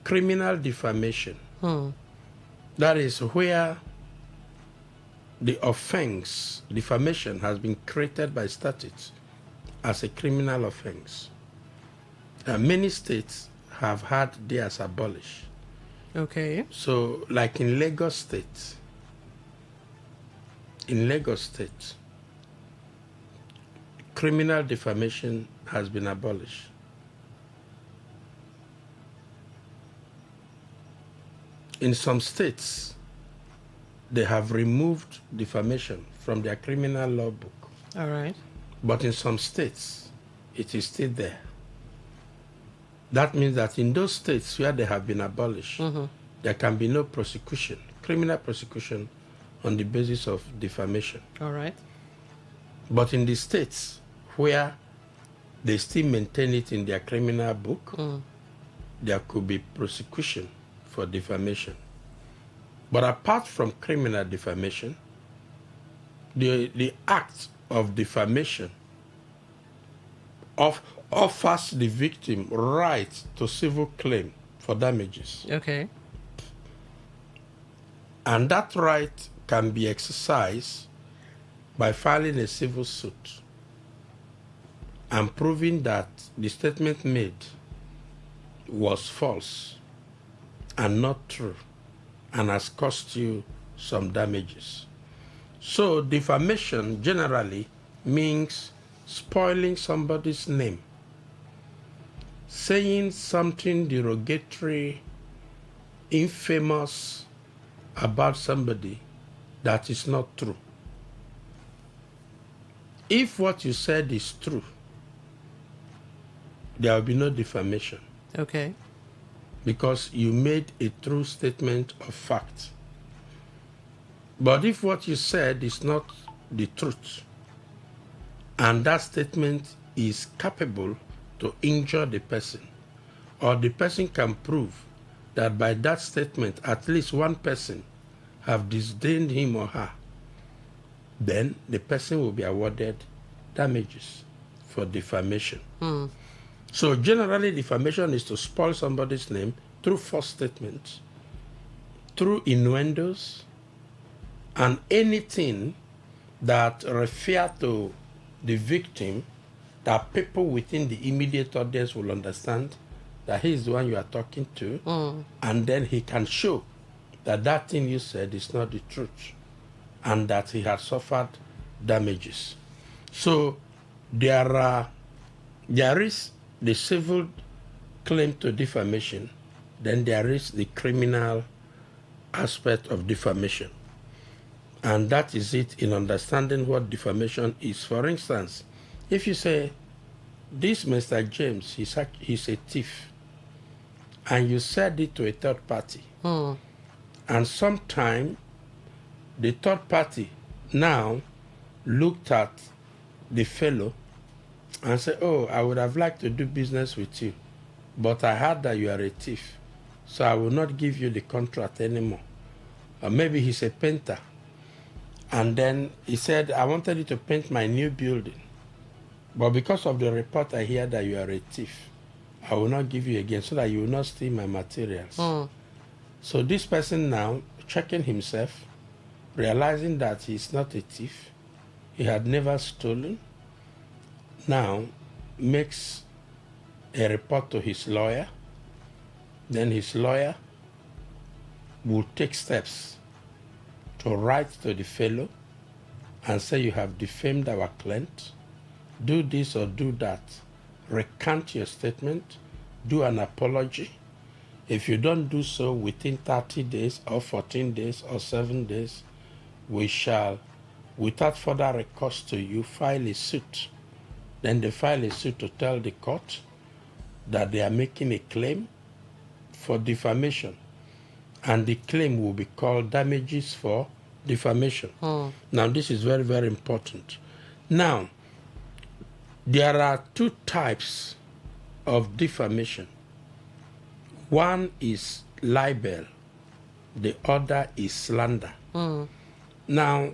criminal defamation. That is where the offense, defamation, has been created by statute as a criminal offense. Many states have had theirs abolished. Okay. So, like in Lagos State, in Lagos State, criminal defamation has been abolished. In some states, they have removed defamation from their criminal law book. All right. But in some states, it is still there. That means that in those states where they have been abolished, there can be no prosecution, criminal prosecution, on the basis of defamation. All right. But in the states where they still maintain it in their criminal book, there could be prosecution for defamation. But apart from criminal defamation, the act of defamation offers the victim right to civil claim for damages. Okay. And that right can be exercised by filing a civil suit and proving that the statement made was false and not true and has cost you some damages. So defamation generally means spoiling somebody's name, saying something derogatory, infamous about somebody that is not true. If what you said is true, there will be no defamation. Okay. Because you made a true statement of fact. But if what you said is not the truth, and that statement is capable to injure the person, or the person can prove that by that statement at least one person have disdained him or her, then the person will be awarded damages for defamation. So generally, defamation is to spoil somebody's name through false statements, through innuendos, and anything that refer to the victim that people within the immediate audience will understand that he is the one you are talking to, and then he can show that that thing you said is not the truth, and that he has suffered damages. So there is the civil claim to defamation, then there is the criminal aspect of defamation. And that is it in understanding what defamation is. For instance, if you say, this Mr. James, he's a thief, and you said it to a third party, and sometime the third party now looked at the fellow and said, oh, I would have liked to do business with you, but I heard that you are a thief, so I will not give you the contract anymore. Or maybe he's a painter, and then he said, I wanted you to paint my new building, but because of the report I hear that you are a thief, I will not give you again so that you will not steal my materials. So this person now, checking himself, realizing that he is not a thief, he had never stolen, now makes a report to his lawyer. Then his lawyer will take steps to write to the fellow and say, you have defamed our client, do this or do that, recant your statement, do an apology. If you don't do so within 30 days or 14 days or 7 days, we shall, without further recourse to you, file a suit. Then they file a suit to tell the court that they are making a claim for defamation. And the claim will be called damages for defamation. Now, this is very, very important. Now, there are two types of defamation. One is libel, the other is slander. Now,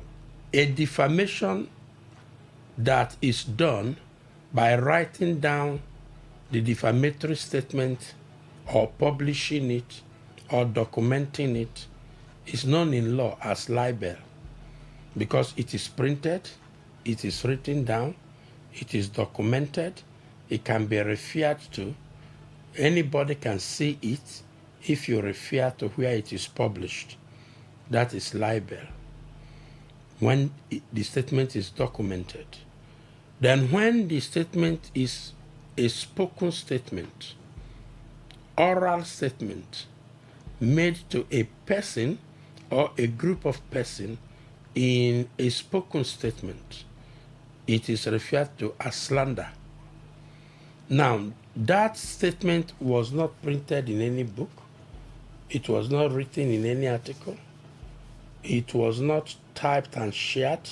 a defamation that is done by writing down the defamatory statement or publishing it or documenting it is known in law as libel, because it is printed, it is written down, it is documented, it can be referred to, anybody can see it if you refer to where it is published. That is libel. when the statement is documented. Then when the statement is a spoken statement, oral statement made to a person or a group of persons in a spoken statement, it is referred to as slander. Now, that statement was not printed in any book. It was not written in any article. It was not typed and shared.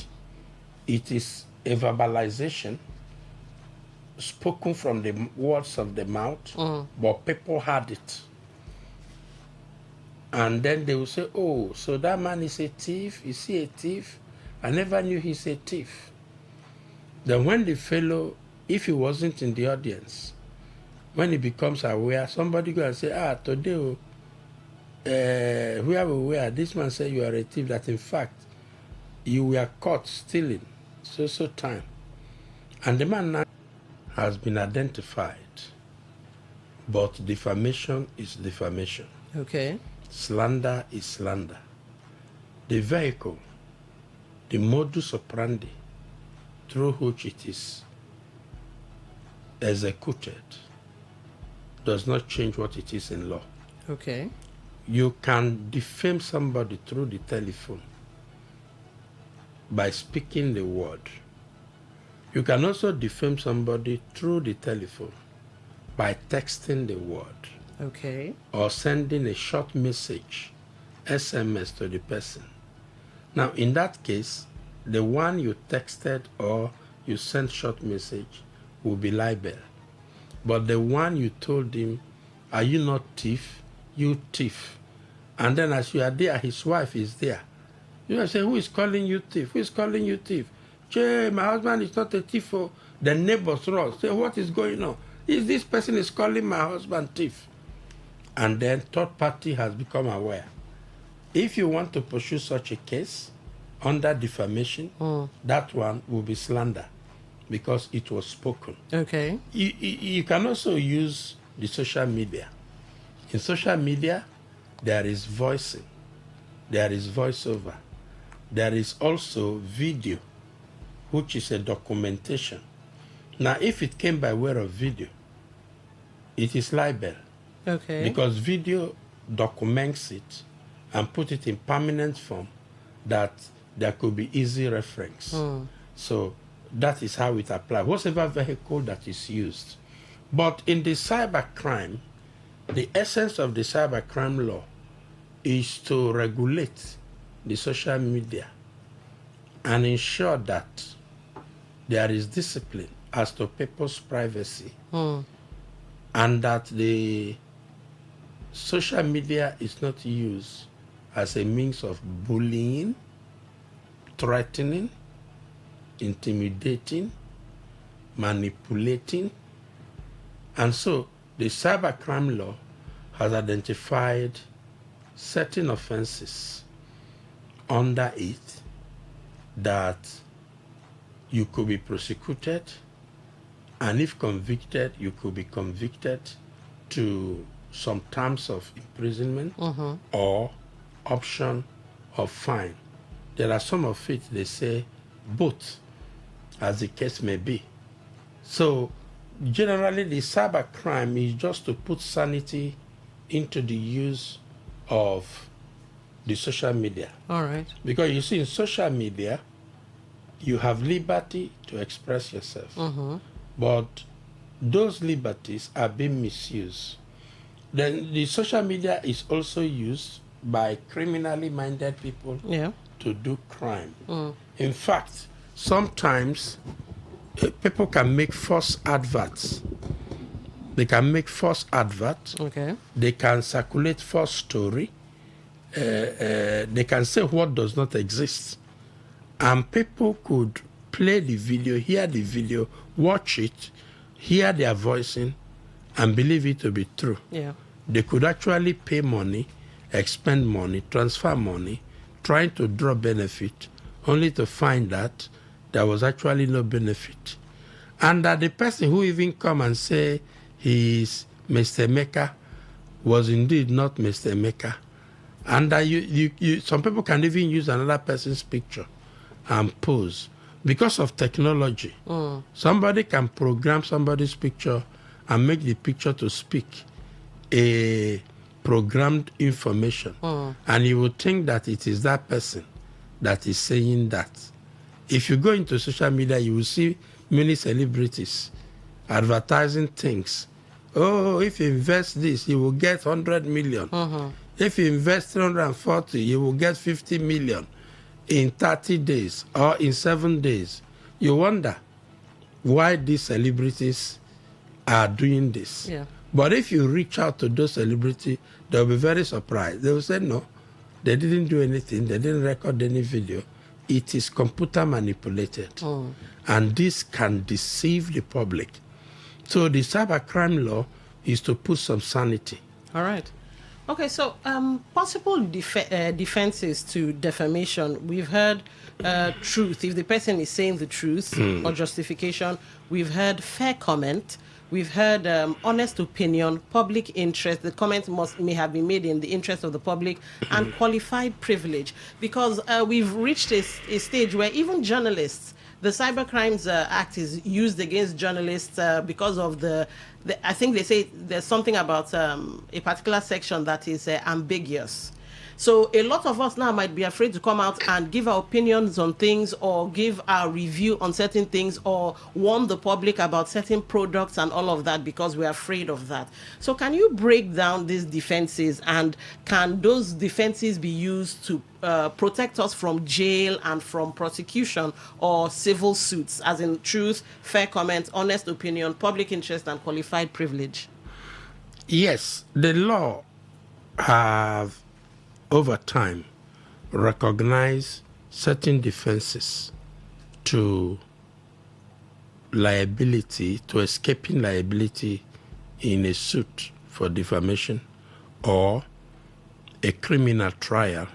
It is a verbalization spoken from the words of the mouth, but people heard it. And then they will say, oh, so that man is a thief? Is he a thief? I never knew he's a thief. Then when the fellow, if he wasn't in the audience, when he becomes aware, somebody go and say, today, where we were, this man said you are a thief, that in fact, you were caught stealing so time. And the man now has been identified. But defamation is defamation. Okay. Slander is slander. The vehicle, the modus operandi through which it is executed does not change what it is in law. Okay. You can defame somebody through the telephone by speaking the word. You can also defame somebody through the telephone by texting the word. Okay. Or sending a short message, SMS, to the person. Now, in that case, the one you texted or you sent short message will be libel. But the one you told him, are you not thief? You thief. And then as you are there, his wife is there. You say, who is calling you thief? Who is calling you thief? Che, my husband is not a thief. The neighbors run. Say, what is going on? This person is calling my husband thief. And then third party has become aware. If you want to pursue such a case under defamation, that one will be slander because it was spoken. Okay. You can also use the social media. In social media, there is voicing, there is voiceover, there is also video, which is a documentation. Now, if it came by way of video, it is libel. Okay. Because video documents it and put it in permanent form that there could be easy reference. So that is how it applies, whatever vehicle that is used. But in the cybercrime, the essence of the cybercrime law is to regulate the social media and ensure that there is discipline as to people's privacy and that the social media is not used as a means of bullying, threatening, intimidating, manipulating. And so the cybercrime law has identified certain offenses under it that you could be prosecuted, and if convicted, you could be convicted to some terms of imprisonment or option of fine. There are some of it, they say both, as the case may be. So generally the cybercrime is just to put sanity into the use of the social media. All right. Because you see, in social media, you have liberty to express yourself. But those liberties are being misused. Then the social media is also used by criminally minded people to do crime. In fact, sometimes people can make false adverts. They can make false adverts. Okay. They can circulate false story. They can say what does not exist. And people could play the video, hear the video, watch it, hear their voicing, and believe it to be true. Yeah. They could actually pay money, expend money, transfer money, trying to draw benefit, only to find that there was actually no benefit. And that the person who even come and say he is Mr. Maker was indeed not Mr. Maker. And that some people can even use another person's picture and pose. Because of technology, somebody can program somebody's picture and make the picture to speak a programmed information. And you would think that it is that person that is saying that. If you go into social media, you will see many celebrities advertising things. Oh, if you invest this, you will get 100 million. If you invest 340, you will get 50 million in 30 days or in 7 days. You wonder why these celebrities are doing this. Yeah. But if you reach out to those celebrities, they'll be very surprised. They will say, no, they didn't do anything. They didn't record any video. It is computer manipulated. And this can deceive the public. So the cybercrime law is to put some sanity. All right. Okay, so possible defenses to defamation. We've heard truth, if the person is saying the truth, or justification. We've heard fair comment. We've heard honest opinion, public interest. The comment may have been made in the interest of the public, and qualified privilege. Because we've reached a stage where even journalists, the Cybercrimes Act is used against journalists because of I think they say there's something about a particular section that is ambiguous. So a lot of us now might be afraid to come out and give our opinions on things, or give our review on certain things, or warn the public about certain products and all of that, because we're afraid of that. So can you break down these defenses, and can those defenses be used to protect us from jail and from prosecution or civil suits, as in truth, fair comment, honest opinion, public interest, and qualified privilege? Yes, the law have over time recognize certain defenses to liability, to escaping liability in a suit for defamation or a criminal trial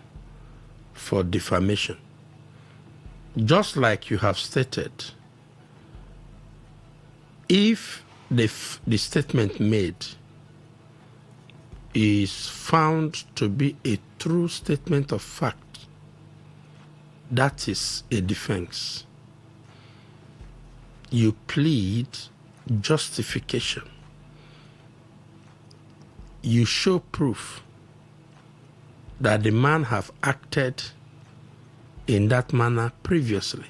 for defamation. Just like you have stated, if the statement made is found to be a true statement of fact, that is a defense. You plead justification. You show proof that the man have acted in that manner previously,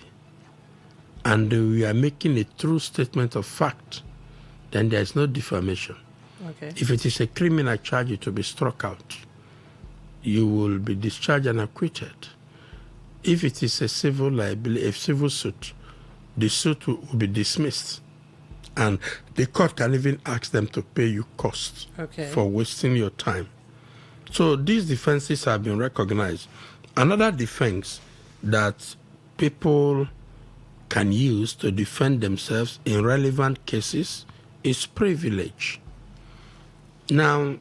and we are making a true statement of fact, then there is no defamation. Okay. If it is a criminal charge, it will be struck out. You will be discharged and acquitted. If it is a civil liability, a civil suit, the suit will be dismissed. And the court can even ask them to pay you costs for wasting your time. So these defenses have been recognized. Another defense that people can use to defend themselves in relevant cases is privilege. Now,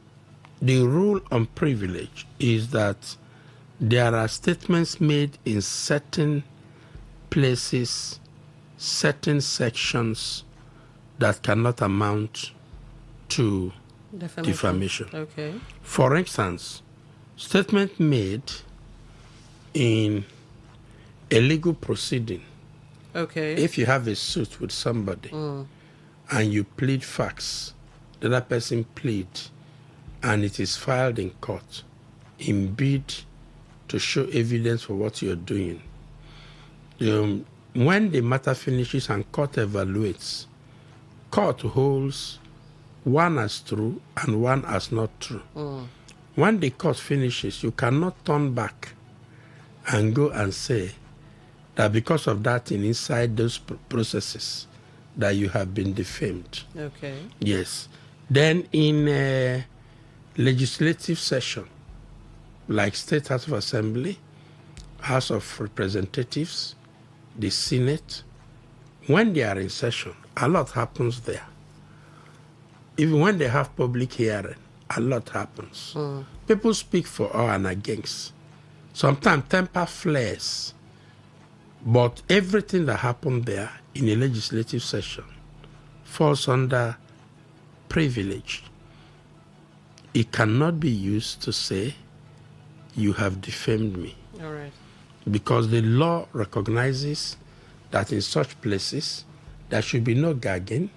the rule on privilege is that there are statements made in certain places, certain sections that cannot amount to defamation. Okay. For instance, statement made in a legal proceeding. Okay. If you have a suit with somebody and you plead facts, the other person plead, and it is filed in court in bid to show evidence for what you're doing. When the matter finishes and court evaluates, court holds one as true and one as not true. When the court finishes, you cannot turn back and go and say that because of that thing inside those processes that you have been defamed. Okay. Yes. Then in a legislative session, like State House of Assembly, House of Representatives, the Senate, when they are in session, a lot happens there. Even when they have public hearing, a lot happens. People speak for or and against. Sometimes temper flares. But everything that happened there in a legislative session falls under privilege. It cannot be used to say, you have defamed me. All right. because the law recognizes that in such places there should be no gagging.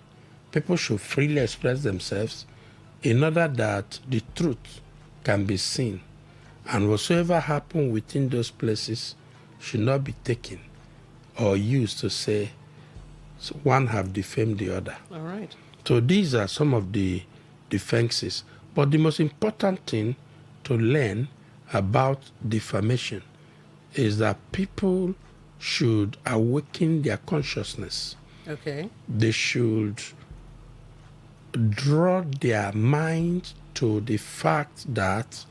People should freely express themselves in order that the truth can be seen. And whatsoever happens within those places should not be taken or used to say one have defamed the other. All right. So these are some of the defenses. But the most important thing to learn about defamation is that people should awaken their consciousness. Okay. They should draw their mind to the fact that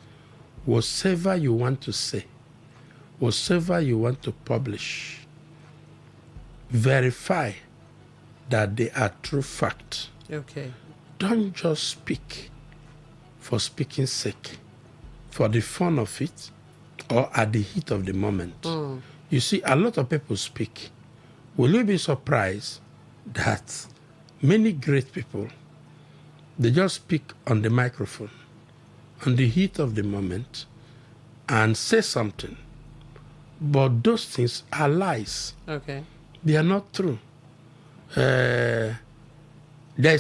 whatever you want to say, whatever you want to publish, verify that they are true fact. Okay. Don't just speak for speaking's sake, for the fun of it, or at the heat of the moment. You see, a lot of people speak. Will you be surprised that many great people, they just speak on the microphone, on the heat of the moment, and say something. But those things are lies. Okay. They are not true. There's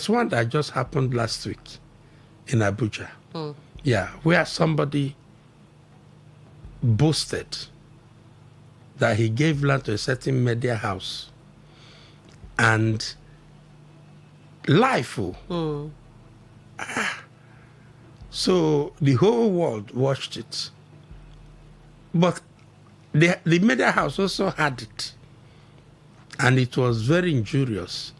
one that just happened last week in Abuja. Yeah, where somebody boasted that he gave land to a certain media house. And life. So the whole world watched it. But the media house also had it. And it was very injurious.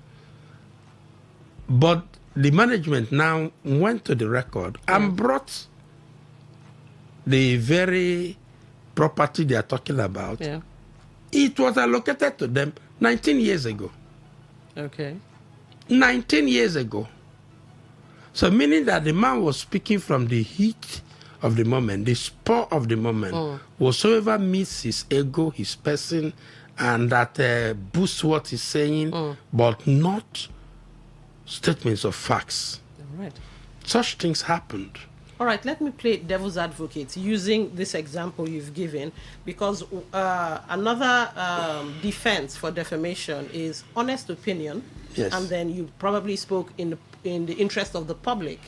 But the management now went to the record and brought the very property they are talking about. Yeah. It was allocated to them 19 years ago. Okay. 19 years ago. So meaning that the man was speaking from the heat of the moment, the spur of the moment. Whatsoever meets his ego, his person, and that boosts what he's saying, but not statements of facts. All right. Such things happened. All right, let me play devil's advocate using this example you've given, because another defense for defamation is honest opinion. Yes. And then you probably spoke in the interest of the public.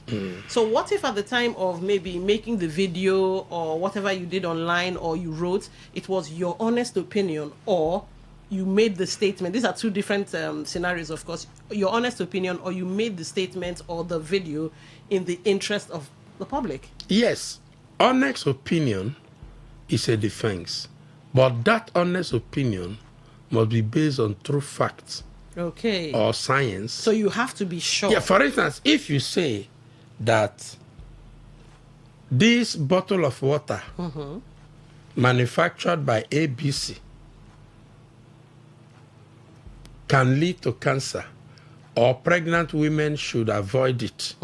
So what if at the time of maybe making the video or whatever you did online or you wrote, it was your honest opinion, or you made the statement? These are two different scenarios, of course. Your honest opinion, or you made the statement or the video in the interest of the public. Yes, honest opinion is a defense, but that honest opinion must be based on true facts. Okay. Or science. So you have to be sure. Yeah, for instance, if you say that this bottle of water manufactured by ABC can lead to cancer, or pregnant women should avoid it,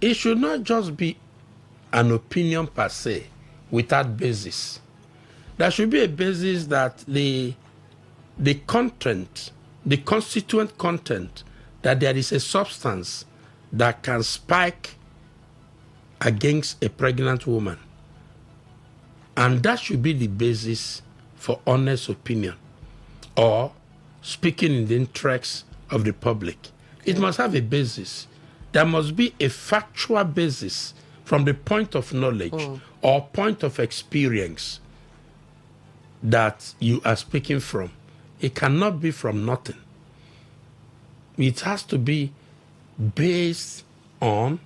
it should not just be an opinion per se without basis. There should be a basis that the content, the constituent content, that there is a substance that can spike against a pregnant woman. And that should be the basis for honest opinion or speaking in the interests of the public. Okay. It must have a basis. There must be a factual basis from the point of knowledge or point of experience that you are speaking from. It cannot be from nothing. It has to be based on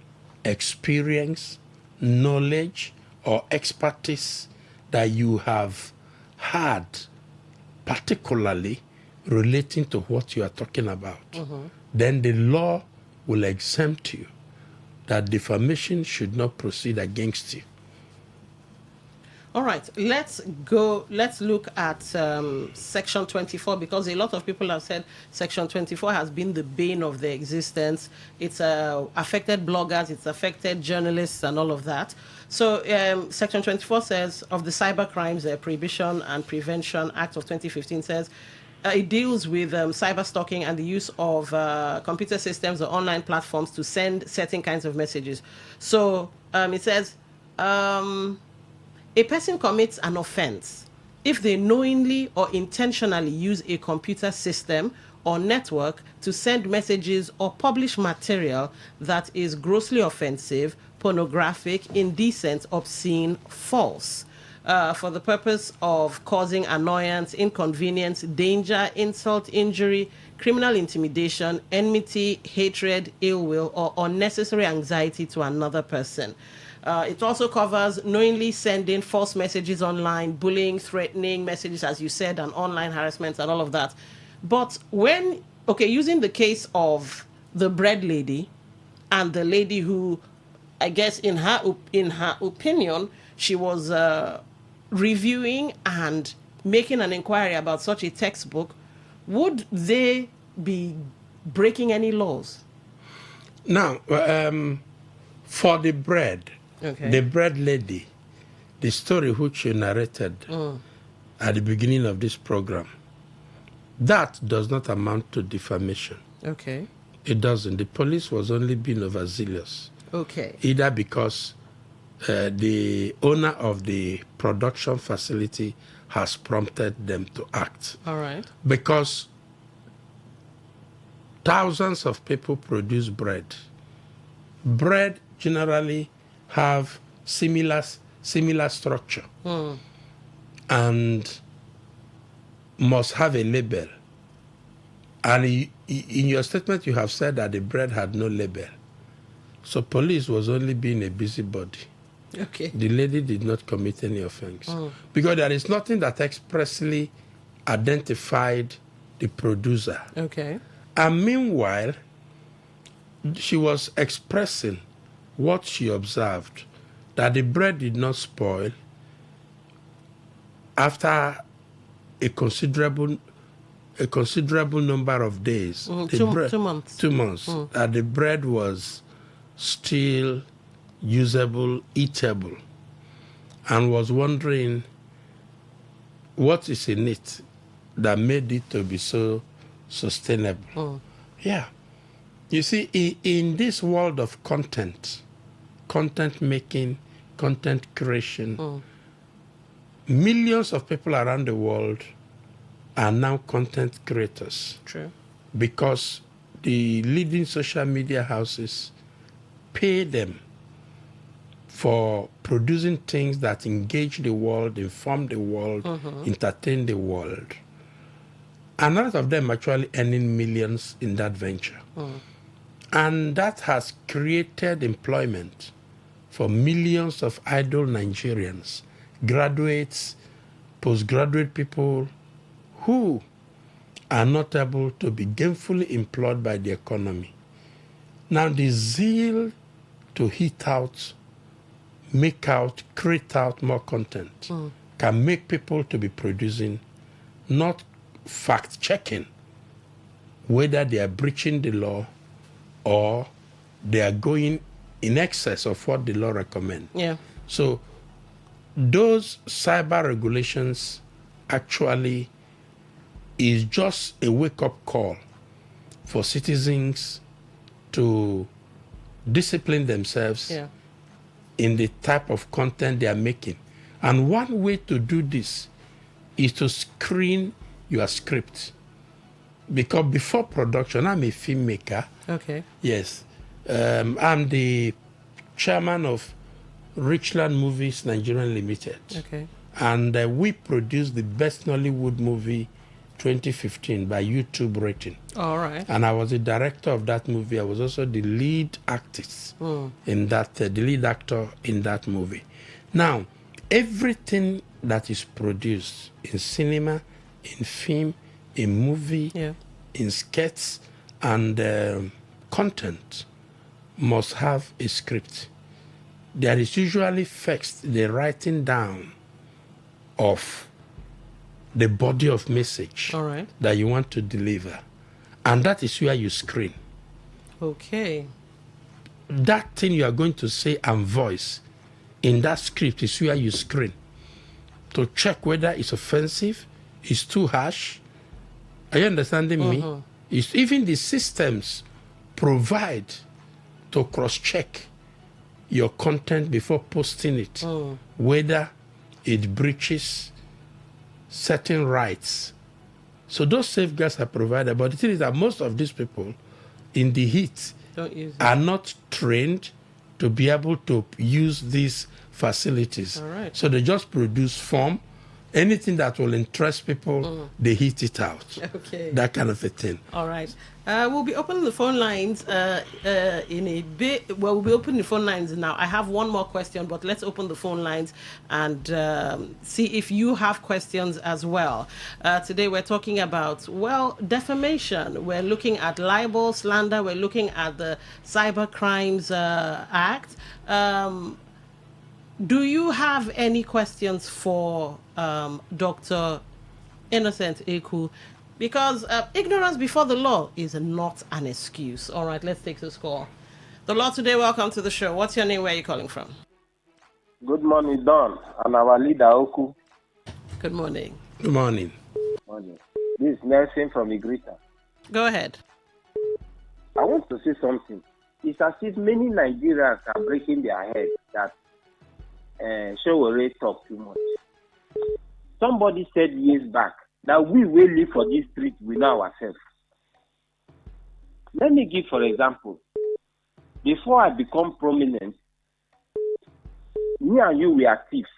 experience, knowledge, or expertise that you have had, particularly relating to what you are talking about. Then the law will exempt you, that defamation should not proceed against you. All right, let's look at Section 24, because a lot of people have said Section 24 has been the bane of their existence. It's affected bloggers, it's affected journalists and all of that. So Section 24 says of the Cyber Crimes Prohibition and Prevention Act of 2015 says it deals with cyber stalking and the use of computer systems or online platforms to send certain kinds of messages. So it says a person commits an offense if they knowingly or intentionally use a computer system or network to send messages or publish material that is grossly offensive, pornographic, indecent, obscene, false, for the purpose of causing annoyance, inconvenience, danger, insult, injury, criminal intimidation, enmity, hatred, ill will, or unnecessary anxiety to another person. It also covers knowingly sending false messages online, bullying, threatening messages, as you said, and online harassment and all of that. But when, using the case of the bread lady and the lady who, I guess in her opinion, she was reviewing and making an inquiry about such a textbook, would they be breaking any laws? Now, for the bread, the bread lady, the story which you narrated at the beginning of this program, that does not amount to defamation. Okay. It doesn't. The police was only being overzealous. Okay. Either because the owner of the production facility has prompted them to act. All right. Because thousands of people produce bread. Bread generally have similar structure and must have a label. And in your statement, you have said that the bread had no label. So police was only being a busybody. Okay. The lady did not commit any offense. Because there is nothing that expressly identified the producer. Okay. And meanwhile, she was expressing what she observed, that the bread did not spoil after a considerable number of days. 2 months. 2 months. That the bread was still usable, eatable, and was wondering what is in it that made it to be so sustainable. Yeah. You see, in this world of content making, content creation, millions of people around the world are now content creators. True. Because the leading social media houses pay them for producing things that engage the world, inform the world, entertain the world. And a lot of them actually earning millions in that venture. And that has created employment for millions of idle Nigerians, graduates, postgraduate people who are not able to be gainfully employed by the economy. Now, the zeal to hit out, make out, create out more content can make people to be producing, not fact-checking whether they are breaching the law or they are going in excess of what the law recommends. Yeah. So those cyber regulations actually is just a wake-up call for citizens to discipline themselves in the type of content they are making. And one way to do this is to screen your script. Because before production, I'm a filmmaker. Okay. Yes. I'm the chairman of Richland Movies Nigerian Limited. Okay. And we produced the best Nollywood movie 2015 by YouTube rating. All right. And I was the director of that movie. I was also the lead artist in that, the lead actor in that movie. Now, everything that is produced in cinema, in film, in movie, in skits, and content must have a script. There is usually first the writing down of the body of message that you want to deliver. And that is where you screen. Okay. That thing you are going to say and voice in that script is where you screen to check whether it's offensive, it's too harsh. Are you understanding me? It's, even the systems provide to cross-check your content before posting it, whether it breaches certain rights. So those safeguards are provided. But the thing is that most of these people in the heat Don't use it. are not trained to be able to use these facilities. All right. So they just produce foam. Anything that will interest people, they heat it out. Okay. That kind of a thing. All right. We'll be opening the phone lines in a bit. Well, we'll be opening the phone lines now. I have one more question, but let's open the phone lines and see if you have questions as well. Today we're talking about, well, defamation. We're looking at libel, slander. We're looking at the Cyber Crimes Act. Do you have any questions for Dr. Innocent Eku? Because ignorance before the law is not an excuse. All right, let's take this call. The law today, welcome to the show. What's your name? Where are you calling from? Good morning, Don, and our leader, Oku. Good morning. Good morning. Morning. This is Nelson from Igrita. Go ahead. I want to say something. It's as if many Nigerians are breaking their head that Showore talk too much. Somebody said years back that we will live for this street, we know ourselves. Let me give, for example, before I become prominent, me and you were thieves.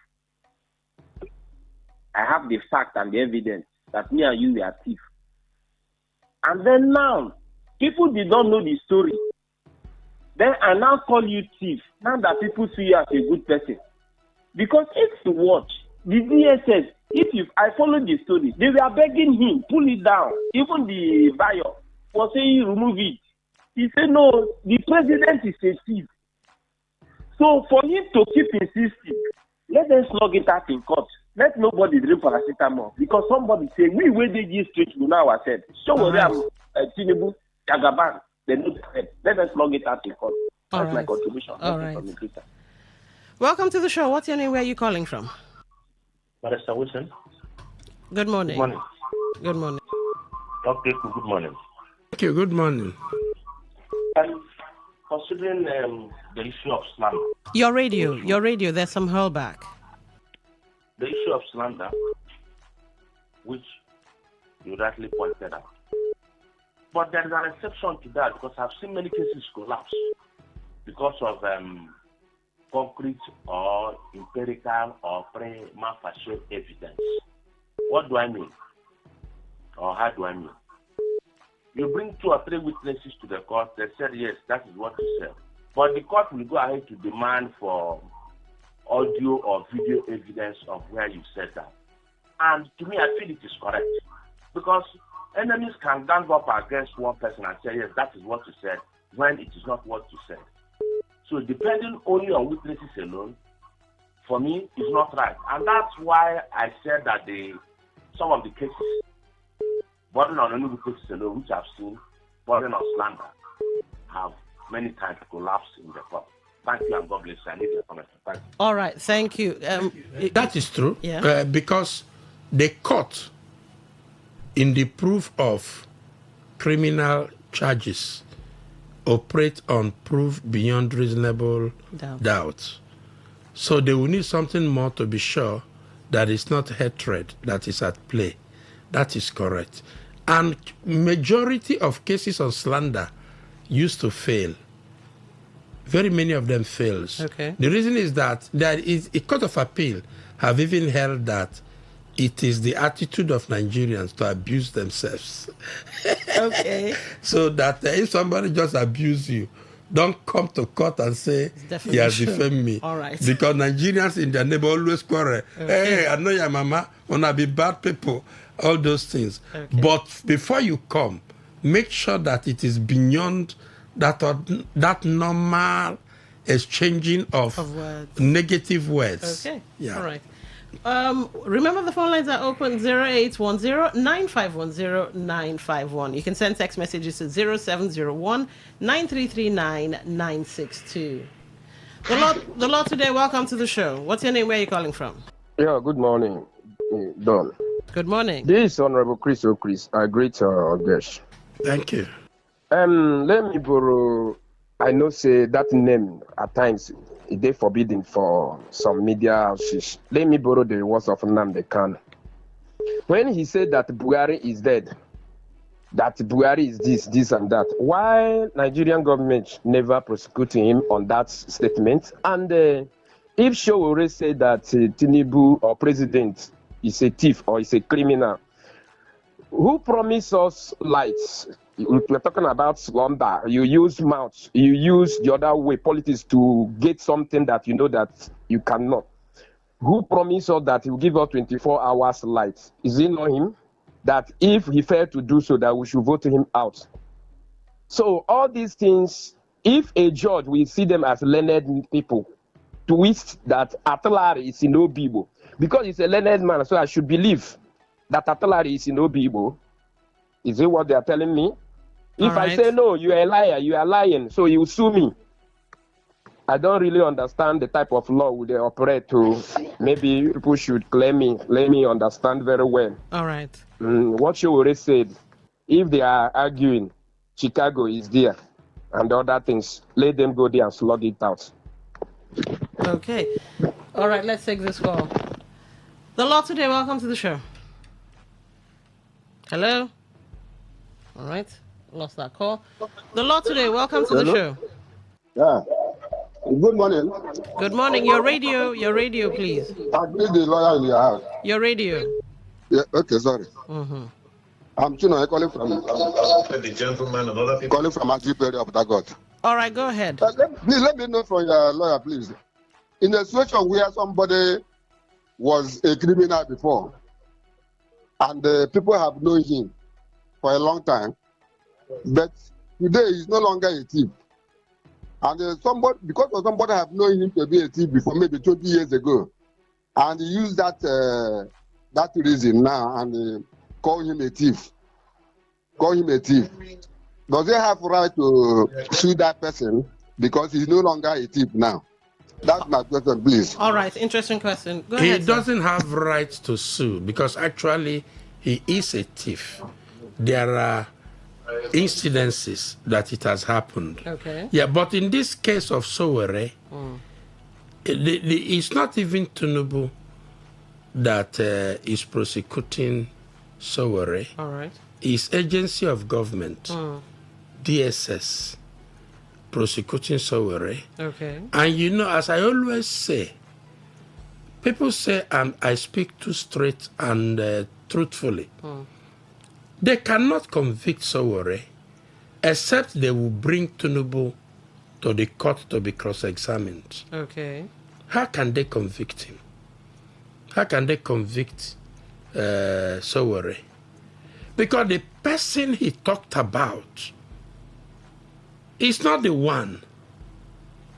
I have the fact and the evidence that me and you were thieves. And then now, people did not know the story. Then I now call you thief, now that people see you as a good person. Because if you watch, the DSS, I follow the story, they were begging him, pull it down. Even the buyer was saying, remove it. He said, no, the president is a thief. So for him to keep insisting, let them slug it out in court. Let nobody drink paracetamol. Because somebody say, we will do this street, we know ourselves. So we have Tinubu, Jagaban, they know the let them slug it out in court. That's my contribution. All right. Welcome to the show. What's your name? Where are you calling from? Barrister Wilson. Good morning. Good morning. Good morning. Dr. Eku, good morning. Thank you. Good morning. Considering the issue of slander. Your radio, there's some hurlback. The issue of slander, which you rightly pointed out. But there is an exception to that because I've seen many cases collapse because of concrete or empirical or prima facie evidence. What do I mean? Or how do I mean? You bring 2 or 3 witnesses to the court, they said, yes, that is what you said. But the court will go ahead to demand for audio or video evidence of where you said that. And to me, I feel it is correct. Because enemies can gang up against one person and say, yes, that is what you said, when it is not what you said. So depending only on witnesses alone, for me, is not right. And that's why I said that some of the cases, bordering on only witnesses alone, which I've seen, bordering on slander, have many times collapsed in the court. Thank you and God bless you. I need your comment. Thank you. All right, thank you. That is true. Yeah. Because the court, in the proof of criminal charges, operate on proof beyond reasonable doubt. So they will need something more to be sure that it's not hatred that is at play. That is correct. And majority of cases on slander used to fail. Very many of them fails. Okay. The reason is that there is a court of appeal have even held that it is the attitude of Nigerians to abuse themselves. Okay. So that if somebody just abuse you, don't come to court and say, he has defamed me. All right. Because Nigerians in their neighbor always quarrel. Okay. Hey, I know your mama, wanna be bad people, all those things. Okay. But before you come, make sure that it is beyond that normal exchanging of words. negative words. Okay. Yeah. All right. Remember the phone lines are open 0810-951-0951. You can send text messages to 0701-9339-962. The Lord today, welcome to the show. What's your name? Where are you calling from? Yeah, good morning, Don. Good morning. This is Honorable Chris O'Chris. I greet Ogesh. Thank you. Let me borrow. I know say that name at times it is forbidden for some media houses. Let me borrow the words of Nnamdi Kanu. when he said that Buhari is dead, that Buhari is this and that, why Nigerian government never prosecuting him on that statement? And if Showore said that Tinubu or president is a thief or is a criminal, who promised us lights? We're talking about slumber. You use mouth, you use the other way, politics to get something that you know that you cannot. Who promised us that he will give us 24 hours light? Is it not him? That if he failed to do so, that we should vote him out. So all these things, if a judge will see them as learned people, twist that Atalari is in Obibo, because he's a learned man, so I should believe that Atalari is in Obibo. Is it what they are telling me? If I say no, you are a liar, you are lying, so you sue me. I don't really understand the type of law they operate to. Maybe people should let me understand very well. All right. What you already said, if they are arguing, Chicago is there and other things, let them go there and slug it out. Okay. All right, let's take this call. The Law Today, welcome to the show. Hello? All right, lost that call. The Law Today, welcome to the show. Yeah. Good morning. Good morning. Your radio, please. I need the lawyer in your house. Your radio. Yeah, okay, sorry. Mm-hmm. I'm Chino, calling from the gentleman and other people. Calling from Ajiperi of Dagot. All right, go ahead. Please let me know from your lawyer, please. In a situation where somebody was a criminal before, and people have known him for a long time, but today he's no longer a thief. And somebody, because of somebody have known him to be a thief before, maybe 20 years ago, and he used that reason now and call him a thief. Call him a thief. Does he have right to sue that person because he's no longer a thief now? That's my question, please. All right, interesting question. Go ahead. He doesn't have rights to sue because actually he is a thief. There are incidences that it has happened. Okay. Yeah, but in this case of Sowore, it's not even Tinubu that is prosecuting Sowore. All right. It's agency of government, DSS, prosecuting Sowore. Okay. And you know, as I always say, people say, and I speak too straight and truthfully, they cannot convict Sowore except they will bring Tinubu to the court to be cross-examined. Okay. How can they convict him? How can they convict Sowore? Because the person he talked about is not the one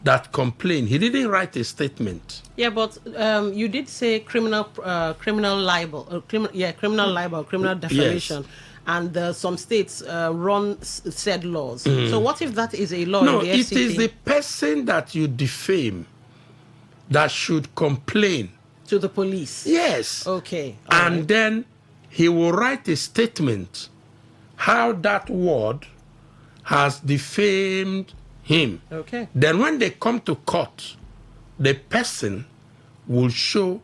that complained. He didn't write a statement. Yeah, but you did say criminal libel, criminal libel, criminal defamation. Yes. And some states run said laws. So what if that is a law No, in the it FCT? is the person that you defame that should complain. To the police? Yes. Okay. And then he will write a statement how that word has defamed him. Okay. Then when they come to court, the person will show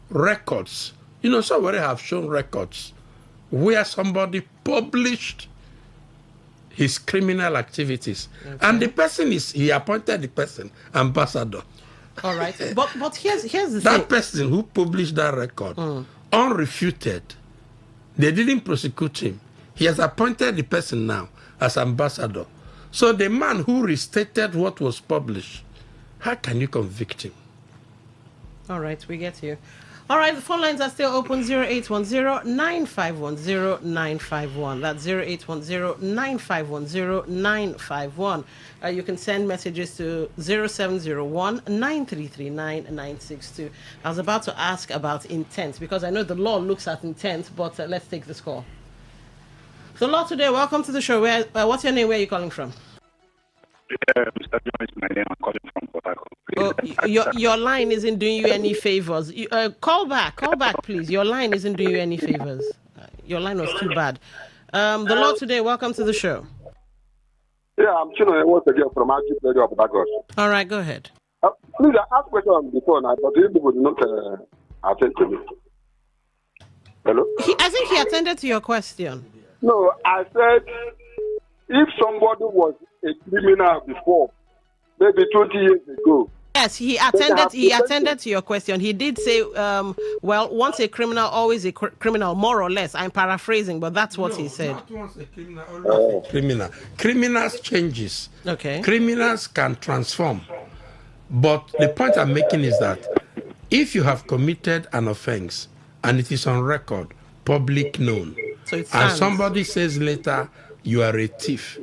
records. You know, somebody have shown records where somebody published his criminal activities. Okay. And the person he appointed the person ambassador. All right. But here's the thing. That person who published that record, unrefuted, they didn't prosecute him. He has appointed the person now as ambassador. So the man who restated what was published, how can you convict him? All right, we get you. All right, the phone lines are still open, 0810-9510-951. That's 0810-9510-951. You can send messages to 0701-9339-962. I was about to ask about intent, because I know the law looks at intent, but let's take this call. So, Law Today, welcome to the show. What's your name? Where are you calling from? Yeah, Mr. John is my name. I'm calling from Port Harcourt. Your line isn't doing you any favors. Call back, please. Your line isn't doing you any favors. Your line was too bad. The Law Today, welcome to the show. Yeah, I'm Chino once again from Ajiperi of Dagot. All right, go ahead. Please, I asked a question on the phone, but you people did not attend to me. Hello? I think he attended to your question. No, I said if somebody was a criminal before, maybe 20 years ago. Yes, he attended to your question. He did say, well, once a criminal, always a criminal, more or less. I'm paraphrasing, but that's what he said. Not once a criminal, always a criminal. Criminals changes. Okay. Criminals can transform. But the point I'm making is that if you have committed an offense and it is on record, public known, and somebody says later you are a thief,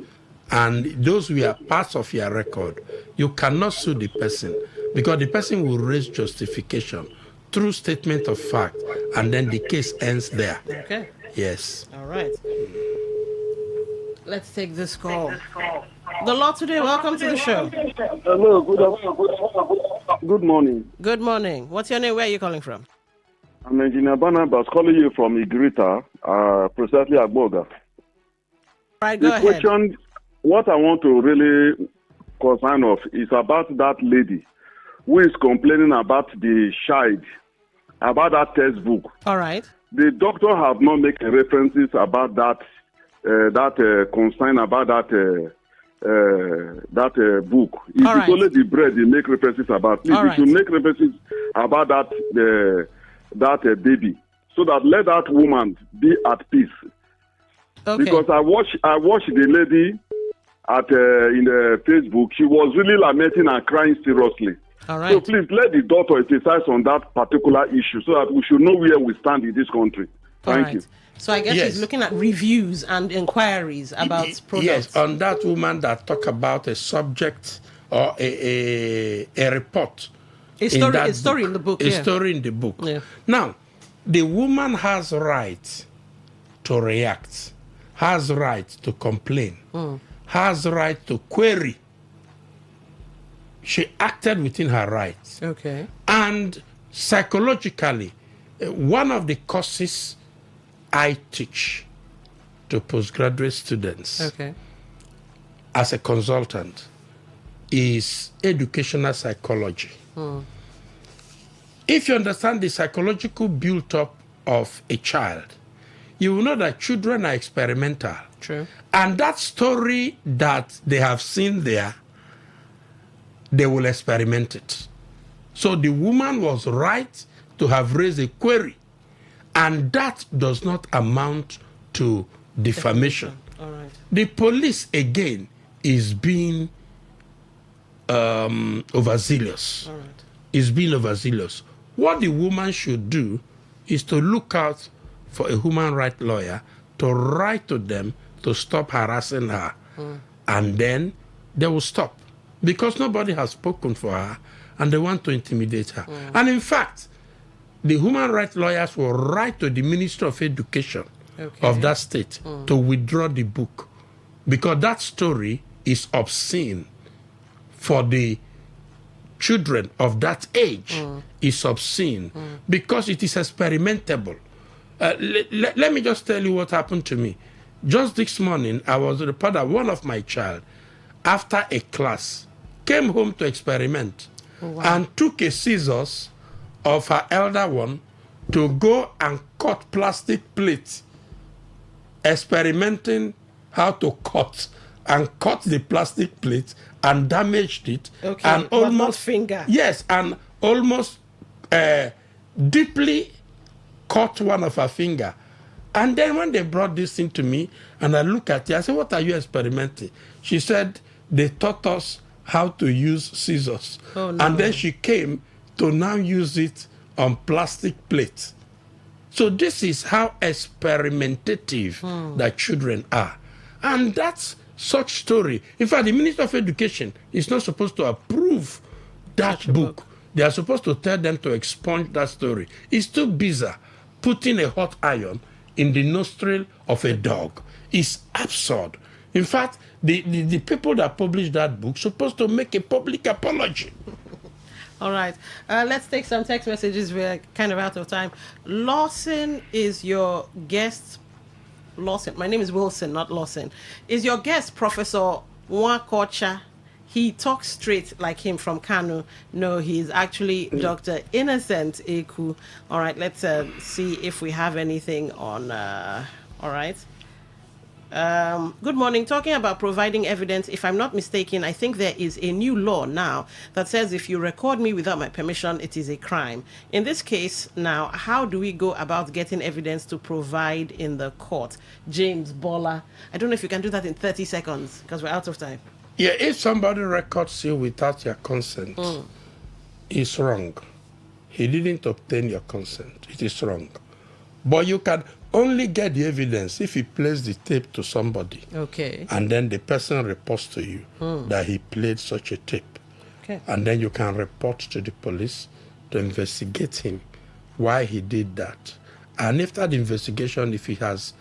and those were parts of your record, you cannot sue the person because the person will raise justification through statement of fact, and then the case ends there. Okay. Yes. All right. Let's take this call. The Lord today, welcome to the show. Hello, good morning. Good morning. What's your name? Where are you calling from? I'm Engineer Barnabas calling you from Igrita, precisely Agboga. Right, go ahead. The question, what I want to really concern of is about that lady who is complaining about the child, about that textbook. All right. The doctor have not made references about that concern about that book. It is only the bread they make references about. Please, you should make references about that baby, so that let that woman be at peace. Okay. Because I watched the lady at in Facebook. She was really lamenting and crying seriously. All right. So please let the doctor exercise on that particular issue, so that we should know where we stand in this country. Thank you. So I guess he's looking at reviews and inquiries about products. Yes, on that woman that talk about a subject or a report. A story in the book. A story in the book. Yeah. Now, the woman has right to react, has right to complain, has right to query. She acted within her rights. Okay. And psychologically, one of the courses I teach to postgraduate students as a consultant is educational psychology. If you understand the psychological build-up of a child, you will know that children are experimental. True. And that story that they have seen there, they will experiment it. So the woman was right to have raised a query, and that does not amount to defamation. All right. The police, again, is being overzealous. All right. Is being overzealous. What the woman should do is to look out for a human rights lawyer to write to them to stop harassing her. And then they will stop. Because nobody has spoken for her and they want to intimidate her. And in fact, the human rights lawyers will write to the Minister of Education of that state to withdraw the book, because that story is obscene for the children of that age. Is obscene because it is experimentable. Let me just tell you what happened to me. Just this morning, I was reported one of my child, after a class, came home to experiment and took a scissors of her elder one to go and cut plastic plates, experimenting how to cut, and cut the plastic plate and damaged it. And almost finger. Yes, and almost deeply cut one of her finger. And then when they brought this thing to me and I look at it, I said, what are you experimenting? She said, they taught us how to use scissors. Oh, no. And then she came to now use it on plastic plates. So this is how experimentative that children are. And that's such story. In fact, the Minister of Education is not supposed to approve that book. They are supposed to tell them to expunge that story. It's too bizarre. Putting a hot iron in the nostril of a dog is absurd. In fact, the people that published that book supposed to make a public apology. All right. Let's take some text messages. We're kind of out of time. Lawson is your guest. Lawson. My name is Wilson, not Lawson. Is your guest Professor Nwakocha? he talks straight like him from Kanu. No, he's actually Dr. Innocent Eku. All right, let's see if we have anything on. All right. Good morning. Talking about providing evidence, if I'm not mistaken, I think there is a new law now that says if you record me without my permission, it is a crime. In this case, now, how do we go about getting evidence to provide in the court? James Bola. I don't know if you can do that in 30 seconds because we're out of time. Yeah, if somebody records you without your consent, it's wrong. He didn't obtain your consent. It is wrong. But you can only get the evidence if he plays the tape to somebody. Okay. And then the person reports to you that he played such a tape. Okay. And then you can report to the police to investigate him why he did that. And after the investigation, if it has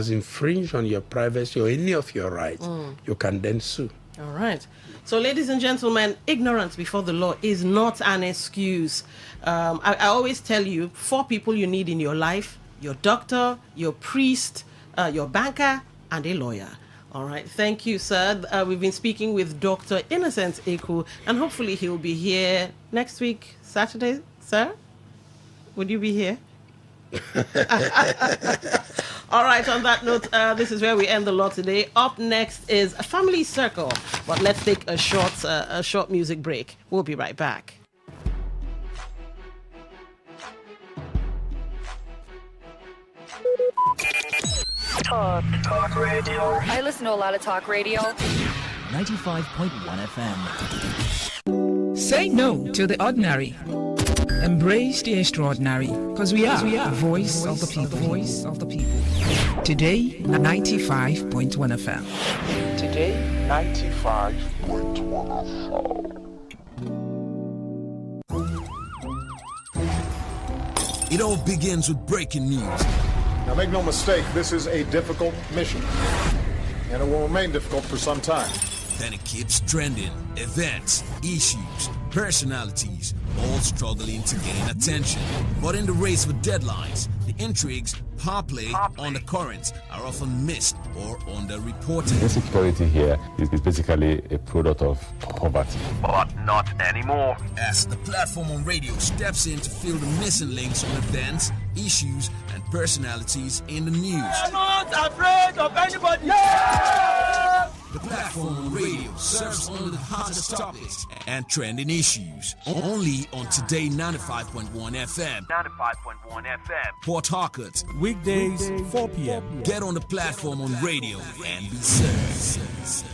infringed on your privacy or any of your rights, you can then sue. All right. So, ladies and gentlemen, ignorance before the law is not an excuse. I always tell you, 4 people you need in your life: your doctor, your priest, your banker, and a lawyer. All right. Thank you, sir. We've been speaking with Dr. Innocent Eku, and hopefully he'll be here next week, Saturday. Sir, would you be here? All right, on that note, this is where we end the law today. Up next is a family circle, but let's take a short music break. We'll be right back. Talk radio. I listen to a lot of talk radio. 95.1 FM. Say no to the ordinary. Embrace the extraordinary, because we are the voice of the people. Today, 95.1 FM. Today, 95.1 FM. It all begins with breaking news. Now, make no mistake, this is a difficult mission, and it will remain difficult for some time. Then it keeps trending. Events, issues, personalities, all struggling to gain attention. But in the race for deadlines, the intrigues, power play, undercurrents are often missed or underreported. Insecurity here is basically a product of poverty. But not anymore. As the platform on radio steps in to fill the missing links on events, issues, and personalities in the news. I'm not afraid of anybody. Yeah! The platform on radio serves only the hottest topics and trending issues. Only on Today 95.1 FM. 95.1 FM. Port Harcourt. Weekdays, 4 p.m. Get on the platform on radio and be served.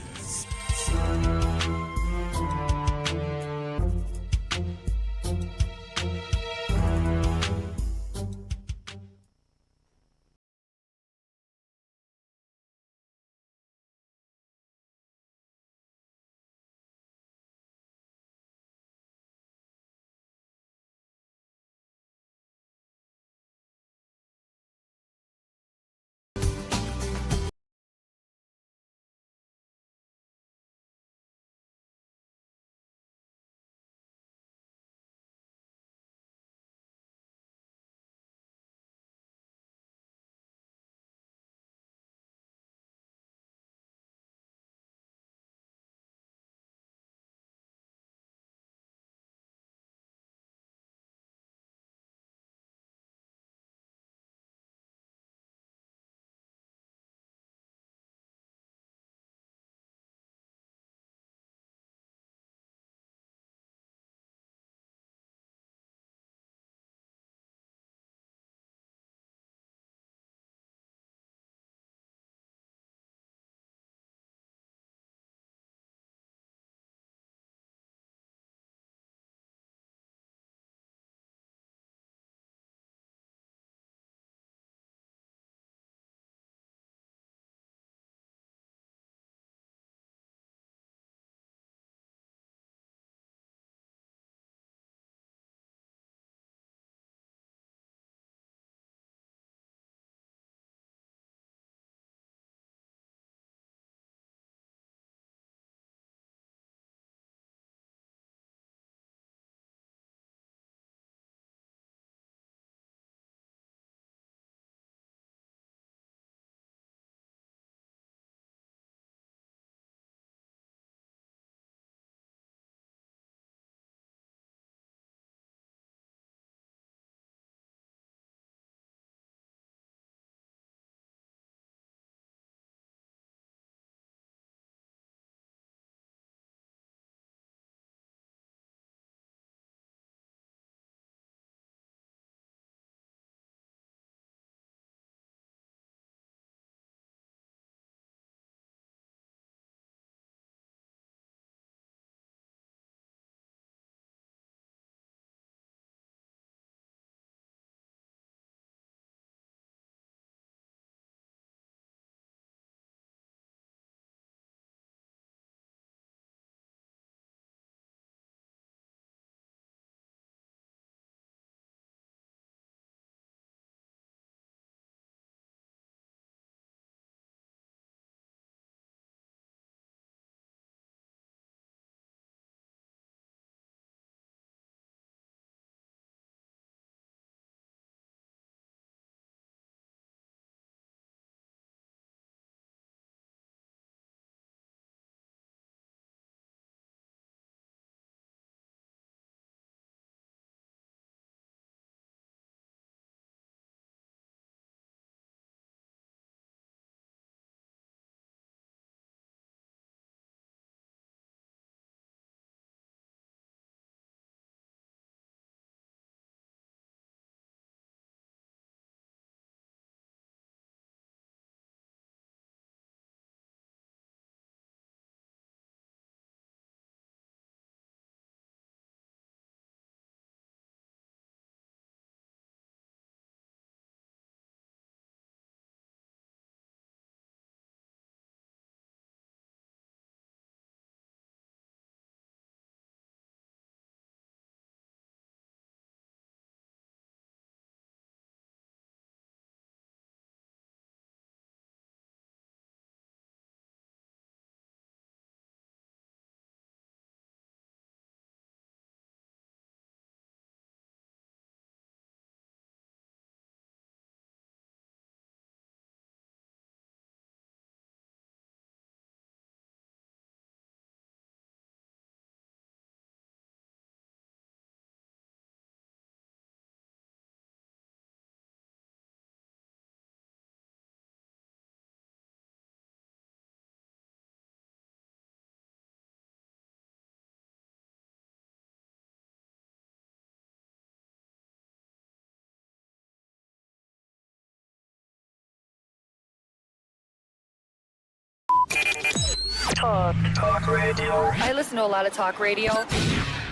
Talk radio. I listen to a lot of talk radio.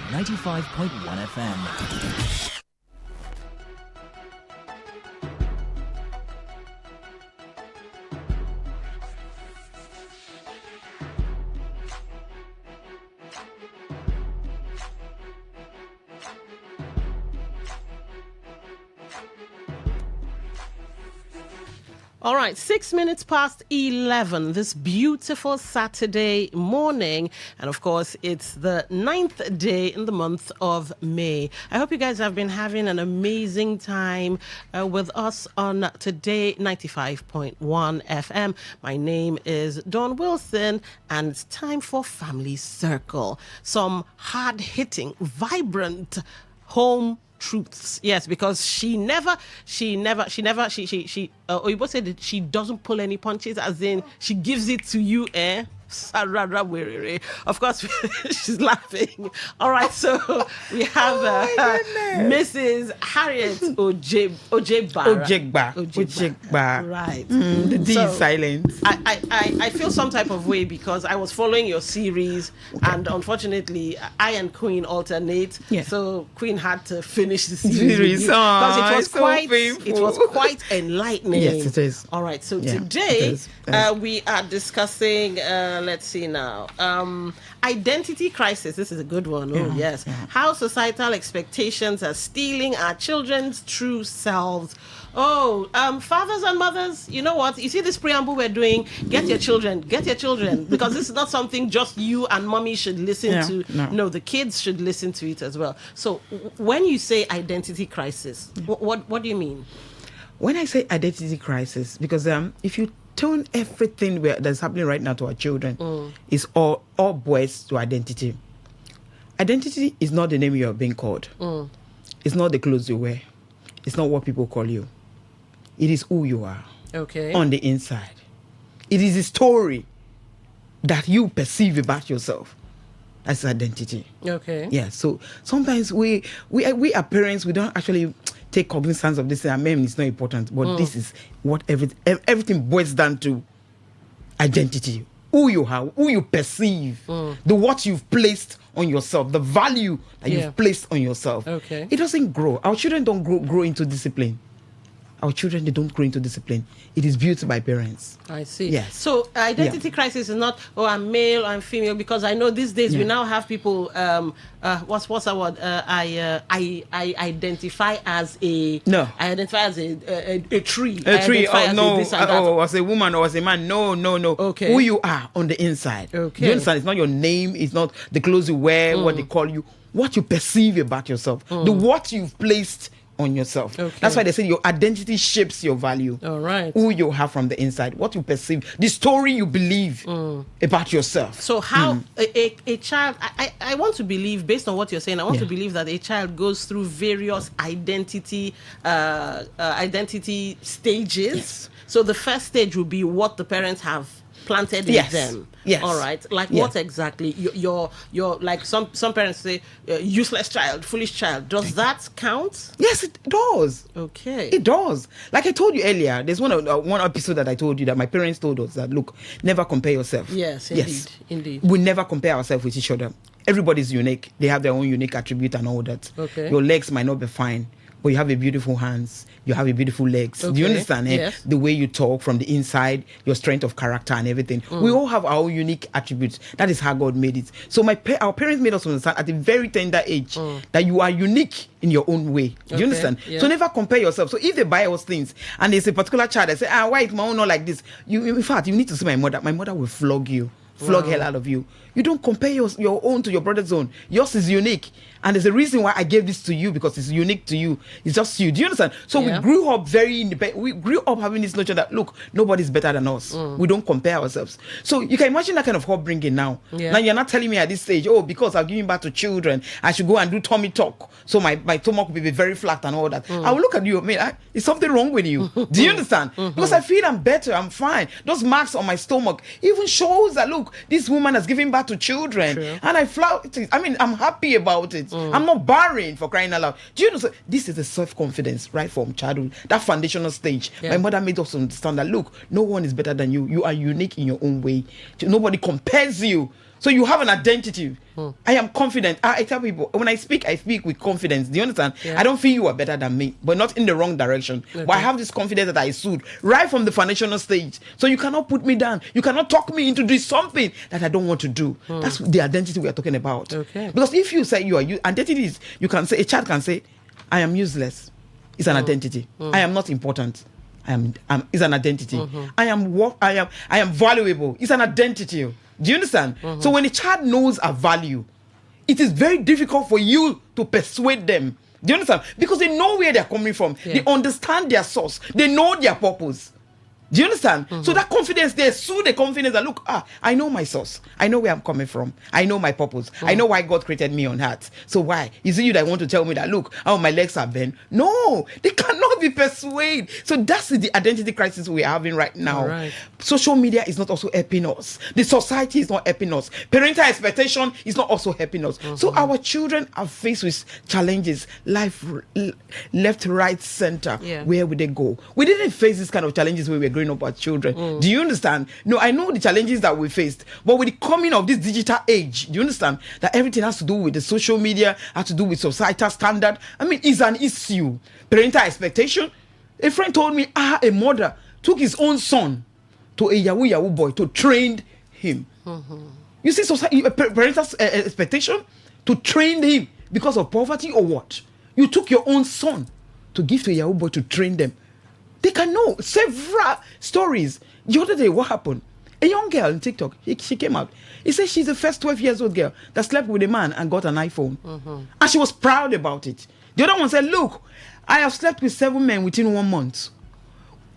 95.1 FM. All right, 6 minutes past 11 this beautiful Saturday morning. And of course, it's the 9th day in the month of May. I hope you guys have been having an amazing time with us on Today 95.1 FM. My name is Dawn Wilson, and it's time for Family Circle. Some hard-hitting, vibrant home truths. Yes, because she Oyibo said that she doesn't pull any punches, as in she gives it to you, Of course, she's laughing. All right, so we have Mrs. Harriet Ojegba. Right. The D is silent. I feel some type of way because I was following your series, and unfortunately, I and Queen alternate. Yeah. So Queen had to finish the series because it was quite enlightening. Yes, it is. All right, so today we are discussing. Let's see now. Identity crisis. This is a good one. Oh, yes. Yeah. How societal expectations are stealing our children's true selves. Oh, fathers and mothers, you know what? You see this preamble we're doing? Get your children. Because this is not something just you and mommy should listen to. No, the kids should listen to it as well. So when you say identity crisis, what do you mean? When I say identity crisis, because if you turn everything that's happening right now to our children, is all boys to identity. Identity is not the name you are being called. It's not the clothes you wear. It's not what people call you. It is who you are. Okay. On the inside. It is a story that you perceive about yourself. That's identity. Okay. Yeah. So sometimes we are parents, we don't actually take cognizance of this. I mean, it's not important, but this is what everything boils down to: identity. Who you are, who you perceive, what you've placed on yourself, the value that you've placed on yourself. Okay. It doesn't grow. Our children don't grow into discipline. Our children, they don't grow into discipline. It is built by parents. I see. Yes. So identity crisis is not, I'm male, I'm female, because I know these days we now have people, what's that word? I identify as a... No. I identify as a tree. A tree, or as a woman or as a man. No. Okay. Who you are on the inside. Okay. You understand? It's not your name. It's not the clothes you wear, what they call you. What you perceive about yourself. What you've placed on yourself. Okay. That's why they say your identity shapes your value. All right. Who you have from the inside, what you perceive, the story you believe about yourself. So how a child, I want to believe, based on what you're saying, I want to believe that a child goes through various identity stages. Yes. So the first stage will be what the parents have planted in them. Yes. All right. Like what exactly? You're like some parents say useless child, foolish child. Does that count? Yes, it does. Okay. It does. Like I told you earlier, there's one episode that I told you that my parents told us that, look, never compare yourself. Yes, indeed. We never compare ourselves with each other. Everybody's unique. They have their own unique attribute and all that. Okay. Your legs might not be fine, but you have a beautiful hands, you have a beautiful legs. Okay. Do you understand? Yes. The way you talk from the inside, your strength of character and everything. We all have our own unique attributes. That is how God made it. So our parents made us understand at a very tender age that you are unique in your own way. Do you understand? Yeah. So never compare yourself. So if they buy us things and there's a particular child that say, why is my own not like this? In fact, you need to see my mother. My mother will flog you. Flog hell out of you. You don't compare your own to your brother's own. Yours is unique. And there's a reason why I gave this to you, because it's unique to you. It's just you. Do you understand? So we grew up very independent. We grew up having this notion that, look, nobody's better than us. We don't compare ourselves. So you can imagine that kind of upbringing now. Yeah. Now you're not telling me at this stage, because I'm giving back to children, I should go and do tummy talk. So my stomach will be very flat and all that. I will look at you, is something wrong with you? Do you understand? Because I feel I'm better, I'm fine. Those marks on my stomach even shows that, look, look, this woman has given birth to children. True. And I flout it. I mean, I'm happy about it. I'm not barren, for crying out loud. Do you know, so this is the self-confidence right from childhood, that foundational stage. Yeah. My mother made us understand that, look, no one is better than you. You are unique in your own way. Nobody compares you. So you have an identity. I am confident. I tell people, when I speak with confidence. Do you understand? Yeah. I don't feel you are better than me, but not in the wrong direction. Okay. But I have this confidence that I stood right from the foundational stage. So you cannot put me down. You cannot talk me into doing something that I don't want to do. That's the identity we are talking about. Okay. Because if you say you are, identity is, you can say, a child can say, I am useless. It's an identity. I am not important. It's an identity. I am valuable. It's an identity. Do you understand? So when a child knows a value, it is very difficult for you to persuade them. Do you understand? Because they know where they're coming from. Yeah. They understand their source. They know their purpose. Do you understand? So that confidence, they sue the confidence that, look, I know my source. I know where I'm coming from. I know my purpose. I know why God created me on earth. So why? Is it you that want to tell me that, look, my legs are bent? No, they cannot be persuaded. So that's the identity crisis we're having right now. Right. Social media is not also helping us. The society is not helping us. Parental expectation is not also helping us. So our children are faced with challenges, life, left, right, center. Yeah. Where would they go? We didn't face this kind of challenges when we were growing up as children. Do you understand? No, I know the challenges that we faced, but with the coming of this digital age, do you understand that everything has to do with the social media, has to do with societal standard? I mean, it's an issue. Parental expectation. A friend told me, a mother took his own son to a Yahoo boy to train him. You see, society, parental expectation to train him because of poverty or what? You took your own son to give to a Yahoo boy to train them. They can know several stories. The other day, what happened? A young girl on TikTok, she came out. He said she's the first 12 years old girl that slept with a man and got an iPhone. And she was proud about it. The other one said, look, I have slept with 7 men within 1 month.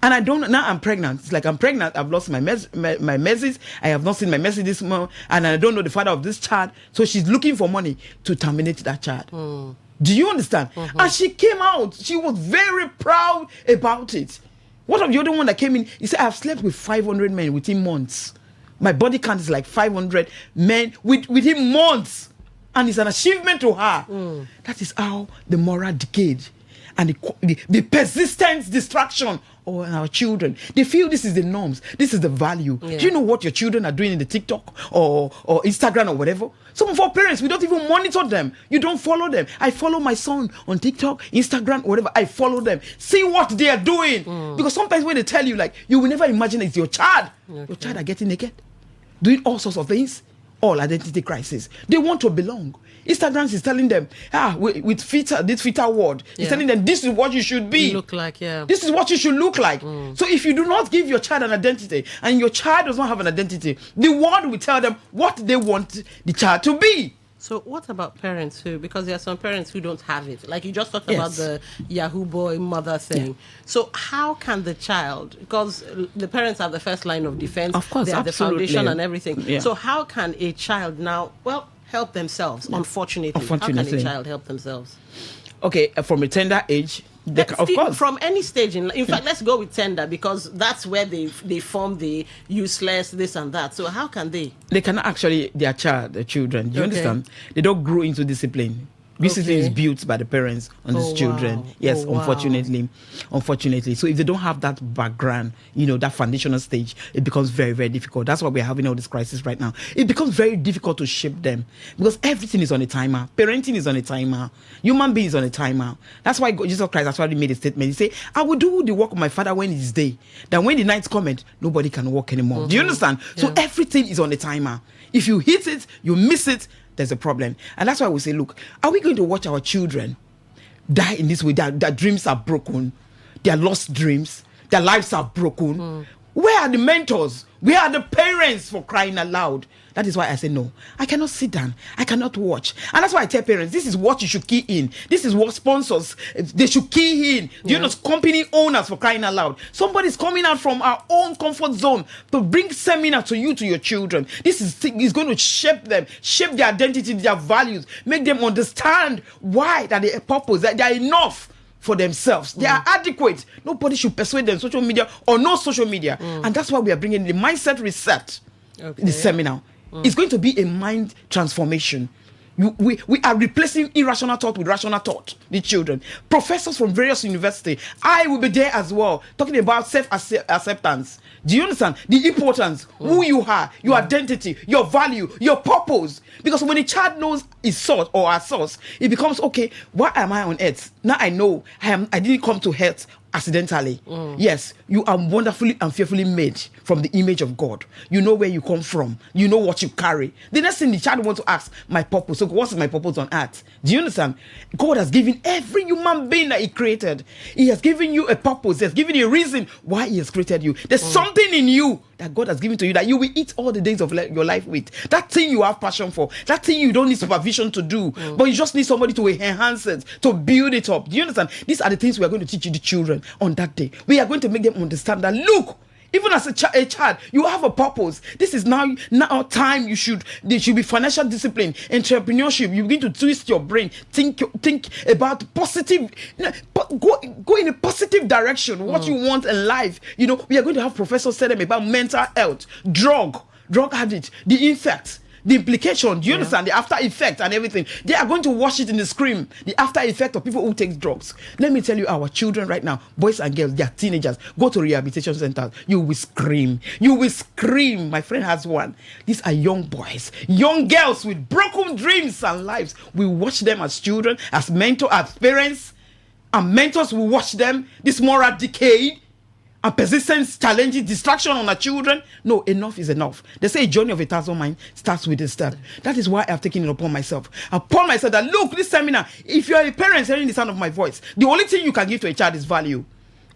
And I don't, now I'm pregnant. It's like I'm pregnant. I've lost my message. I have not seen my message this month. And I don't know the father of this child. So she's looking for money to terminate that child. Do you understand? And she came out. She was very proud about it. What of the other one that came in? He said, I've slept with 500 men within months. My body count is like 500 men within months. And it's an achievement to her. That is how the moral decayed and the persistent distraction of our children. They feel this is the norms. This is the value. Yeah. Do you know what your children are doing in the TikTok or Instagram or whatever? Some of our parents, we don't even monitor them. You don't follow them. I follow my son on TikTok, Instagram, whatever. I follow them. See what they are doing. Because sometimes when they tell you, like, you will never imagine it's your child. Okay. Your child are getting naked, doing all sorts of things. All identity crisis. They want to belong. Instagram is telling them, with filter, this filter word, it's telling them this is what you should be. You look like, yeah. This is what you should look like. So if you do not give your child an identity and your child does not have an identity, the world will tell them what they want the child to be. So what about parents who, because there are some parents who don't have it, like you just talked about the Yahoo boy mother thing. Yeah. So how can the child, because the parents are the first line of defense, of course, they are absolutely. the foundation and everything. Yeah. So how can a child now, help themselves? Unfortunately, how can a child help themselves? Okay, from a tender age, of course. From any stage in fact, let's go with tender, because that's where they form the useless this and that. So how can they? They cannot actually, their children. Do you understand? They don't grow into discipline. Discipline is built by the parents on these children. Wow. Yes, unfortunately. So if they don't have that background, that foundational stage, it becomes very, very difficult. That's why we're having all this crisis right now. It becomes very difficult to shape them because everything is on a timer. Parenting is on a timer. Human being is on a timer. That's why Jesus Christ actually made a statement. He said, I will do the work of my Father when it is day. Then when the night's coming, nobody can walk anymore. Do you understand? Yeah. So everything is on a timer. If you hit it, you miss it, there's a problem. And that's why we say, look, are we going to watch our children die in this way? Their dreams are broken. Their lost dreams. Their lives are broken. Where are the mentors? Where are the parents, for crying aloud? That is why I say, no, I cannot sit down. I cannot watch. And that's why I tell parents, this is what you should key in. This is what sponsors, they should key in. You know, company owners, for crying aloud. Somebody's coming out from our own comfort zone to bring seminar to you, to your children. This is going to shape them, shape their identity, their values, make them understand why that they are purpose, that they are enough for themselves. They are adequate. Nobody should persuade them, social media or no social media. And that's why we are bringing the mindset reset. the seminar. It's going to be a mind transformation. We are replacing irrational thought with rational thought, the children. Professors from various universities, I will be there as well, talking about self-acceptance. Do you understand? The importance, who you are, your identity, your value, your purpose. Because when a child knows his source or her source, it becomes, okay, why am I on earth? Now I know I didn't come to earth accidentally. Yes, you are wonderfully and fearfully made from the image of God. You know where you come from. You know what you carry. The next thing the child wants to ask, my purpose. So what's my purpose on earth? Do you understand? God has given every human being that he created. He has given you a purpose. He has given you a reason why he has created you. There's something in you that God has given to you that you will eat all the days of your life with. That thing you have passion for. That thing you don't need supervision to do. But you just need somebody to enhance it, to build it up. Do you understand? These are the things we are going to teach you, the children, on that day. We are going to make them understand that, look, even as a child, you have a purpose. This is now time there should be financial discipline, entrepreneurship. You begin to twist your brain, think about positive, go in a positive direction, what you want in life. We are going to have professors tell them about mental health, drug addict, the effects, the implication. Do you understand? The after effect and everything. They are going to watch it in the screen. The after effect of people who take drugs. Let me tell you, our children right now, boys and girls, they are teenagers. Go to rehabilitation centers. You will scream. You will scream. My friend has one. These are young boys, young girls with broken dreams and lives. We watch them as children, as mentors, as parents, and mentors will watch them. This moral decay and persistence, challenges, distraction on our children. No, enough is enough. They say a journey of 1,000 miles starts with a step. That is why I've taken it upon myself. That, look, this seminar, if you're a parent hearing the sound of my voice, the only thing you can give to a child is value.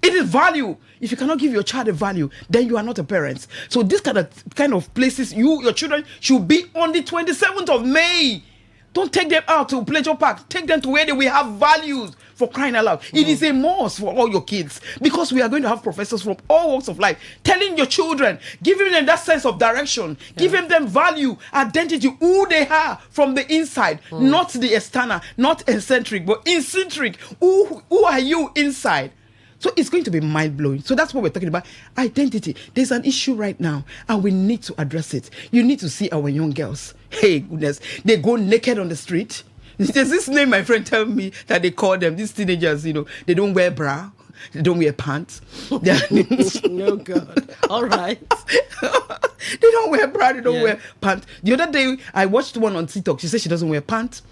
It is value. If you cannot give your child a value, then you are not a parent. So this kind of places, your children should be on the 27th of May. Don't take them out to Pleasure Park. Take them to where they will have values, for crying out loud. It is a must for all your kids, because we are going to have professors from all walks of life telling your children, giving them that sense of direction, giving them value, identity, who they are from the inside, not the external, not eccentric, but intrinsic. Who are you inside? So it's going to be mind-blowing. So that's what we're talking about. Identity. There's an issue right now, and we need to address it. You need to see our young girls. Hey, goodness. They go naked on the street. There's this name my friend tell me that they call them, these teenagers, they don't wear bra. They don't wear pants. No, God. All right. They don't wear bra. They don't wear pants. The other day, I watched one on TikTok. She said she doesn't wear pants.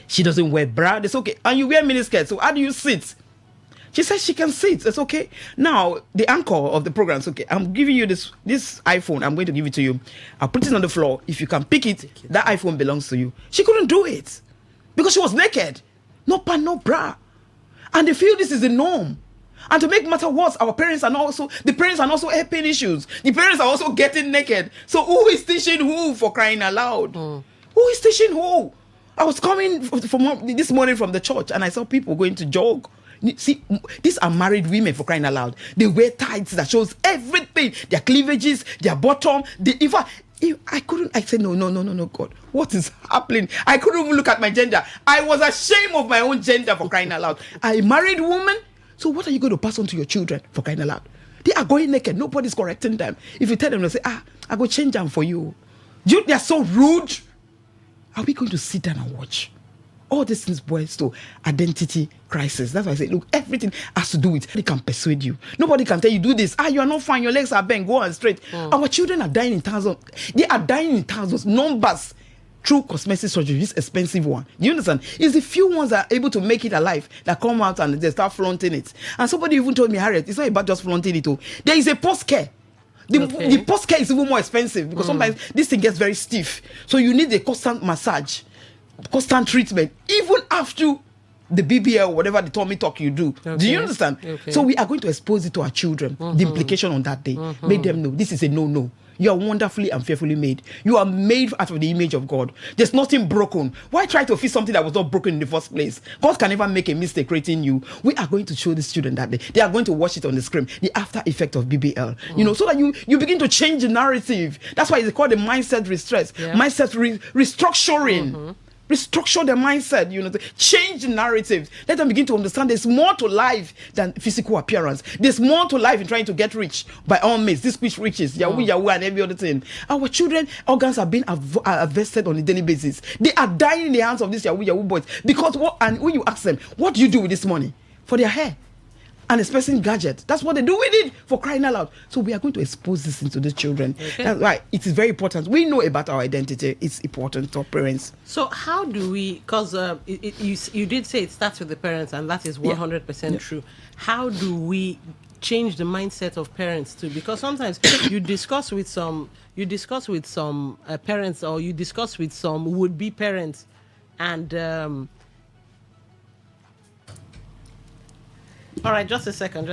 She doesn't wear bra. That's okay. And you wear miniskirt. So how do you sit? She says she can sit. It's okay. Now, the anchor of the program is okay. I'm giving you this iPhone. I'm going to give it to you. I'll put it on the floor. If you can pick it, that iPhone belongs to you. She couldn't do it because she was naked. No pant, no bra. And they feel this is the norm. And to make matter worse, the parents are not also helping issues. The parents are also getting naked. So who is teaching who, for crying aloud? Who is teaching who? I was coming from this morning from the church, and I saw people going to jog. See, these are married women, for crying out loud. They wear tights that shows everything, their cleavages, their bottom. I said, no, God, what is happening? I couldn't even look at my gender. I was ashamed of my own gender, for crying out loud. I'm a married woman. So what are you going to pass on to your children, for crying out loud? They are going naked. Nobody's correcting them. If you tell them, they'll say, I go change them for you. They are so rude. Are we going to sit down and watch? All these things boils to identity crisis. That's why I say, look, everything has to do with, nobody can persuade you. Nobody can tell you, do this. You are not fine. Your legs are bent. Go on straight. Our children are dying in thousands. They are dying in thousands. Numbers. Through cosmetic surgery, this expensive one. Do you understand? It's the few ones that are able to make it alive that come out and they start flaunting it. And somebody even told me, Harriet, it's not about just flaunting it. There is a post-care. The post-care is even more expensive because sometimes this thing gets very stiff. So you need a constant massage, constant treatment, even after the BBL, whatever the tummy talk you do. Okay. Do you understand? Okay. So we are going to expose it to our children, the implication on that day. Make them know this is a no-no. You are wonderfully and fearfully made. You are made out of the image of God. There's nothing broken. Why try to fix something that was not broken in the first place? God can never make a mistake creating you. We are going to show the student that day. They are going to watch it on the screen, the after effect of BBL. So that you begin to change the narrative. That's why it's called the mindset restructuring. restructure their mindset, to change the narrative. Let them begin to understand there's more to life than physical appearance. There's more to life in trying to get rich by all means. This quick riches, Yahoo, and every other thing. Our children, organs are being harvested on a daily basis. They are dying in the hands of these Yahoo boys because and when you ask them, what do you do with this money? For their hair and expensive gadget. That's what they do with it, for crying out loud. So we are going to expose this into the children. Okay. That's why it is very important. We know about our identity. It's important to our parents. So how do we, because you did say it starts with the parents, and that is 100% true. How do we change the mindset of parents too? Because sometimes you discuss with some parents, or you discuss with some would-be parents, and all right, just a second.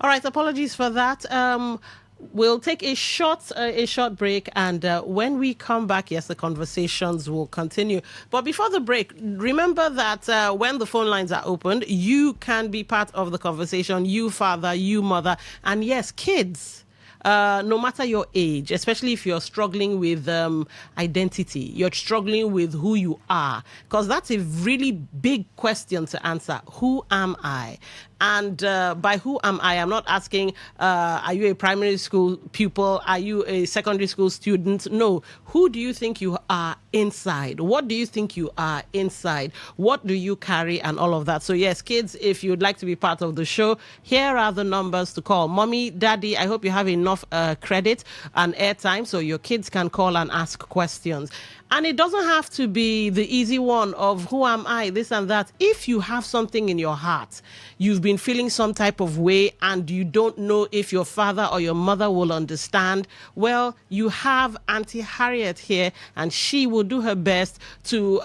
All right, apologies for that. We'll take a short break, and when we come back, yes, the conversations will continue. But before the break, remember that when the phone lines are opened, you can be part of the conversation. You father, you mother, and yes, kids. No matter your age, especially if you're struggling with identity, you're struggling with who you are, because that's a really big question to answer. Who am I? And by who am I, I'm not asking, are you a primary school pupil? Are you a secondary school student? No. Who do you think you are inside? What do you think you are inside? What do you carry, and all of that? So yes, kids, if you'd like to be part of the show, here are the numbers to call. Mommy, daddy, I hope you have enough credit and airtime so your kids can call and ask questions. And it doesn't have to be the easy one of who am I, this and that. If you have something in your heart, you've been feeling some type of way and you don't know if your father or your mother will understand, well, you have Auntie Harriet here, and she will do her best to,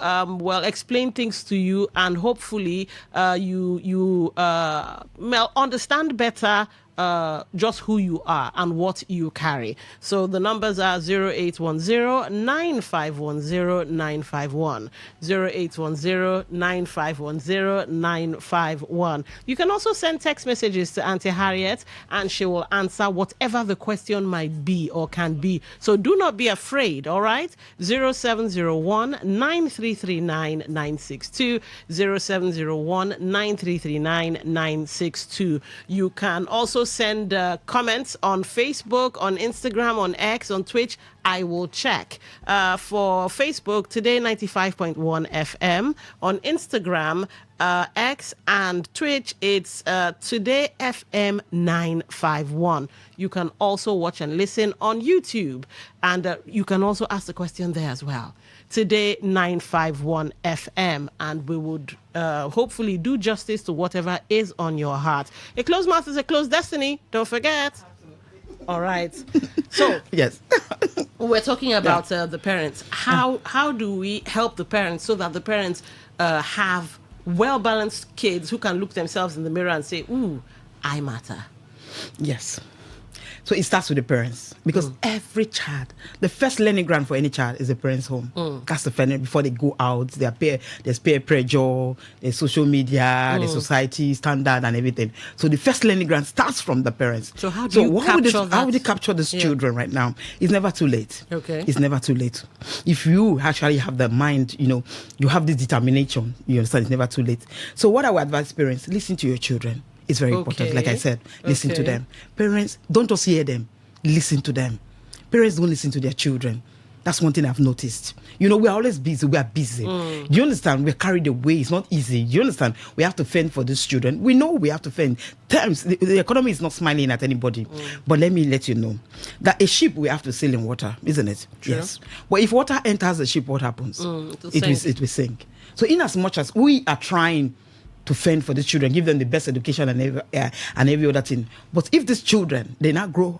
explain things to you, and hopefully you understand better just who you are and what you carry. So the numbers are 0810-9510-951, 0810-9510-951. You can also send text messages to Auntie Harriet, and she will answer whatever the question might be or can be. So do not be afraid, all right? 0701-9339-962, 0701-9339-962. You can also send comments on Facebook, on Instagram, on X, on Twitch. I will check. For Facebook, Today95.1 FM. On Instagram, X, and Twitch, it's Today FM 951. You can also watch and listen on YouTube, and you can also ask the question there as well. Today951 FM, and we would hopefully do justice to whatever is on your heart. A closed mouth is a closed destiny. Don't forget. All right. So yes, we're talking about the parents. How do we help the parents so that the parents have well-balanced kids who can look themselves in the mirror and say, "Ooh, I matter." Yes. So it starts with the parents, because every child, the first learning ground for any child is the parents' home. That's the first, before they go out. There's peer pressure, there's social media, there's society standard and everything. So the first learning ground starts from the parents. So how do you capture that? How would you capture these children right now? It's never too late. Okay. It's never too late. If you actually have the mind, you have this determination, you understand, it's never too late. So what I would advise parents, listen to your children. It's very important. Like I said, listen to them. Parents, don't just hear them. Listen to them. Parents don't listen to their children. That's one thing I've noticed. We're always busy. We are busy. Do you understand? We're carried away. It's not easy. Do you understand? We have to fend for these children. We know we have to fend. The economy is not smiling at anybody. But let me let you know that a ship we have to sail in water, isn't it? Sure. Yes. But if water enters the ship, what happens? It will sink. So in as much as we are trying to fend for the children, give them the best education and every other thing. But if these children, they now grow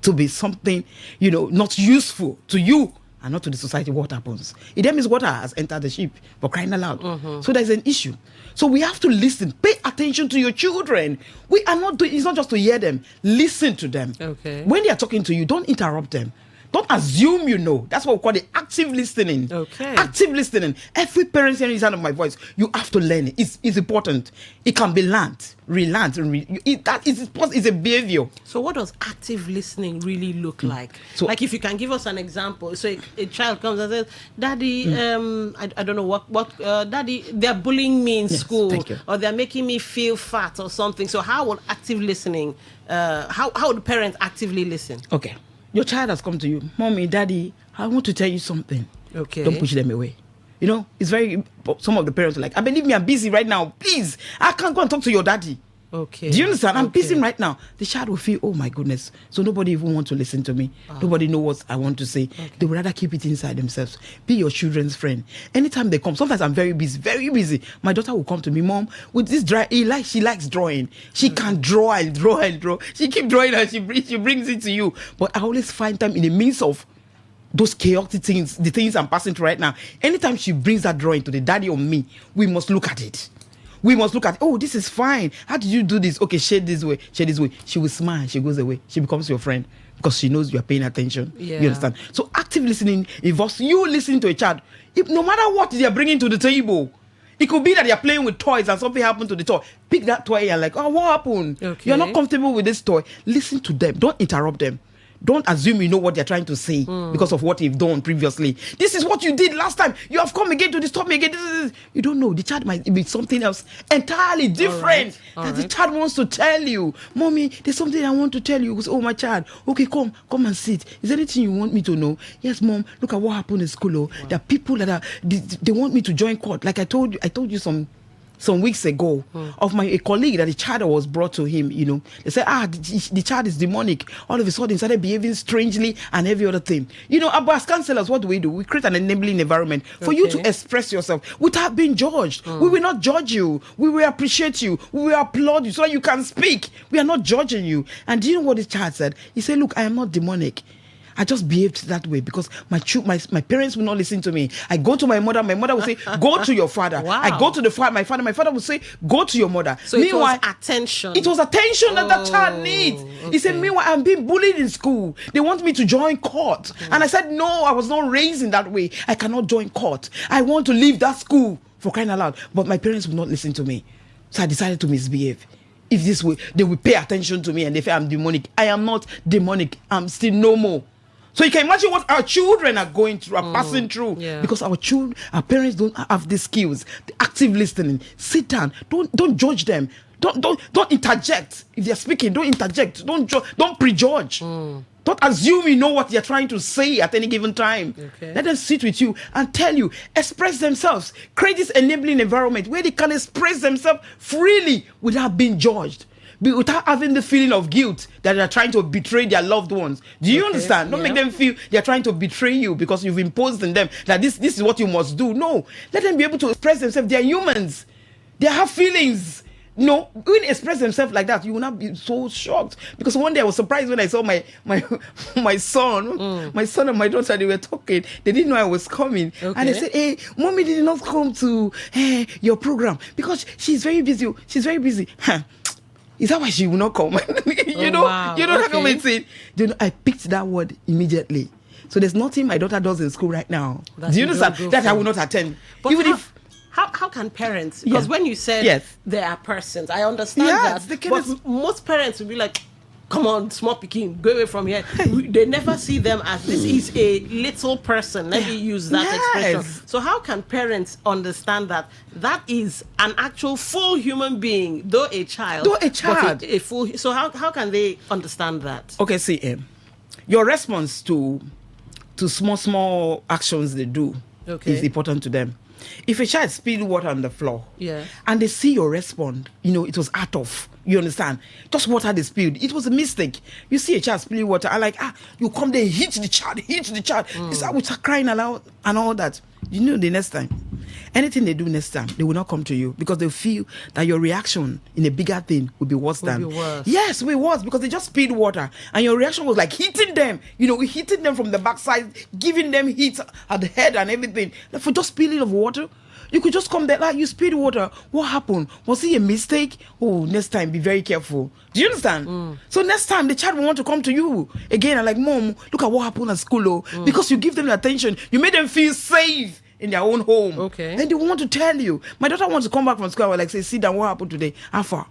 to be something, not useful to you and not to the society, what happens? It then means water has entered the ship, for crying aloud. So there's an issue. So we have to listen. Pay attention to your children. We are not doing, it's not just to hear them. Listen to them. Okay. When they are talking to you, don't interrupt them. Don't assume you know. That's what we call the active listening. Okay. Active listening. Every parent hearing the sound of my voice, you have to learn it. It's important. It can be learned, relearned. It's a behavior. So what does active listening really look like? So, like if you can give us an example. So a child comes and says, Daddy, I don't know what Daddy, they're bullying me in school, or they're making me feel fat or something. So how would active listening, how would parents actively listen? Okay. Your child has come to you, Mommy, Daddy, I want to tell you something. Okay. Don't push them away. You know, it's very, some of the parents are like, believe me, I'm busy right now. Please, I can't go and talk to your daddy. Okay. Do you understand? I'm busy right now. The child will feel, oh my goodness. So nobody even wants to listen to me. Nobody knows what I want to say. Okay. They would rather keep it inside themselves. Be your children's friend. Anytime they come, sometimes I'm very busy, very busy. My daughter will come to me, Mom, with this she likes drawing. She can draw and draw and draw. She keeps drawing and she brings it to you. But I always find time in the midst of those chaotic things, the things I'm passing through right now. Anytime she brings that drawing to the daddy or me, we must look at it. We must look at, oh, this is fine. How did you do this? Okay, shade this way, shade this way. She will smile, she goes away. She becomes your friend because she knows you are paying attention. Yeah. You understand? So active listening involves you listening to a child. No matter what they are bringing to the table, it could be that they are playing with toys and something happened to the toy. Pick that toy and like, oh, what happened? Okay. You're not comfortable with this toy. Listen to them. Don't interrupt them. Don't assume you know what they're trying to say because of what you've done previously. This is what you did last time. You have come again to disturb me again. This. You don't know. The child might be something else entirely different the child wants to tell you. Mommy, there's something I want to tell you. Oh, my child. Okay, come and sit. Is there anything you want me to know? Yes, Mom. Look at what happened in school. Oh. There are people that they want me to join court. Like I told you some weeks ago of a colleague that the child was brought to him, you know. They said, the child is demonic. All of a sudden, he started behaving strangely and every other thing. You know, as counselors, what do? We create an enabling environment for you to express yourself without being judged. We will not judge you. We will appreciate you. We will applaud you so that you can speak. We are not judging you. And do you know what the child said? He said, look, I am not demonic. I just behaved that way because my parents will not listen to me. I go to my mother will say, go to your father. Wow. I go to my father will say, go to your mother. So meanwhile, it was attention. It was attention that child needs. Okay. He said, meanwhile, I'm being bullied in school. They want me to join court. And I said, no, I was not raised in that way. I cannot join court. I want to leave that school, for crying out loud. But my parents will not listen to me. So I decided to misbehave. If this way, they will pay attention to me and they say I'm demonic. I am not demonic. I'm still normal. So you can imagine what our children are going through, are passing through, because our parents don't have the skills, the active listening. Sit down. Don't judge them. Don't interject. If they're speaking, don't interject. Don't prejudge. Don't assume you know what they're trying to say at any given time. Okay. Let them sit with you and tell you, express themselves. Create this enabling environment where they can express themselves freely without being judged. Without having the feeling of guilt that they're trying to betray their loved ones. Do you understand? Don't make them feel they're trying to betray you because you've imposed on them that this is what you must do. No. Let them be able to express themselves. They're humans. They have feelings. No, when they express themselves like that, you will not be so shocked. Because one day I was surprised when I saw my son. My son and my daughter, they were talking. They didn't know I was coming. Okay. And they said, hey, Mommy did not come to your program because she's very busy. She's very busy. Is that why she will not come? You know that comment saying. I picked that word immediately. So there's nothing my daughter does in school right now. Do you understand? That I will not attend. But even how can parents? Because when you said there are persons, I understand that. But most parents will be like, come on, small pikin, go away from here. They never see them as this is a little person. Let me use that expression. So how can parents understand that is an actual full human being, though a child? But a full. So how can they understand that? Okay, see, your response to small actions they do is important to them. If a child spilled water on the floor and they see your response, it was out of. You understand? Just water they spilled. It was a mistake. You see a child spilling water, and you come there, hit the child. It's how we start crying aloud and all that. The next time, anything they do next time, they will not come to you because they feel that your reaction in a bigger thing will be worse than. Yes, it was because they just spilled water and your reaction was like hitting them, hitting them from the backside, giving them heat at the head and everything. Like for just spilling of water. You could just come there, like you spilled water. What happened? Was it a mistake? Oh, next time, be very careful. Do you understand? So next time, the child will want to come to you again and like, Mom, look at what happened at school. Because you give them the attention. You made them feel safe in their own home. Okay. Then they want to tell you. My daughter wants to come back from school. I will like say, sit down, what happened today? How far?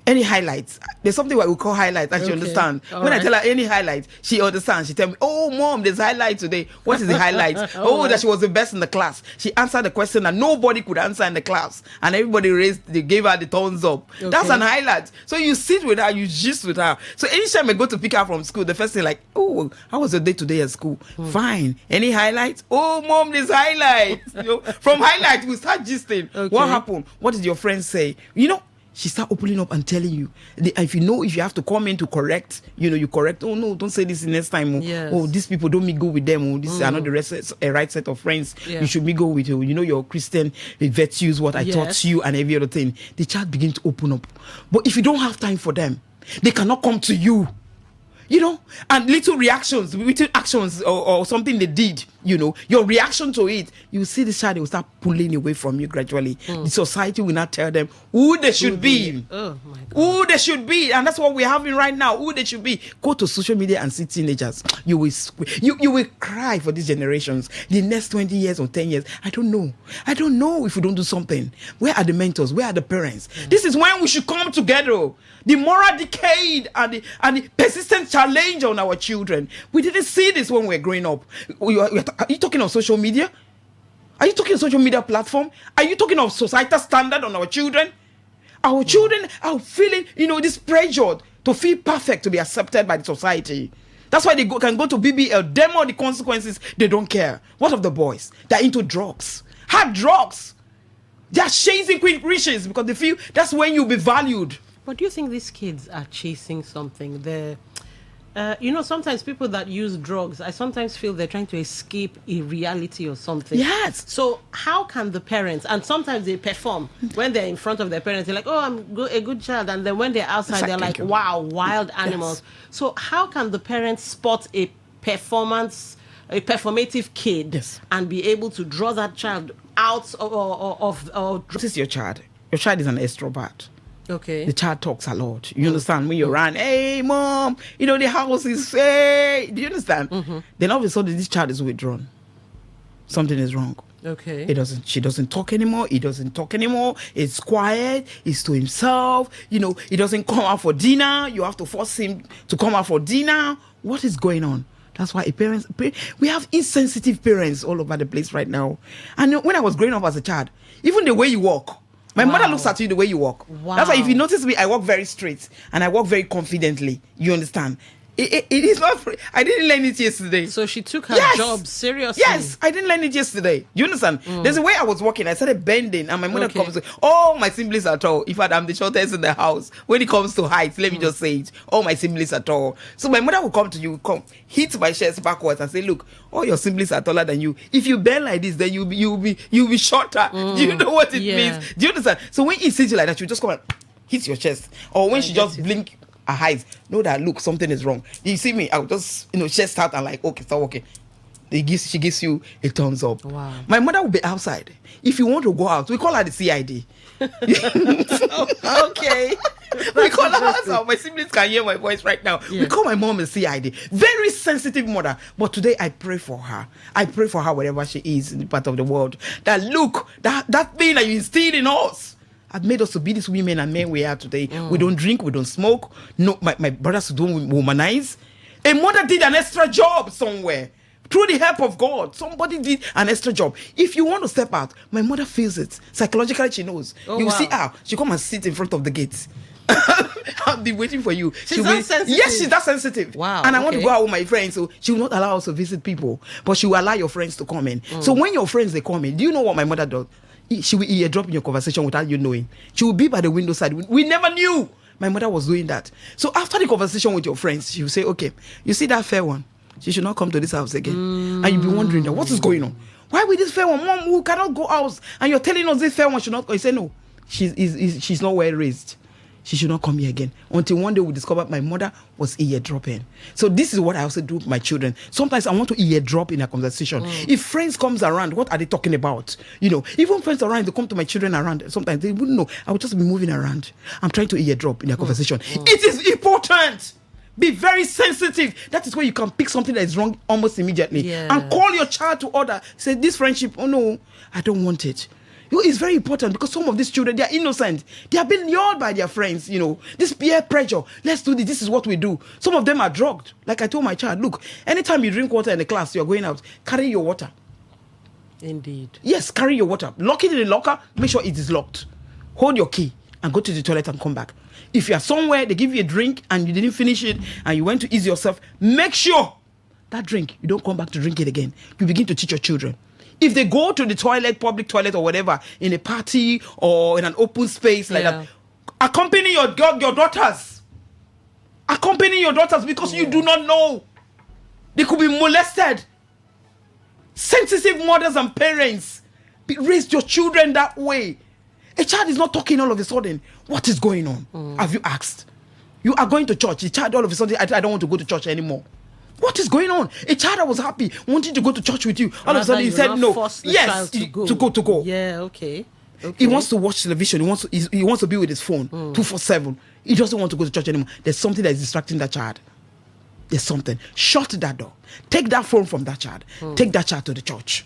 Any highlights? There's something what we call highlights that she understands. When I tell her any highlights, she understands. She tell me, "Oh, Mom, there's highlight today. What is the highlight? That she was the best in the class. She answered the question that nobody could answer in the class, and everybody they gave her the thumbs up. That's an highlight. So you sit with her, you gist with her. So anytime I go to pick her from school, the first thing like, "Oh, how was your day today at school? Fine. Any highlights? Oh, Mom, there's highlights. From highlights we start gisting. What happened? What did your friends say? She start opening up and telling you. If you have to come in to correct, you correct. Oh no, don't say this next time. Oh, these people don't go with them. Oh, this are not the right set of friends. You should go with your Christian virtues, what I taught you, and every other thing. The child begin to open up. But if you don't have time for them, they cannot come to you. And little reactions, little actions or something they did, your reaction to it, you see the child, they will start pulling away from you gradually. The society will not tell them who they should be. Oh my God. Who they should be. And that's what we're having right now, who they should be. Go to social media and see teenagers. You will cry for these generations. The next 20 years or 10 years, I don't know if we don't do something. Where are the mentors? Where are the parents? This is when we should come together. The moral decay and the persistent challenge on our children. We didn't see this when we were growing up. Are you talking of social media? Are you talking social media platform? Are you talking of societal standard on our children? Our children are feeling, this pressure to feel perfect, to be accepted by the society. That's why they can go to BBL, demo the consequences, they don't care. What of the boys? They're into drugs. Hard drugs. They're chasing quick riches because they feel that's when you'll be valued. But do you think these kids are chasing something? Sometimes people that use drugs, I sometimes feel they're trying to escape a reality or something. Yes. So how can the parents, and sometimes they perform when they're in front of their parents, they're like, oh, I'm a good child. And then when they're outside, they're like, wow, wild animals. Yes. So how can the parents spot a performative kid and be able to draw that child out of This is your child. Your child is an extrovert. Okay. The child talks a lot. You understand? When you run, hey, Mom, the house is, hey. Do you understand? Then all of a sudden, this child is withdrawn. Something is wrong. Okay. She doesn't talk anymore. He doesn't talk anymore. It's quiet. He's to himself. He doesn't come out for dinner. You have to force him to come out for dinner. What is going on? That's why we have insensitive parents all over the place right now. And when I was growing up as a child, even the way you walk, my mother looks at you the way you walk. Wow. That's why if you notice me, I walk very straight and I walk very confidently. You understand? It is not free. I didn't learn it yesterday. So she took her job seriously. Yes, I didn't learn it yesterday. You understand? There's a way I was walking. I started bending, and my mother comes. All my siblings are tall. In fact, I'm the shortest in the house. When it comes to height, let me just say it. All my siblings are tall. So my mother will come to you, hit my chest backwards, and say, "Look, all your siblings are taller than you. If you bend like this, then you'll be shorter." Do you know what it means? Do you understand? So when he sees you like that, you just come and hit your chest, or when she just blink her eyes, know that look, something is wrong. You see me, I'll just chest out and like, okay, stop walking. She gives you a thumbs up. Wow. My mother will be outside. If you want to go out, we call her the CID. Okay. We call her outside. My siblings can hear my voice right now. We call my mom a CID. Very sensitive mother. But today I pray for her. I pray for her wherever she is in the part of the world. That look, that thing that you instilled in us have made us to be these women and men we are today. We don't drink, we don't smoke. No, my brothers don't womanize. A mother did an extra job somewhere. Through the help of God, somebody did an extra job. If you want to step out, my mother feels it. Psychologically, she knows. You see her. She come and sit in front of the gates. I'll be waiting for you. She's that sensitive? Yes, she's that sensitive. Wow. And I want to go out with my friends, so she will not allow us to visit people. But she will allow your friends to come in. So when your friends, they come in, do you know what my mother does? She will eardrop in your conversation without you knowing. She will be by the window side. We never knew my mother was doing that. So after the conversation with your friends, she will say, okay, you see that fair one? She should not come to this house again. And you'll be wondering that what is going on? Why with this fair one, mom, who cannot go out, and you're telling us this fair one should not go? You say no, she's not well raised. She should not come here again. Until one day we discover my mother was eardropping. So this is what I also do with my children. Sometimes I want to eardrop in a conversation. If friends comes around, what are they talking about? You know, even friends around, they come to my children around. Sometimes they wouldn't know. I would just be moving around. I'm trying to eardrop in a conversation. It is important. Be very sensitive. That is where you can pick something that is wrong almost immediately. And call your child to order. Say, this friendship, oh no, I don't want it. It's very important because some of these children, they are innocent. They have been lured by their friends, you know. This peer pressure. Let's do this. This is what we do. Some of them are drugged. Like I told my child, look, anytime you drink water in the class, you're going out, carry your water. Indeed. Yes, carry your water. Lock it in the locker. Make sure it is locked. Hold your key and go to the toilet and come back. If you are somewhere, they give you a drink and you didn't finish it and you went to ease yourself, make sure that drink, you don't come back to drink it again. You begin to teach your children. If they go to the toilet, public toilet or whatever, in a party or in an open space like that, accompany your daughters. Accompany your daughters because you do not know. They could be molested. Sensitive mothers and parents, raise your children that way. A child is not talking all of a sudden. What is going on? Have you asked? You are going to church. The child all of a sudden, I don't want to go to church anymore. What is going on? A child that was happy, wanting to go to church with you, all of a sudden he said no. Yes, to go. Yeah, okay. He wants to watch television. He wants to be with his phone 247. He doesn't want to go to church anymore. There's something that is distracting that child. There's something. Shut that door. Take that phone from that child. Take that child to the church.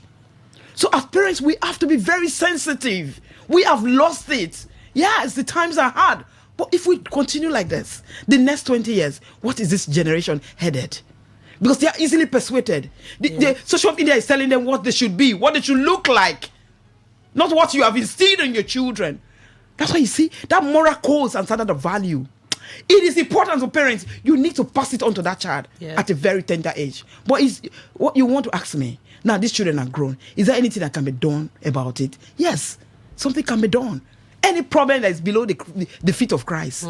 So as parents, we have to be very sensitive. We have lost it. Yes, the times are hard. But if we continue like this, the next 20 years, what is this generation headed? Because they are easily persuaded. The social media is telling them what they should be, what they should look like. Not what you have instilled in your children. That's why you see that moral codes and standard of value. It is important for parents. You need to pass it on to that child at a very tender age. But is what you want to ask me, now these children are grown, is there anything that can be done about it? Yes, something can be done. Any problem that is below the feet of Christ,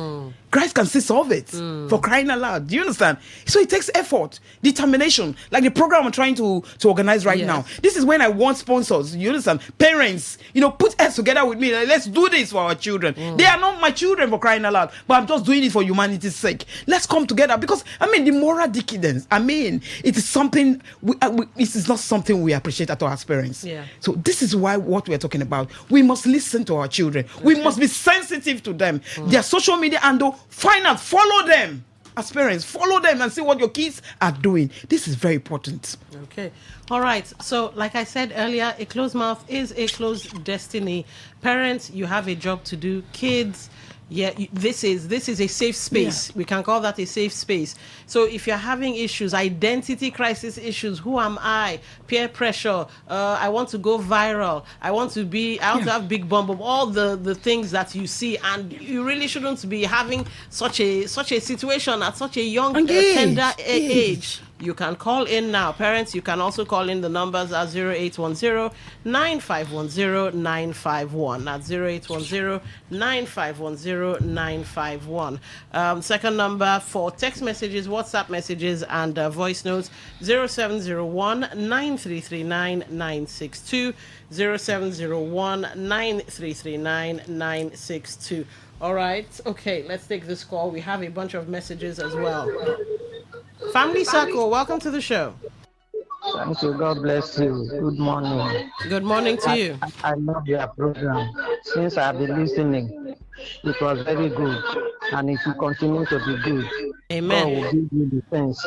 Christ can still solve it for crying aloud. Do you understand? So it takes effort, determination, like the program I'm trying to organize right now. This is when I want sponsors. You understand? Parents, put heads together with me. Like, let's do this for our children. They are not my children for crying aloud, but I'm just doing it for humanity's sake. Let's come together because, the moral decadence, it is something, it is not something we appreciate at all as parents. So this is why what we're talking about. We must listen to our children. We must be sensitive to them. Their social media handle, find out, follow them. As parents, follow them and see what your kids are doing. This is very important. Okay. All right. So, like I said earlier, a closed mouth is a closed destiny. Parents, you have a job to do. Kids, this is a safe space. We can call that a safe space. So if you're having issues, identity crisis issues, who am I? Peer pressure, I want to go viral, I want to have big bump, all the things that you see, and you really shouldn't be having such a situation at such a young tender age. You can call in now. Parents, you can also call in. The numbers are 0810-9510-951. That's 0810-9510-951. Second number for text messages, WhatsApp messages, and voice notes, 0701-9339-962, 0701-9339-962. All right. Okay, let's take this call. We have a bunch of messages as well. Family Circle, welcome to the show. Thank you. God bless you. Good morning. Good morning to you. I love your program. Since I've been listening, it was very good. And it will continue to be good. Amen. God will give you the sense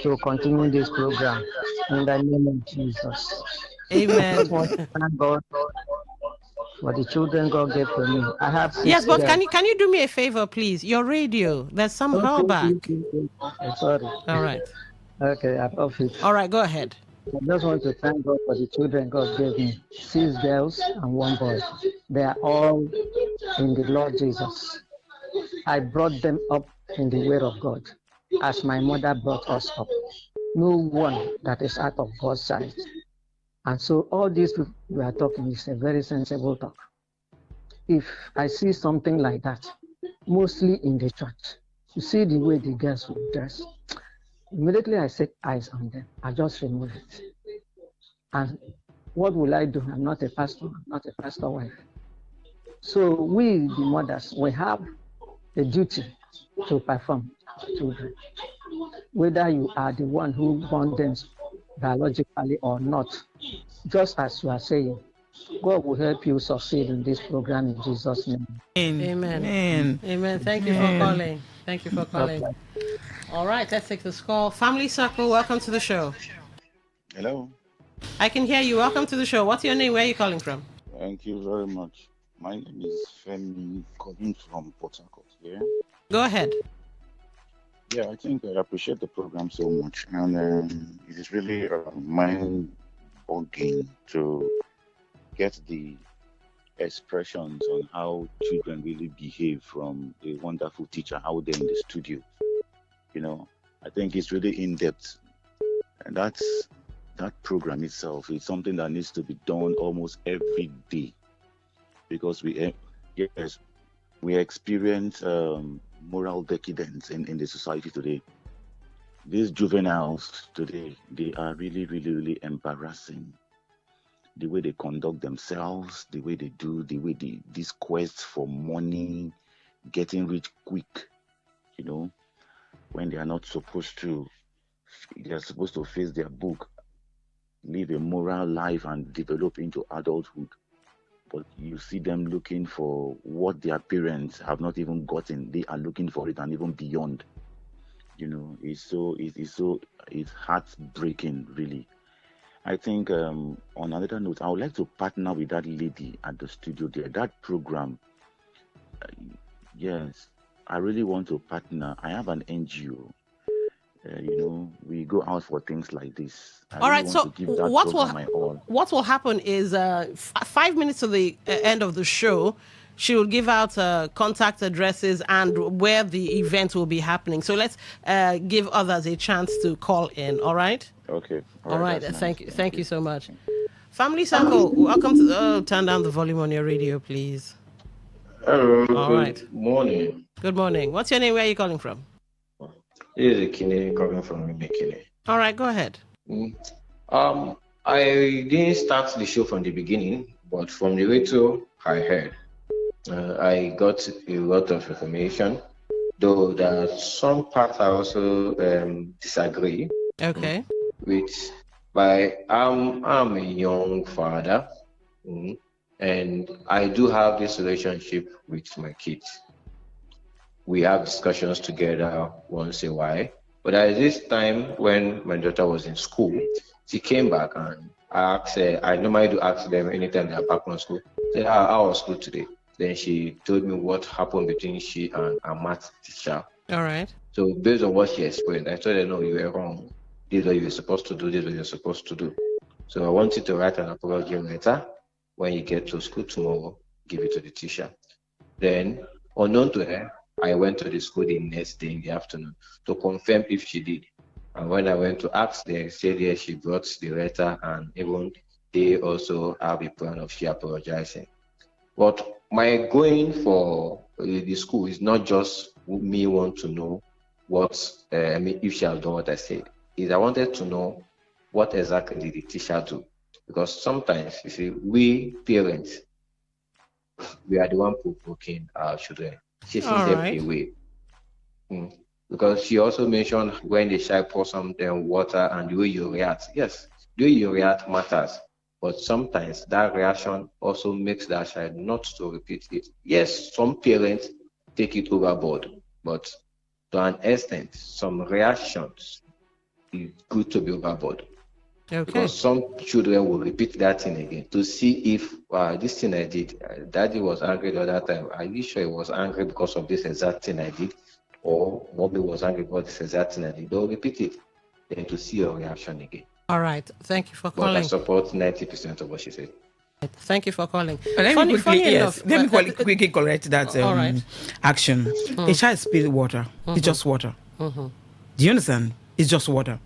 to continue this program. In the name of Jesus. Amen. Thank God for the children God gave to me. I have 6 Yes, but girls. can you do me a favor, please? Your radio, there's some hallback. Sorry. All right. Okay, I'm off it. All right, go ahead. I just want to thank God for the children God gave me. 6 girls and 1 boy. They are all in the Lord Jesus. I brought them up in the way of God, as my mother brought us up. No one that is out of God's sight. And so all these people we are talking is a very sensible talk. If I see something like that, mostly in the church, you see the way the girls will dress, Immediately I set eyes on them, I just remove it. And what will I do? I'm not a pastor, I'm not a pastor wife. So we, the mothers, we have the duty to perform our children. Whether you are the one who born them biologically or not, just as you are saying, God will help you succeed in this program in Jesus' name. Amen. Amen. Thank you for calling. Thank you for calling. All right, let's take this call. Family Circle, welcome to the show. Hello. I can hear you. Welcome to the show. What's your name? Where are you calling from? Thank you very much. My name is Femi, calling from Port Harcourt. Yeah. Go ahead. Yeah, I think I appreciate the program so much, and it is really mind-boggling to get the expressions on how children really behave from a wonderful teacher out there in the studio. You know, I think it's really in-depth, and that program itself is something that needs to be done almost every day, because we experience moral decadence in the society today. These juveniles today, they are really, really, really embarrassing. The way they conduct themselves, the way they do, this quest for money, getting rich quick, you know, when they are not supposed to. They are supposed to face their book, live a moral life, and develop into adulthood. But you see them looking for what their parents have not even gotten. They are looking for it and even beyond. You know, it's heartbreaking, really. I think on another note, I would like to partner with that lady at the studio there. That program, yes, I really want to partner. I have an NGO. You know, we go out for things like this. All right, so what will happen is 5 minutes to the end of the show, she will give out contact addresses and where the event will be happening. So let's give others a chance to call in, all right? Okay. All right, thank you. Thank you so much. Family Circle, welcome to... turn down the volume on your radio, please. Hello, all right. Good morning. Good morning. What's your name? Where are you calling from? This is Kine calling from Kine. All right, go ahead. I didn't start the show from the beginning, but from the radio I heard, I got a lot of information, though there are some parts I also disagree. Okay. I'm a young father, and I do have this relationship with my kids. We have discussions together once in a while. But at this time when my daughter was in school, she came back and I asked her, I normally do ask them anytime they're back from school, say, how was school today? Then she told me what happened between she and a math teacher. All right. So based on what she explained, I told her, no, you were wrong. This is what you were supposed to do, this is what you're supposed to do. So I want you to write an apology letter. When you get to school tomorrow, give it to the teacher. Then, unknown to her, I went to the school the next day in the afternoon to confirm if she did. And when I went to ask, they said yes, she brought the letter, and even they also have a plan of she apologizing. But my going for the school is not just me want to know what, if she has done what I said. Is I wanted to know what exactly did the teacher do. Because sometimes, you see, we parents, we are the one provoking our children. Chasing them away. Because she also mentioned when the child pours something water and the way you react. Yes, the way you react matters. But sometimes that reaction also makes that child not to repeat it. Yes, some parents take it overboard, but to an extent, some reactions is good to be overboard. Okay. Because some children will repeat that thing again to see if this thing I did, daddy was angry the other time. Are you sure he was angry because of this exact thing I did? Or mommy was angry about this exact thing I did? They'll repeat it, then to see your reaction again. All right. Thank you for calling. But I support 90% of what she said. Thank you for calling. Let me quickly correct that action. A child spills water. It's just water. Do you understand? It's just water.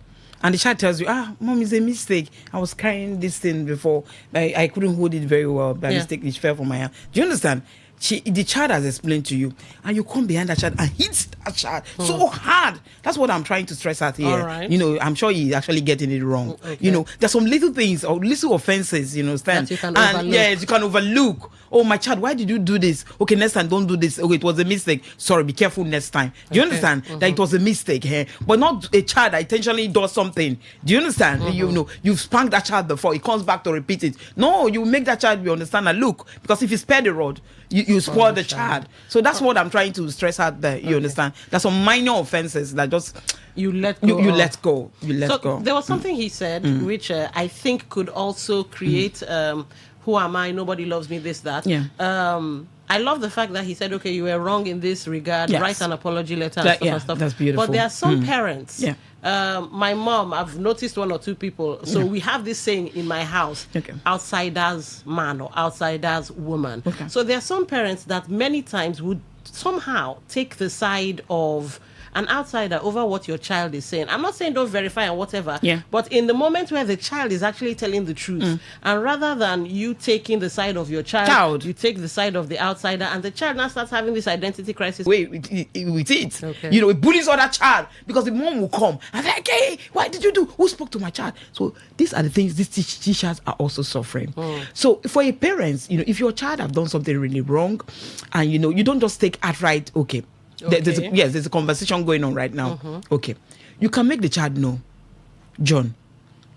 And the child tells you, mom, it's a mistake. I was carrying this thing before. I couldn't hold it very well. By mistake, it fell from my hand. Do you understand? the child has explained to you, and you come behind that child and hit that child so hard. That's what I'm trying to stress out here. All right. You know, I'm sure he's actually getting it wrong. Okay. You know, there's some little things or little offenses, you know, stand. That you can and overlook. yes, you can overlook. Oh, my child, why did you do this? Okay, next time don't do this. Okay, it was a mistake. Sorry, be careful next time. Do you understand that it was a mistake here? But not a child that intentionally does something. Do you understand? You know, you've spanked that child before. It comes back to repeat it. No, you make that child understand that, look, because if you spare the rod, you spoil the child. So that's what I'm trying to stress out there. You understand? There's some minor offenses that just you let go. You let go. You let so go. There was something he said, which I think could also create who am I? Nobody loves me. This, that. Yeah. I love the fact that he said, okay, you were wrong in this regard. Yes. Write an apology letter and stuff. That's beautiful. But there are some parents. Yeah. My mom, I've noticed one or two people. So we have this saying in my house, outsiders man or outsiders woman. Okay. So there are some parents that many times would somehow take the side of an outsider over what your child is saying. I'm not saying don't verify and whatever, but in the moment where the child is actually telling the truth, and rather than you taking the side of your child, you take the side of the outsider, and the child now starts having this identity crisis. With it. Okay. You know, it bullies other child because the mom will come and like, hey, what did you do? Who spoke to my child? So these are the things these teachers are also suffering. So for a parent, you know, if your child have done something really wrong, and you know, you don't just take outright, okay. There's a conversation going on right now. Okay, you can make the child know, John,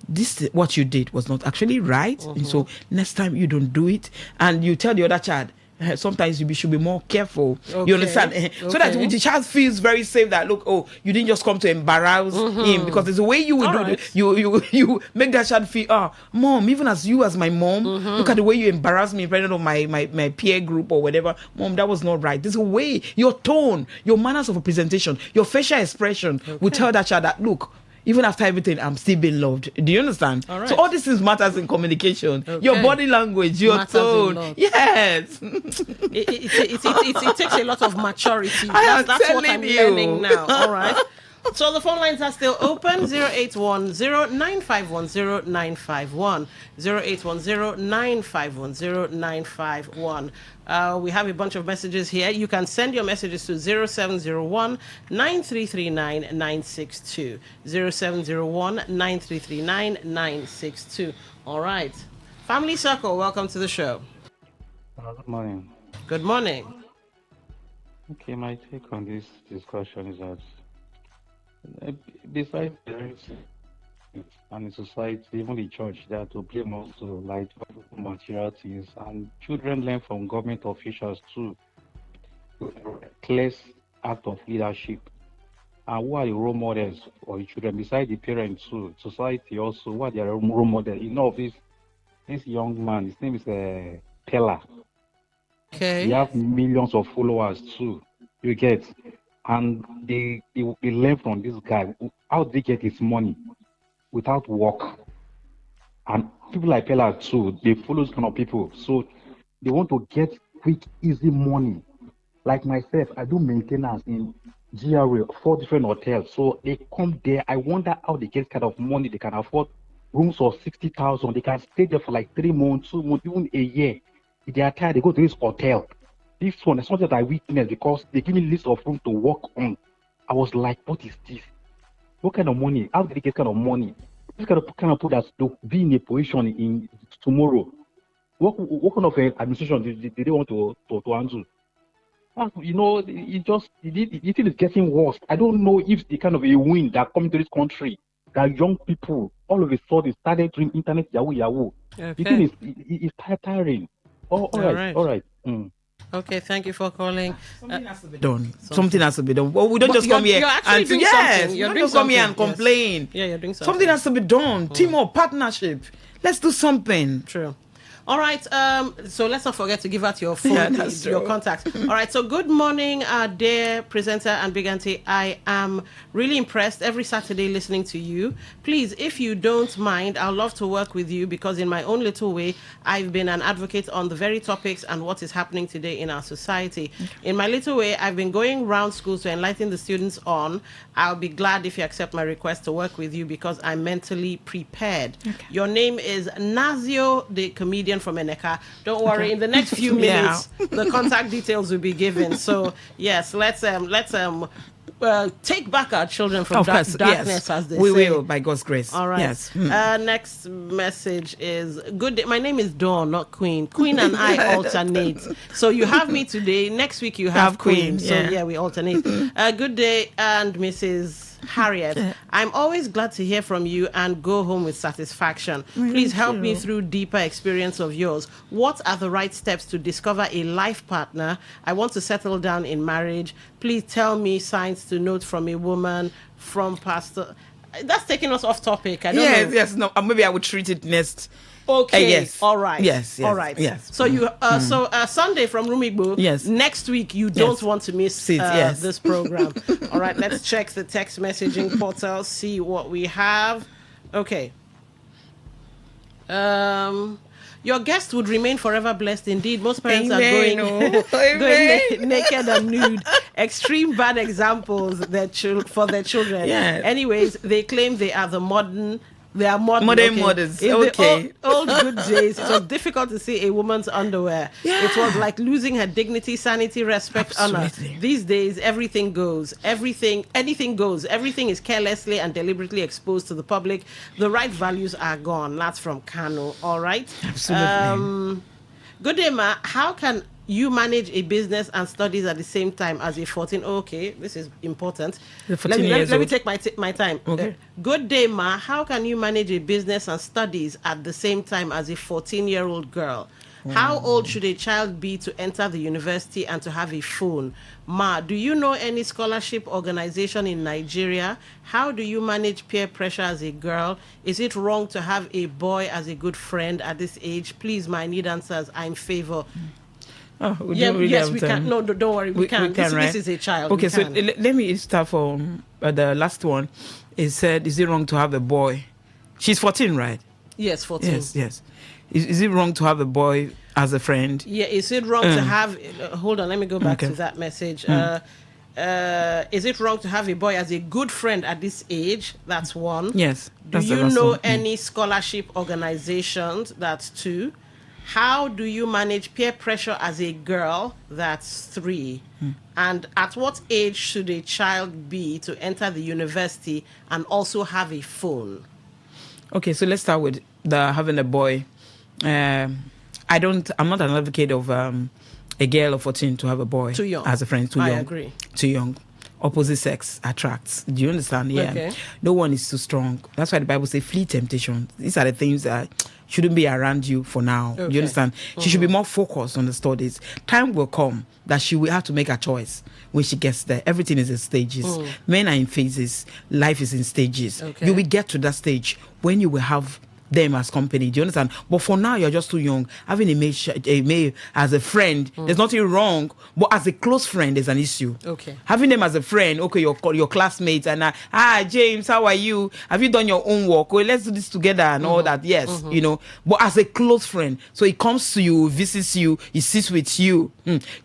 this what you did was not actually right, and so next time you don't do it. And you tell the other child, sometimes you should be more careful. You understand? So that the child feels very safe that, look, oh, you didn't just come to embarrass him, because there's a way you will do it. You make that child feel, mom, even as my mom, look at the way you embarrass me in front of my peer group or whatever. Mom, that was not right. There's a way, your tone, your manners of a presentation, your facial expression will tell that child that, look, even after everything, I'm still being loved. Do you understand? All right. So all these things matters in communication. Your body language, your tone. Yes. It takes a lot of maturity. That's what I'm learning now. All right. So the phone lines are still open. 0810-951-0951. 0810-951-0951. We have a bunch of messages here. You can send your messages to 0701-9339-962. 0701-9339-962. All right. Family Circle, welcome to the show. Good morning. Good morning. Okay, my take on this discussion is that besides parents and the society, even the church, they are to blame also, like material things, and children learn from government officials too. Reckless act of leadership. And who are the role models for the children besides the parents too? Society also, what are their role models? You know, this young man, his name is Pella. Okay. He have millions of followers too. You get. And they learn from this guy. How did they get his money without work? And people like Pella too, they follow those kind of people. So they want to get quick, easy money. Like myself, I do maintenance in GRA, 4 different hotels. So they come there. I wonder how they get kind of money. They can afford rooms of 60,000. They can stay there for like 3 months, 2 months, even a year. If they are tired, they go to this hotel. This one is something that I witnessed because they give me a list of room to work on. I was like, what is this? What kind of money? How did they get kind of money? This kind of people that to be in a position in tomorrow. What kind of administration did they want to handle? You know, the thing is getting worse. I don't know if the kind of a wind that come into this country, that young people all of a sudden started doing internet yahoo. Okay. The thing is tiring. All right. Okay, thank you for calling. Something has to be done. Something has to be done. Well, we don't just come here and doing something. You're Don't doing just come here and something. complain. Yeah, you're doing something. Something has to be done. Team up, partnership. Let's do something. True. All right, so let's not forget to give out your phone, your contact. All right, so good morning, dear presenter and big auntie. I am really impressed every Saturday listening to you. Please, if you don't mind, I'd love to work with you because in my own little way, I've been an advocate on the very topics and what is happening today in our society. In my little way, I've been going around schools to enlighten the students on. I'll be glad if you accept my request to work with you because I'm mentally prepared. Okay. Your name is Nazio, the comedian Vivian from Eneka. Don't worry, in the next few minutes, the contact details will be given. So yes, let's take back our children from darkness, as they say. We will, by God's grace. All right. Yes. Next message is, good day. My name is Dawn, not Queen. Queen and I alternate. So you have me today. Next week you have Queen. So yeah, we alternate. Good day, and Mrs. Harriet. I'm always glad to hear from you and go home with satisfaction. Please help me through deeper experience of yours. What are the right steps to discover a life partner? I want to settle down in marriage. Please tell me signs to note from a woman, from Pastor. That's taking us off topic. I don't know. Yes. No, maybe I would treat it next. Okay. Yes. All right. Yes. All right. Yes. So you Sunday from Rumigbo. Yes. Next week you don't want to miss this program. All right. Let's check the text messaging portal. See what we have. Okay. Your guest would remain forever blessed indeed. Most parents are going naked and nude. Extreme bad examples for their children. Yeah. Anyways, they claim they are modern mothers. In okay. the old good days, it was difficult to see a woman's underwear. Yeah. It was like losing her dignity, sanity, respect, honor. These days, everything goes. Anything goes. Everything is carelessly and deliberately exposed to the public. The right values are gone. That's from Kano. All right. Absolutely. Good day, Ma. How can you manage a business and studies at the same time as a 14? Okay, this is important. Let me take my time. Okay. Good day, Ma. How can you manage a business and studies at the same time as a 14-year-old girl? How old should a child be to enter the university and to have a phone? Ma, do you know any scholarship organization in Nigeria? How do you manage peer pressure as a girl? Is it wrong to have a boy as a good friend at this age? Please, Ma, I need answers. I'm in favor. Yes, we can. No, don't worry. We can. This is a child. Okay, so let me start from the last one. It said, is it wrong to have a boy? She's 14, right? Yes, 14. Yes. Is it wrong to have a boy as a friend? Yeah, is it wrong to have... hold on, let me go back to that message. Is it wrong to have a boy as a good friend at this age? That's one. Yes. Do you know any scholarship organizations? That's two. How do you manage peer pressure as a girl? That's three. And at what age should a child be to enter the university and also have a phone? Okay, so let's start with having a boy. I'm not an advocate of a girl of 14 to have a boy. Too young. As a friend, too young. I agree. Too young. Opposite sex attracts. Do you understand? Yeah. Okay. No one is too strong. That's why the Bible says flee temptation. These are the things that shouldn't be around you for now. Okay. Do you understand? She should be more focused on the studies. Time will come that she will have to make a choice when she gets there. Everything is in stages. Men are in phases. Life is in stages. Okay. You will get to that stage when you will have them as company. Do you understand? But for now, you're just too young. Having a male as a friend, there's nothing wrong. But as a close friend, there's an issue. Okay. Having them as a friend, okay, your classmates, and James, how are you? Have you done your own work? Well, let's do this together and all that. Yes, you know. But as a close friend, so he comes to you, visits you, he sits with you.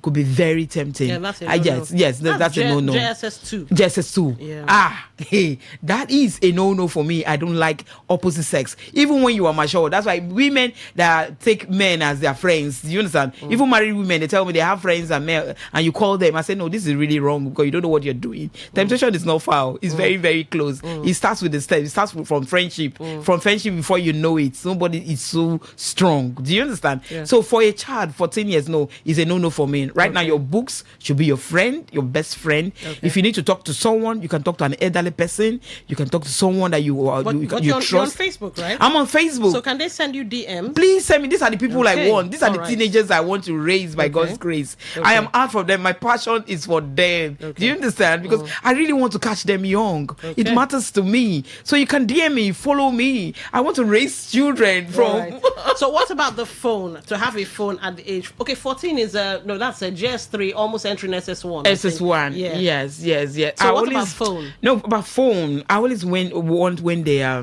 Could be very tempting. Yeah, that's a no-no. Yes, that's a no-no. JSS2. Yeah. Hey, that is a no-no for me. I don't like opposite sex. Even when you are mature, that's why women that take men as their friends, do you understand? Even married women, they tell me they have friends and men, and you call them. I say, no, this is really wrong because you don't know what you're doing. Temptation is not foul. It's very, very close. It starts with the step. It starts from friendship. From friendship, before you know it, somebody is so strong. Do you understand? Yeah. So for a child, 14 years, no, is a no-no for me. Right now, your books should be your friend, your best friend. Okay. If you need to talk to someone, you can talk to an elderly person. You can talk to someone that you But trust. you're on Facebook, right? I'm on Facebook. So can they send you DMs? Please send me. These are the people I Okay. want. These are the All right. teenagers I want to raise by God's grace. I am out for them. My passion is for them. Do you understand? Because I really want to catch them young. It matters to me. So you can DM me, follow me. I want to raise children from. Right. So what about the phone? To have a phone at the age? Okay, 14 is that's a JS3, almost entering SS1. SS1. Yeah. Yes. So what about phone? No, about phone. I always want when they are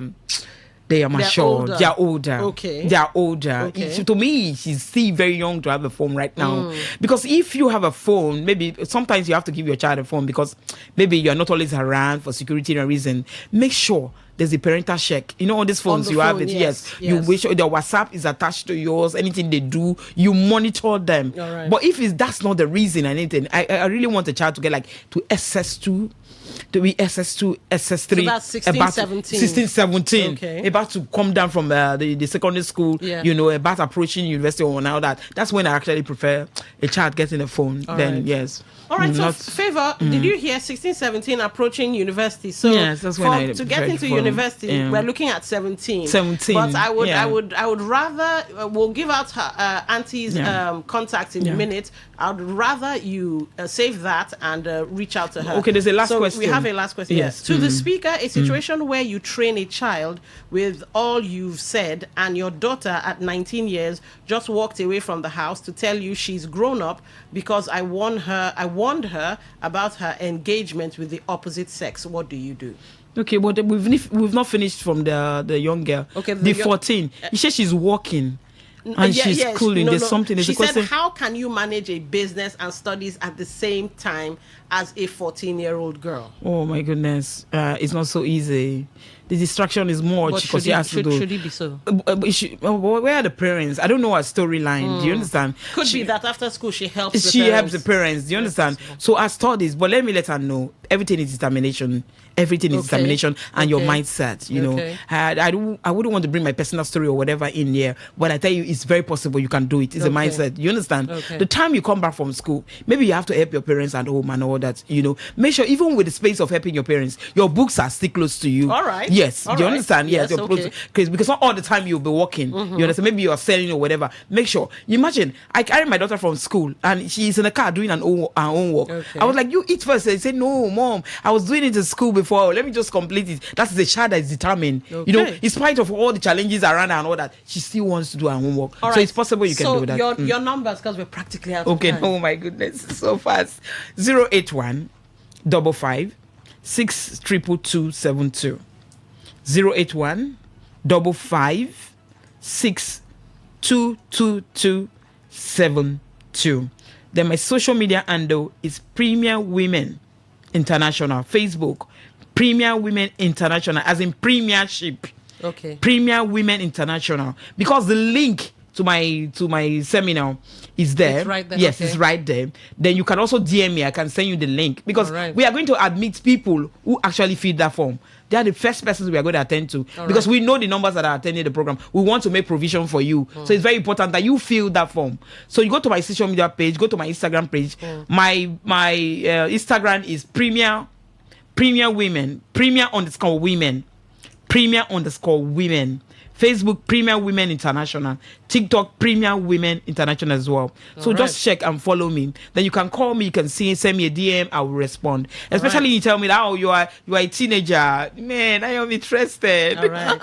mature. They are older. Okay. They are older. Okay. To me, she's still very young to have a phone right now. Because if you have a phone, maybe sometimes you have to give your child a phone because maybe you're not always around for security reason. Make sure there's a parental check. You know, on these phones, you have it. Yes. You wish the WhatsApp is attached to yours. Anything they do, you monitor them. Right. But if that's not the reason, anything, I really want the child to get like to SS2. To be SS2, SS3, so that's 16, about 17. 16, 17, okay. About to come down from the secondary school, you know, about approaching university or now that's when I actually prefer a child getting a phone. All then right. yes. All right, so Favor, did you hear 16, 17 approaching university? So yes, that's when to get into university, we're looking at 17. 17. But I would rather we'll give out her auntie's contact in a minute. I'd rather you save that and reach out to her. Okay, there's a last question. We have a last question. Yes. To the speaker, a situation where you train a child with all you've said, and your daughter at 19 years just walked away from the house to tell you she's grown up because I warned her about her engagement with the opposite sex. What do you do? Okay, but we've not finished from the young girl. Okay, the 14. You said she's walking. And she's schooling. There's something. She said, how can you manage a business and studies at the same time as a 14-year-old girl? Oh my goodness, it's not so easy. The distraction is much because she has to do. Should it be so? Where are the parents? I don't know her storyline. Do you understand? Could be that after school she helps. Helps the parents. Do you understand? So I studies, but let me let her know everything is determination. Everything is determination and your mindset. You know, I wouldn't want to bring my personal story or whatever in here, but I tell you, it's very possible you can do it. It's a mindset. You understand? The time you come back from school, maybe you have to help your parents at home and all that. You know, make sure even with the space of helping your parents, your books are still close to you. All right. Yes. Do you understand? Yes. Because not all the time you'll be working. You understand? Maybe you're selling or whatever. Make sure. You imagine, I carry my daughter from school and she's in the car doing her own work. I was like, you eat first. They say, no, mom, I was doing it in school before. Let me just complete it. That's the child that is determined. You know, in spite of all the challenges around her and all that, she still wants to do her homework. So it's possible you can do that. Your numbers, because we're practically out of time. Oh my goodness, so fast. 081 55 62272. 081 55 62272. Then my social media handle is Premier Women International. Facebook, Premier Women International, as in premiership. Okay. Premier Women International. Because the link to my seminar is there. It's right there. Yes, it's right there. Then you can also DM me. I can send you the link. Because we are going to admit people who actually fill that form. They are the first persons we are going to attend to. Because we know the numbers that are attending the program. We want to make provision for you. So it's very important that you fill that form. So you go to my social media page, go to my Instagram page. My Instagram is Premier Women, Premier_women. Facebook, Premier Women International. TikTok, Premier Women International as well. So just check and follow me. Then you can call me, you can send me a DM, I will respond. Especially you tell me that, you are a teenager. Man, I am interested. All right.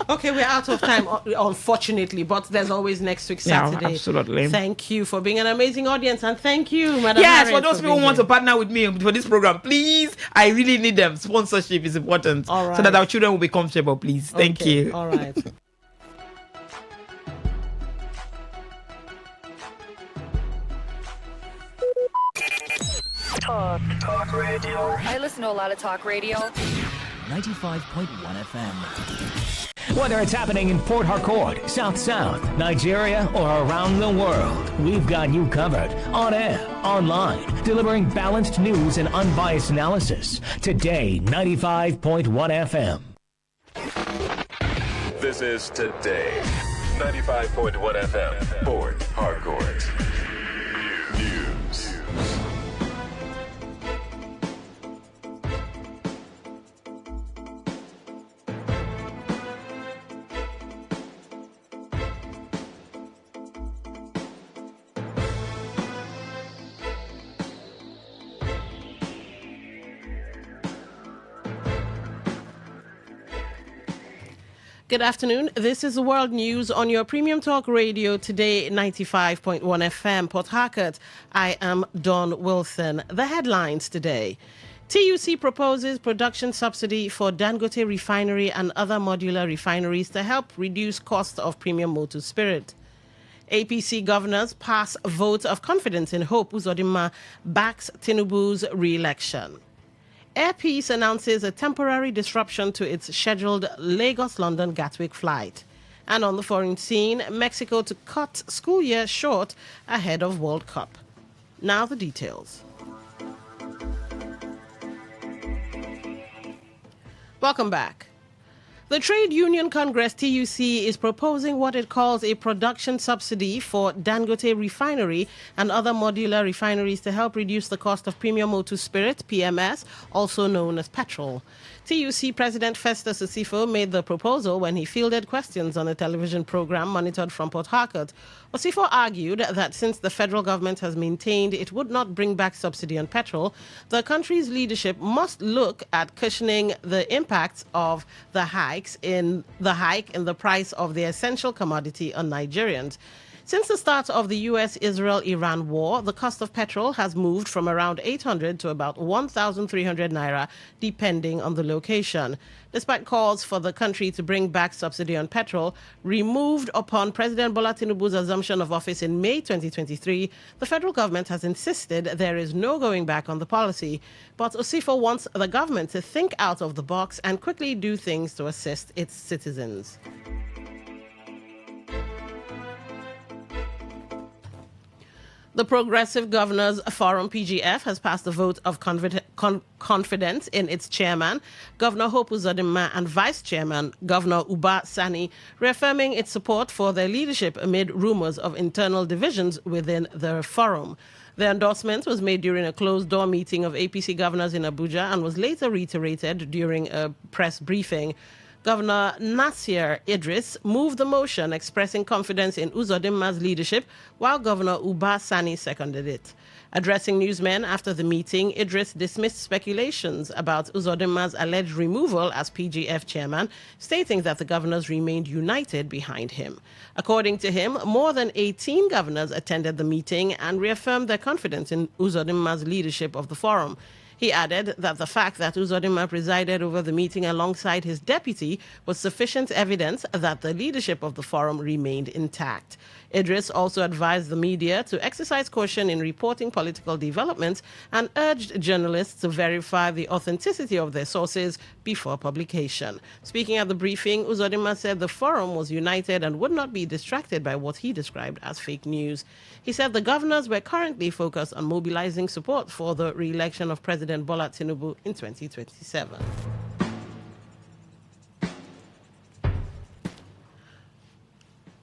Okay, we're out of time, unfortunately, but there's always next week, Saturday. Yeah, absolutely. Thank you for being an amazing audience, and thank you, Madam. Yes, for those people who want to partner with me for this program, please, I really need them. Sponsorship is important. All right. So that our children will be comfortable, please. Thank you. All right. Talk radio. I listen to a lot of talk radio. 95.1 FM. Whether it's happening in Port Harcourt, South South, Nigeria, or around the world, we've got you covered. On air, online, delivering balanced news and unbiased analysis. Today, 95.1 FM. This is Today, 95.1 FM, Port Harcourt. News. Good afternoon. This is the World News on your Premium Talk Radio Today, 95.1 FM, Port Harcourt. I am Dawn Wilson. The headlines today. TUC proposes production subsidy for Dangote Refinery and other modular refineries to help reduce cost of premium motor spirit. APC governors pass vote of confidence in Hope Uzodinma backs Tinubu's re-election. Air Peace announces a temporary disruption to its scheduled Lagos-London Gatwick flight. And on the foreign scene, Mexico to cut school year short ahead of World Cup. Now the details. Welcome back. The Trade Union Congress, TUC, is proposing what it calls a production subsidy for Dangote Refinery and other modular refineries to help reduce the cost of premium motor spirit, PMS, also known as petrol. TUC President Festus Osifo made the proposal when he fielded questions on a television program monitored from Port Harcourt. Osifo argued that since the federal government has maintained it would not bring back subsidy on petrol, the country's leadership must look at cushioning the impacts of the hike in the price of the essential commodity on Nigerians. Since the start of the US-Israel-Iran war, the cost of petrol has moved from around 800 to about 1,300 naira, depending on the location. Despite calls for the country to bring back subsidy on petrol, removed upon President Bola Tinubu's assumption of office in May 2023, the federal government has insisted there is no going back on the policy. But Osifo wants the government to think out of the box and quickly do things to assist its citizens. The Progressive Governors Forum, PGF, has passed a vote of confidence in its chairman, Governor Hope Uzodinma, and vice chairman, Governor Uba Sani, reaffirming its support for their leadership amid rumors of internal divisions within the forum. The endorsement was made during a closed-door meeting of APC governors in Abuja and was later reiterated during a press briefing. Governor Nasir Idris moved the motion expressing confidence in Uzodinma's leadership, while Governor Uba Sani seconded it. Addressing newsmen after the meeting, Idris dismissed speculations about Uzodinma's alleged removal as PGF chairman, stating that the governors remained united behind him. According to him, more than 18 governors attended the meeting and reaffirmed their confidence in Uzodinma's leadership of the forum. He added that the fact that Uzodinma presided over the meeting alongside his deputy was sufficient evidence that the leadership of the forum remained intact. Idris also advised the media to exercise caution in reporting political developments and urged journalists to verify the authenticity of their sources before publication. Speaking at the briefing, Uzodinma said the forum was united and would not be distracted by what he described as fake news. He said the governors were currently focused on mobilizing support for the re-election of President Bola Tinubu in 2027.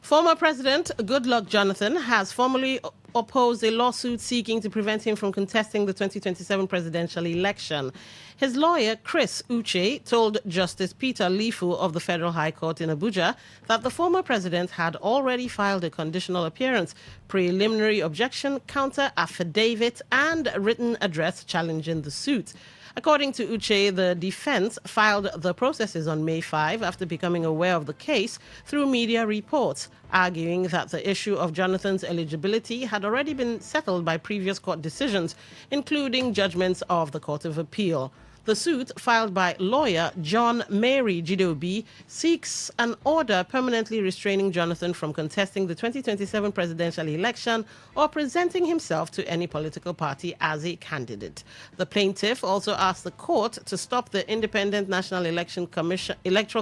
Former President Goodluck Jonathan has formally opposed a lawsuit seeking to prevent him from contesting the 2027 presidential election. His lawyer, Chris Uche, told Justice Peter Lifu of the Federal High Court in Abuja that the former president had already filed a conditional appearance, preliminary objection, counter affidavit, and written address challenging the suit. According to Uche, the defense filed the processes on May 5 after becoming aware of the case through media reports, arguing that the issue of Jonathan's eligibility had already been settled by previous court decisions, including judgments of the Court of Appeal. The suit, filed by lawyer John Mary Jidobi, seeks an order permanently restraining Jonathan from contesting the 2027 presidential election or presenting himself to any political party as a candidate. The plaintiff also asked the court to stop the Independent National Electoral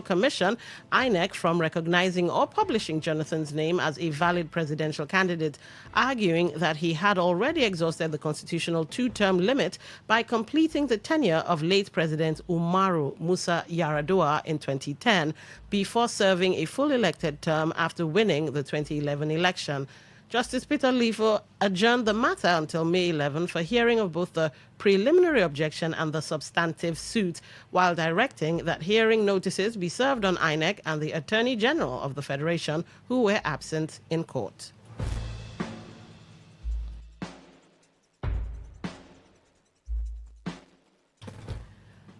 Commission, INEC, from recognizing or publishing Jonathan's name as a valid presidential candidate, arguing that he had already exhausted the constitutional two-term limit by completing the tenure of late President Umaru Musa Yar'Adua in 2010 before serving a full elected term after winning the 2011 election. Justice Peter Lifu adjourned the matter until May 11 for hearing of both the preliminary objection and the substantive suit, while directing that hearing notices be served on INEC and the Attorney General of the Federation, who were absent in court.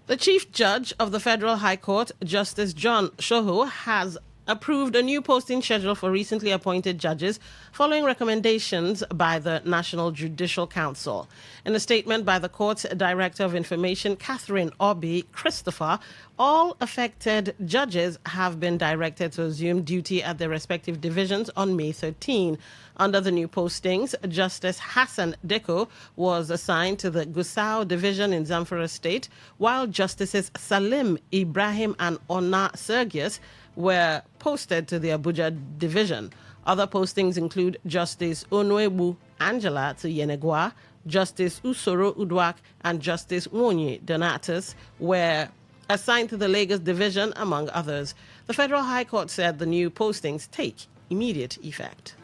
The Chief Judge of the Federal High Court, Justice John Shoho, has approved a new posting schedule for recently appointed judges following recommendations by the National Judicial Council. In a statement by the court's Director of Information, Catherine Obi Christopher, all affected judges have been directed to assume duty at their respective divisions on May 13. Under the new postings, Justice Hassan Deko was assigned to the Gusau Division in Zamfara State, while Justices Salim Ibrahim and Ona Sergius were posted to the Abuja Division. Other postings include Justice Onwebu Angela to Yenegua, Justice Usoro Udwak, and Justice Nwonyi Donatus were assigned to the Lagos Division, among others. The Federal High Court said the new postings take immediate effect.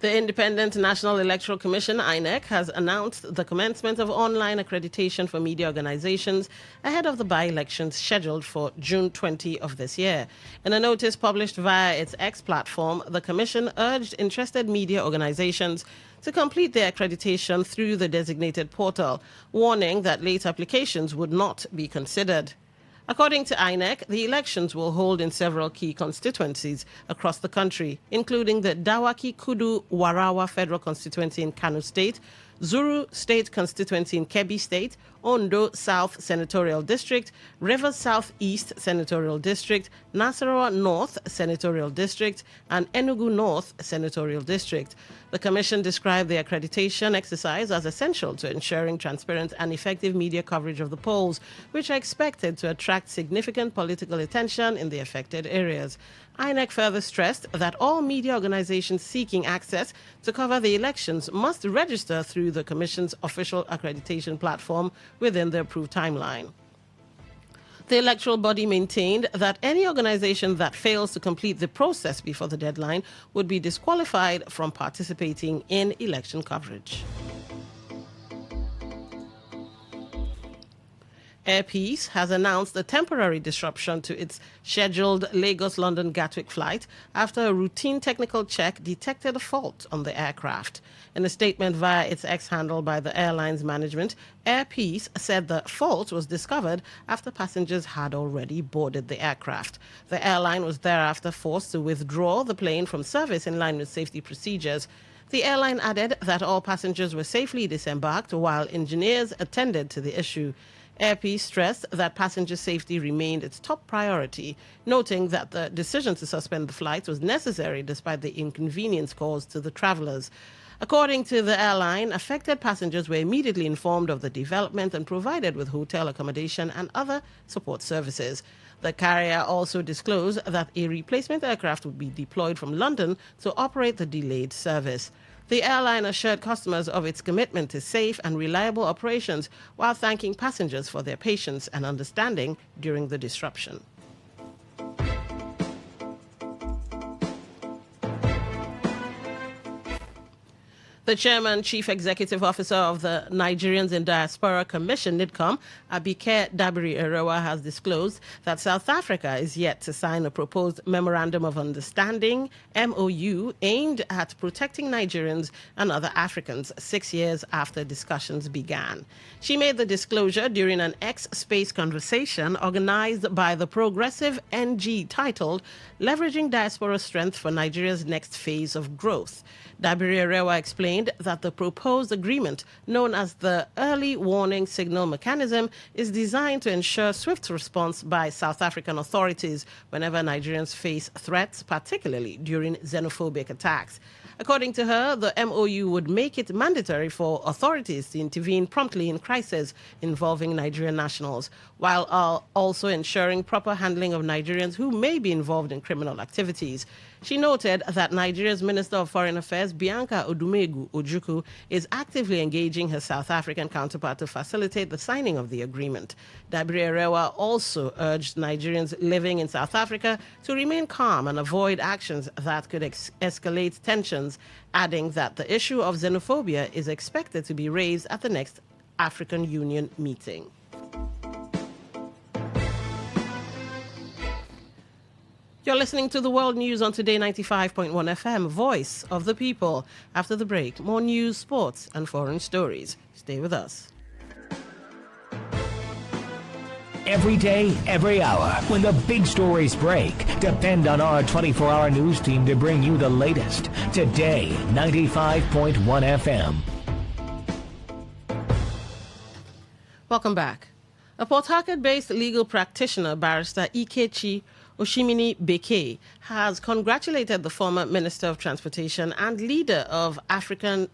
The Independent National Electoral Commission, INEC, has announced the commencement of online accreditation for media organizations ahead of the by-elections scheduled for June 20 of this year. In a notice published via its X platform, the Commission urged interested media organizations to complete their accreditation through the designated portal, warning that late applications would not be considered. According to INEC, the elections will hold in several key constituencies across the country, including the Dawaki Kudu Warawa Federal Constituency in Kano State, Zuru State Constituency in Kebbi State, Ondo South Senatorial District, Rivers South East Senatorial District, Nasarawa North Senatorial District, and Enugu North Senatorial District. The Commission described the accreditation exercise as essential to ensuring transparent and effective media coverage of the polls, which are expected to attract significant political attention in the affected areas. INEC further stressed that all media organizations seeking access to cover the elections must register through the Commission's official accreditation platform within the approved timeline. The electoral body maintained that any organization that fails to complete the process before the deadline would be disqualified from participating in election coverage. Air Peace has announced a temporary disruption to its scheduled Lagos-London Gatwick flight after a routine technical check detected a fault on the aircraft. In a statement via its X handle by the airline's management, Air Peace said the fault was discovered after passengers had already boarded the aircraft. The airline was thereafter forced to withdraw the plane from service in line with safety procedures. The airline added that all passengers were safely disembarked while engineers attended to the issue. Air Peace stressed that passenger safety remained its top priority, noting that the decision to suspend the flight was necessary despite the inconvenience caused to the travelers. According to the airline, affected passengers were immediately informed of the development and provided with hotel accommodation and other support services. The carrier also disclosed that a replacement aircraft would be deployed from London to operate the delayed service. The airline assured customers of its commitment to safe and reliable operations while thanking passengers for their patience and understanding during the disruption. The Chairman, Chief Executive Officer of the Nigerians in Diaspora Commission, NIDCOM, Abike Dabiri Erewa, has disclosed that South Africa is yet to sign a proposed Memorandum of Understanding, MOU, aimed at protecting Nigerians and other Africans 6 years after discussions began. She made the disclosure during an X-Space conversation organized by the Progressive NG titled Leveraging Diaspora Strength for Nigeria's Next Phase of Growth. Dabiri Erewa explained that the proposed agreement, known as the Early Warning Signal Mechanism, is designed to ensure swift response by South African authorities whenever Nigerians face threats, particularly during xenophobic attacks. According to her, the MOU would make it mandatory for authorities to intervene promptly in crises involving Nigerian nationals, while also ensuring proper handling of Nigerians who may be involved in criminal activities. She noted that Nigeria's Minister of Foreign Affairs, Bianca Odumegu Ojukwu, is actively engaging her South African counterpart to facilitate the signing of the agreement. Dabiri Erewa also urged Nigerians living in South Africa to remain calm and avoid actions that could escalate tensions, adding that the issue of xenophobia is expected to be raised at the next African Union meeting. You're listening to the World News on Today 95.1 FM, Voice of the People. After the break, more news, sports, and foreign stories. Stay with us. Every day, every hour, when the big stories break, depend on our 24-hour news team to bring you the latest. Today 95.1 FM. Welcome back. A Port Harcourt-based legal practitioner, barrister Ikechi Oshimini Beke, has congratulated the former Minister of Transportation and leader of Africa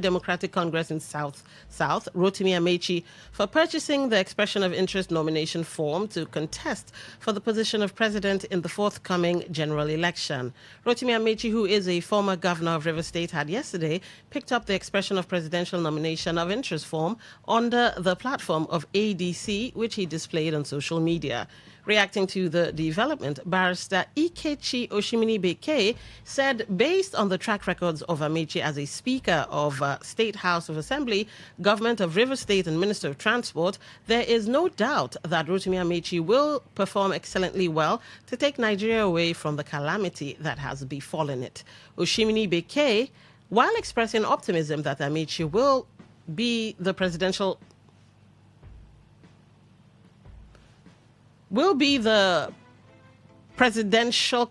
Democratic Congress in South, Rotimi Amechi, for purchasing the expression of interest nomination form to contest for the position of president in the forthcoming general election. Rotimi Amechi, who is a former governor of Rivers State, had yesterday picked up the expression of presidential nomination of interest form under the platform of ADC, which he displayed on social media. Reacting to the development, barrister Ikechi Oshimini Beke said, based on the track records of Amechi as a Speaker of State House of Assembly, Government of Rivers State and Minister of Transport, there is no doubt that Rotimi Amechi will perform excellently well to take Nigeria away from the calamity that has befallen it. Oshimini Beke, while expressing optimism that Amechi will be the presidential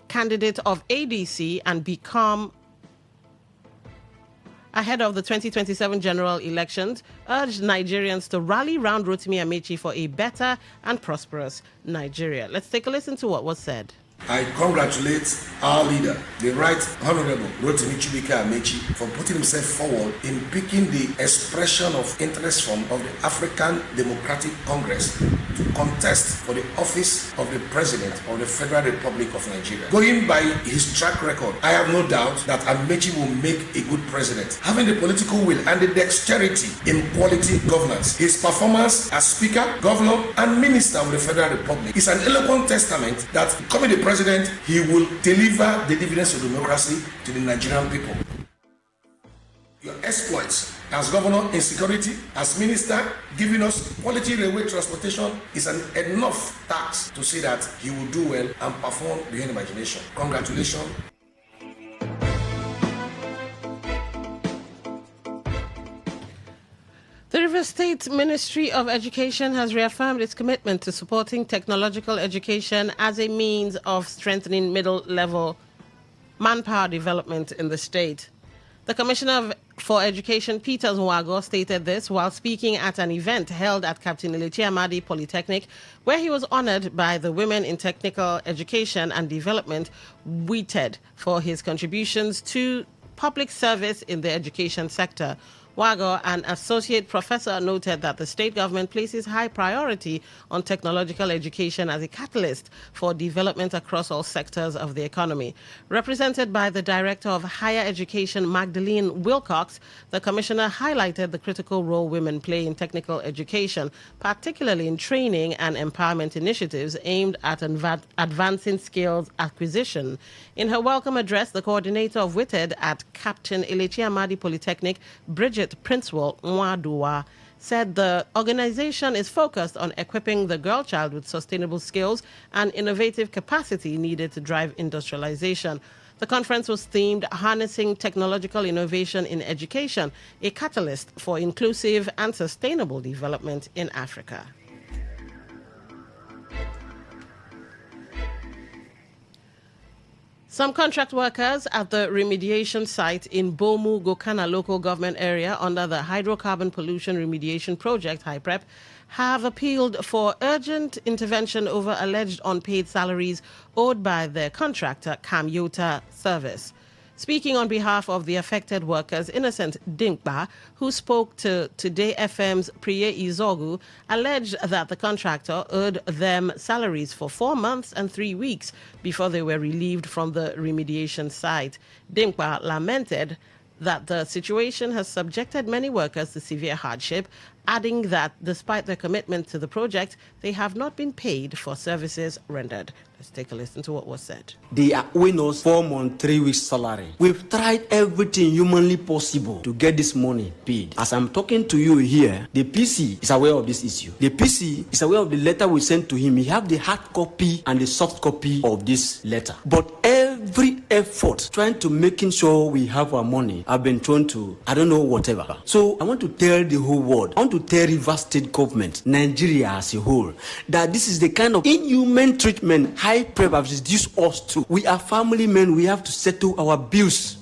candidate of ADC and become ahead of the 2027 general elections, urged Nigerians to rally round Rotimi Amechi for a better and prosperous Nigeria. Let's take a listen to what was said. I congratulate our leader, the Right Honorable Rotimi Amechi, for putting himself forward in picking the expression of interest from of the African Democratic Congress to contest for the office of the President of the Federal Republic of Nigeria. Going by his track record, I have no doubt that Amechi will make a good president. Having the political will and the dexterity in quality governance, his performance as Speaker, Governor, and Minister of the Federal Republic is an eloquent testament that, becoming the President, he will deliver the dividends of democracy to the Nigerian people. Your exploits as governor in security, as minister, giving us quality railway transportation is an enough tax to say that he will do well and perform beyond imagination. Congratulations. The Rivers State Ministry of Education has reaffirmed its commitment to supporting technological education as a means of strengthening middle-level manpower development in the state. The Commissioner for Education, Peter Nwago, stated this while speaking at an event held at Captain Ilichi Amadi Polytechnic, where he was honored by the Women in Technical Education and Development, WETED, for his contributions to public service in the education sector. Wago, an associate professor, noted that the state government places high priority on technological education as a catalyst for development across all sectors of the economy. Represented by the Director of Higher Education, Magdalene Wilcox, the commissioner highlighted the critical role women play in technical education, particularly in training and empowerment initiatives aimed at advancing skills acquisition. In her welcome address, the coordinator of WITED at Captain Ilichi Amadi Polytechnic, Bridget Princewell Nwadua, said the organization is focused on equipping the girl child with sustainable skills and innovative capacity needed to drive industrialization. The conference was themed Harnessing Technological Innovation in Education, a catalyst for inclusive and sustainable development in Africa. Some contract workers at the remediation site in Bomu Gokana local government area under the Hydrocarbon Pollution Remediation Project, HYPREP, have appealed for urgent intervention over alleged unpaid salaries owed by their contractor, Camyota Service. Speaking on behalf of the affected workers, Innocent Dinkba, who spoke to Today FM's Priye Izogu, alleged that the contractor owed them salaries for 4 months and 3 weeks before they were relieved from the remediation site. Dinkba lamented that the situation has subjected many workers to severe hardship, adding that despite their commitment to the project, they have not been paid for services rendered. Let's take a listen to what was said. They are owing us 4 months, 3 weeks salary. We've tried everything humanly possible to get this money paid. As I'm talking to you here, the PC is aware of this issue. The PC is aware of the letter we sent to him. He have the hard copy and the soft copy of this letter. But every effort trying to making sure we have our money have been thrown to, I don't know, whatever. So I want to tell the whole world, I want to tell Rivers State government, Nigeria as a whole, that this is the kind of inhuman treatment HYPREP has reduced us to. We are family men. We have to settle our bills.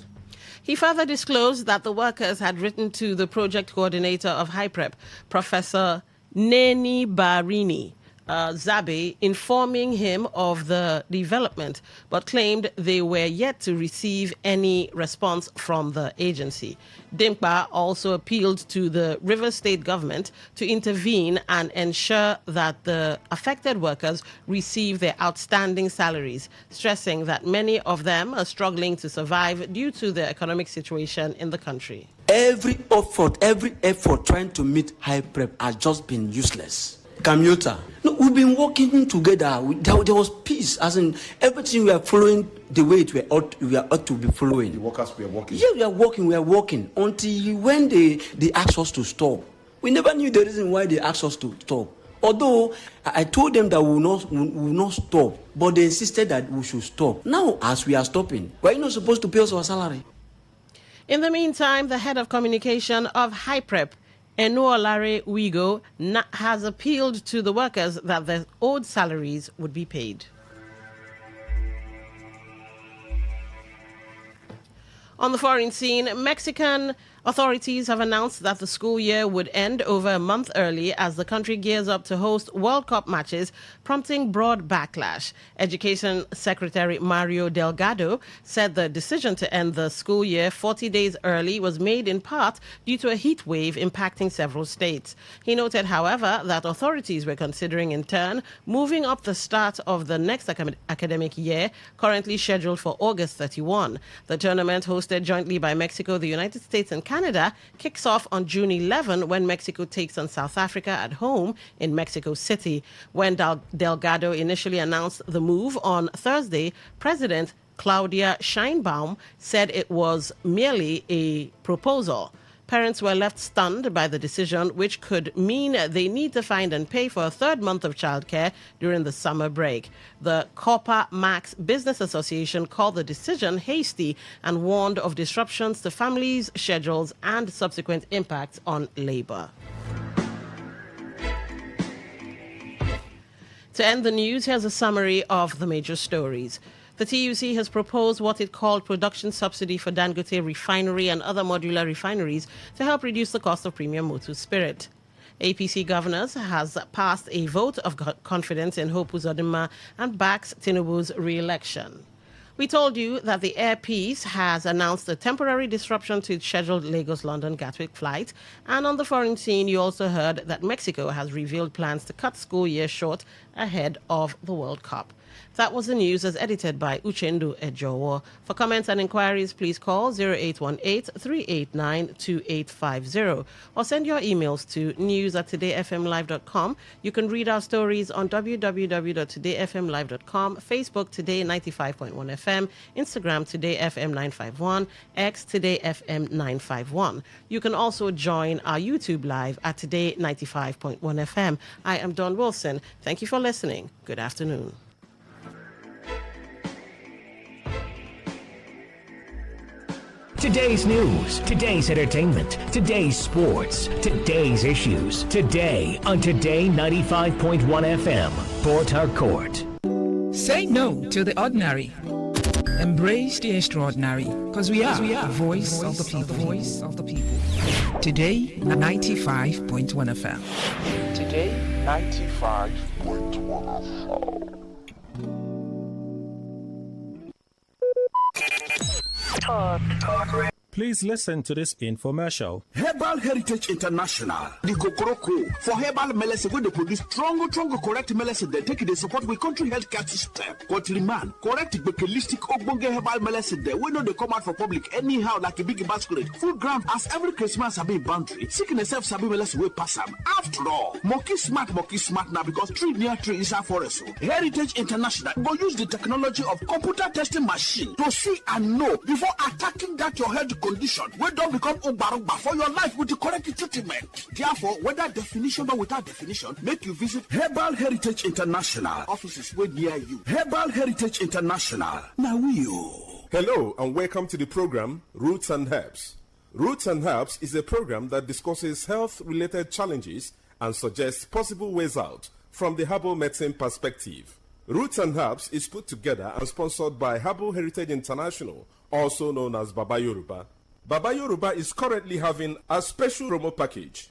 He further disclosed that the workers had written to the project coordinator of HYPREP, Professor Neni Barini Zabe, informing him of the development, but claimed they were yet to receive any response from the agency. Dimpa also appealed to the Rivers State government to intervene and ensure that the affected workers receive their outstanding salaries, stressing that many of them are struggling to survive due to the economic situation in the country. Every effort trying to meet high prep has just been useless. Commuter. No, we've been working together. There was peace, as in everything we are following the way we ought to be following. The workers were working. Yeah, we are working until when they asked us to stop. We never knew the reason why they asked us to stop. Although I told them that we will not stop, but they insisted that we should stop. Now, as we are stopping, why are you not supposed to pay us our salary? In the meantime, the head of communication of HiPrep, Enuolare Wigo, has appealed to the workers that their owed salaries would be paid. On the foreign scene, Mexican authorities have announced that the school year would end over a month early as the country gears up to host World Cup matches, prompting broad backlash. Education Secretary Mario Delgado said the decision to end the school year 40 days early was made in part due to a heat wave impacting several states. He noted, however, that authorities were considering in turn moving up the start of the next academic year, currently scheduled for August 31. The tournament, hosted jointly by Mexico, the United States, and Canada, kicks off on June 11 when Mexico takes on South Africa at home in Mexico City. When Delgado initially announced the move on Thursday, President Claudia Sheinbaum said it was merely a proposal. Parents were left stunned by the decision, which could mean they need to find and pay for a third month of childcare during the summer break. The Copa Max Business Association called the decision hasty and warned of disruptions to families' schedules and subsequent impacts on labor. To end the news, here's a summary of the major stories. The TUC has proposed what it called production subsidy for Dangote refinery and other modular refineries to help reduce the cost of premium motor spirit. APC governors has passed a vote of confidence in Hope Uzodinma and backs Tinubu's re-election. We told you that the Air Peace has announced a temporary disruption to its scheduled Lagos-London Gatwick flight. And on the foreign scene, you also heard that Mexico has revealed plans to cut school year short ahead of the World Cup. That was the news as edited by Uchendu Ejowo. For comments and inquiries, please call 0818-389-2850 or send your emails to news@todayfmlive.com. You can read our stories on www.todayfmlive.com, Facebook Today 95.1 FM, Instagram Today FM 951, X Today FM 951. You can also join our YouTube live at Today 95.1 FM. I am Dawn Wilson. Thank you for listening. Good afternoon. Today's news, today's entertainment, today's sports, today's issues. Today on Today 95.1 FM, Port Harcourt. Say no to the ordinary. Embrace the extraordinary, because we are the voice of the people. Voice of the people. Today 95.1 FM. Today 95.1 FM. Please listen to this infomercial. Herbal Heritage International, the Kokoroko, for herbal medicine, where they produce strong, correct medicine, they take it, they support with country healthcare system. Country man, correct, holistic, ogbonge herbal medicine, they we know they come out for public anyhow, like a big basket. Full ground, as every Christmas, have been boundary. Seeking itself, sabi medicine, we pass them. After all, monkey smart now, because tree near tree is our forest. Heritage International will use the technology of computer testing machine to see and know before attacking that your health condition. We don't become Ubarugba for your life with the correct treatment. Therefore, whether definition or without definition, make you visit Herbal Heritage International. Offices way near you. Herbal Heritage International. Now you. Hello and welcome to the program Roots and Herbs. Roots and Herbs is a program that discusses health-related challenges and suggests possible ways out from the herbal medicine perspective. Roots and Herbs is put together and sponsored by Herbal Heritage International, also known as Baba Yoruba. Baba Yoruba is currently having a special promo package.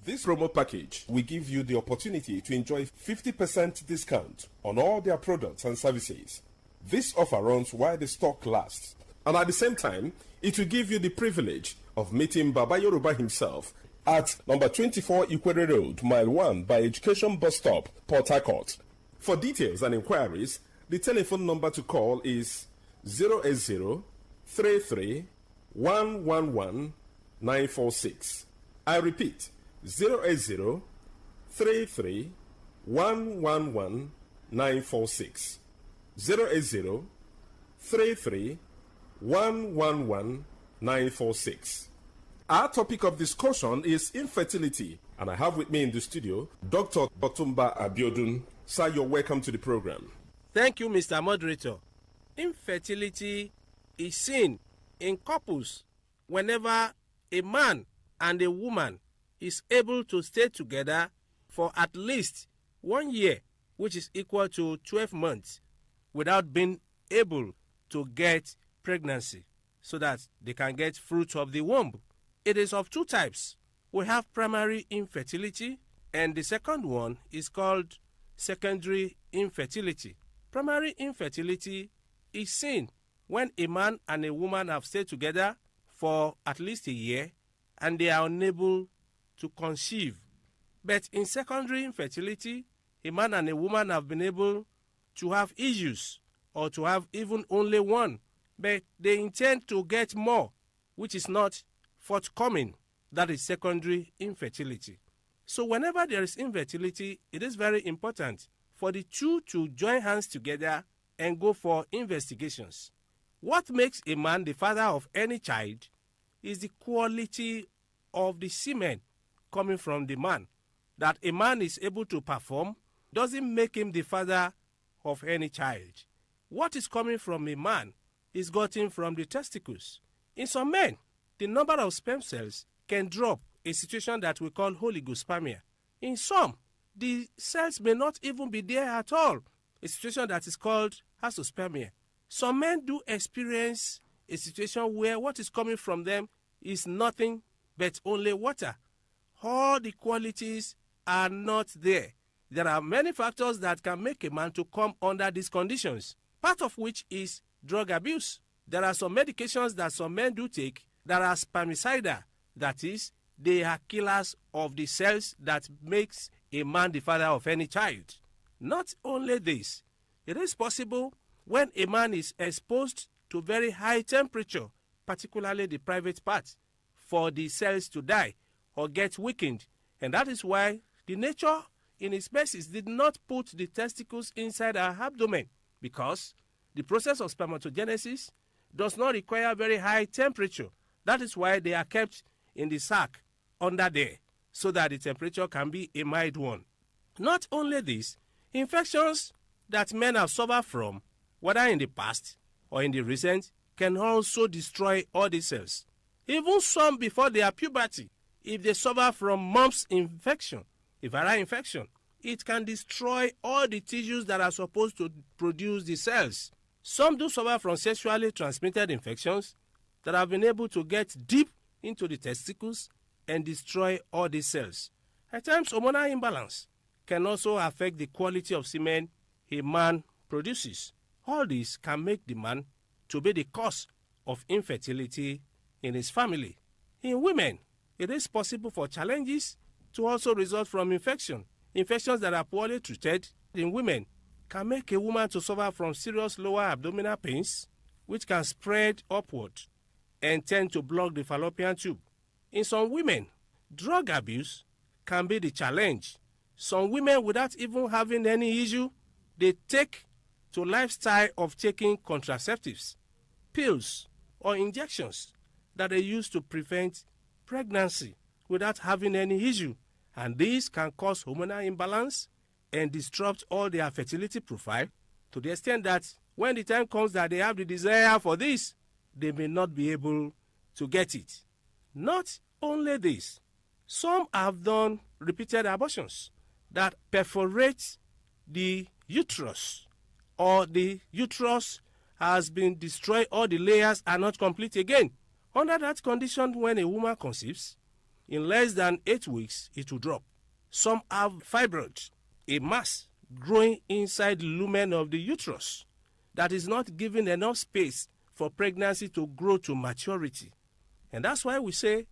This promo package will give you the opportunity to enjoy 50% discount on all their products and services. This offer runs while the stock lasts, and at the same time, it will give you the privilege of meeting Baba Yoruba himself at number 24 Ikwere Road, Mile 1 by Education Bus Stop, Port Harcourt. For details and inquiries, the telephone number to call is 080-33-111-946. I repeat, 080-33-111-946. 080-33-111-946. Our topic of discussion is infertility, and I have with me in the studio Dr. Botumba Abiodun. Sir, you're welcome to the program. Thank you, Mr. Moderator. Infertility is seen in couples whenever a man and a woman is able to stay together for at least 1 year, which is equal to 12 months, without being able to get pregnancy so that they can get fruit of the womb. It is of two types. We have primary infertility, and the second one is called secondary infertility. Primary infertility is seen when a man and a woman have stayed together for at least a year and they are unable to conceive. But in secondary infertility, a man and a woman have been able to have issues or to have even only one, but they intend to get more, which is not forthcoming. That is secondary infertility. So whenever there is infertility, it is very important for the two to join hands together and go for investigations. What makes a man the father of any child is the quality of the semen coming from the man. That a man is able to perform doesn't make him the father of any child. What is coming from a man is gotten from the testicles. In some men, the number of sperm cells can drop, a situation that we call oligospermia. In some, the cells may not even be there at all, a situation that is called azoospermia. Some men do experience a situation where what is coming from them is nothing but only water. All the qualities are not there. There are many factors that can make a man to come under these conditions, part of which is drug abuse. There are some medications that some men do take that are spermicidal, that is, they are killers of the cells that makes a man the father of any child. Not only this, it is possible when a man is exposed to very high temperature, particularly the private part, for the cells to die or get weakened. And that is why the nature in his species did not put the testicles inside our abdomen, because the process of spermatogenesis does not require very high temperature. That is why they are kept in the sac under there, so that the temperature can be a mild one. Not only this, infections that men have suffered from, whether in the past or in the recent, can also destroy all the cells. Even some before their puberty, if they suffer from mumps infection, a viral infection, it can destroy all the tissues that are supposed to produce the cells. Some do suffer from sexually transmitted infections that have been able to get deep into the testicles and destroy all the cells. At times, hormonal imbalance can also affect the quality of semen a man produces. All this can make the man to be the cause of infertility in his family. In women, it is possible for challenges to also result from infection. Infections that are poorly treated in women can make a woman to suffer from serious lower abdominal pains, which can spread upward and tend to block the fallopian tube. In some women, drug abuse can be the challenge. Some women, without even having any issue, they take to lifestyle of taking contraceptives, pills, or injections that they use to prevent pregnancy without having any issue. And this can cause hormonal imbalance and disrupt all their fertility profile to the extent that when the time comes that they have the desire for this, they may not be able to get it. Not only this, some have done repeated abortions that perforate the uterus, or the uterus has been destroyed, all the layers are not complete again. Under that condition, when a woman conceives, in less than 8 weeks, it will drop. Some have fibroids, a mass growing inside the lumen of the uterus that is not giving enough space for pregnancy to grow to maturity. And that's why we say,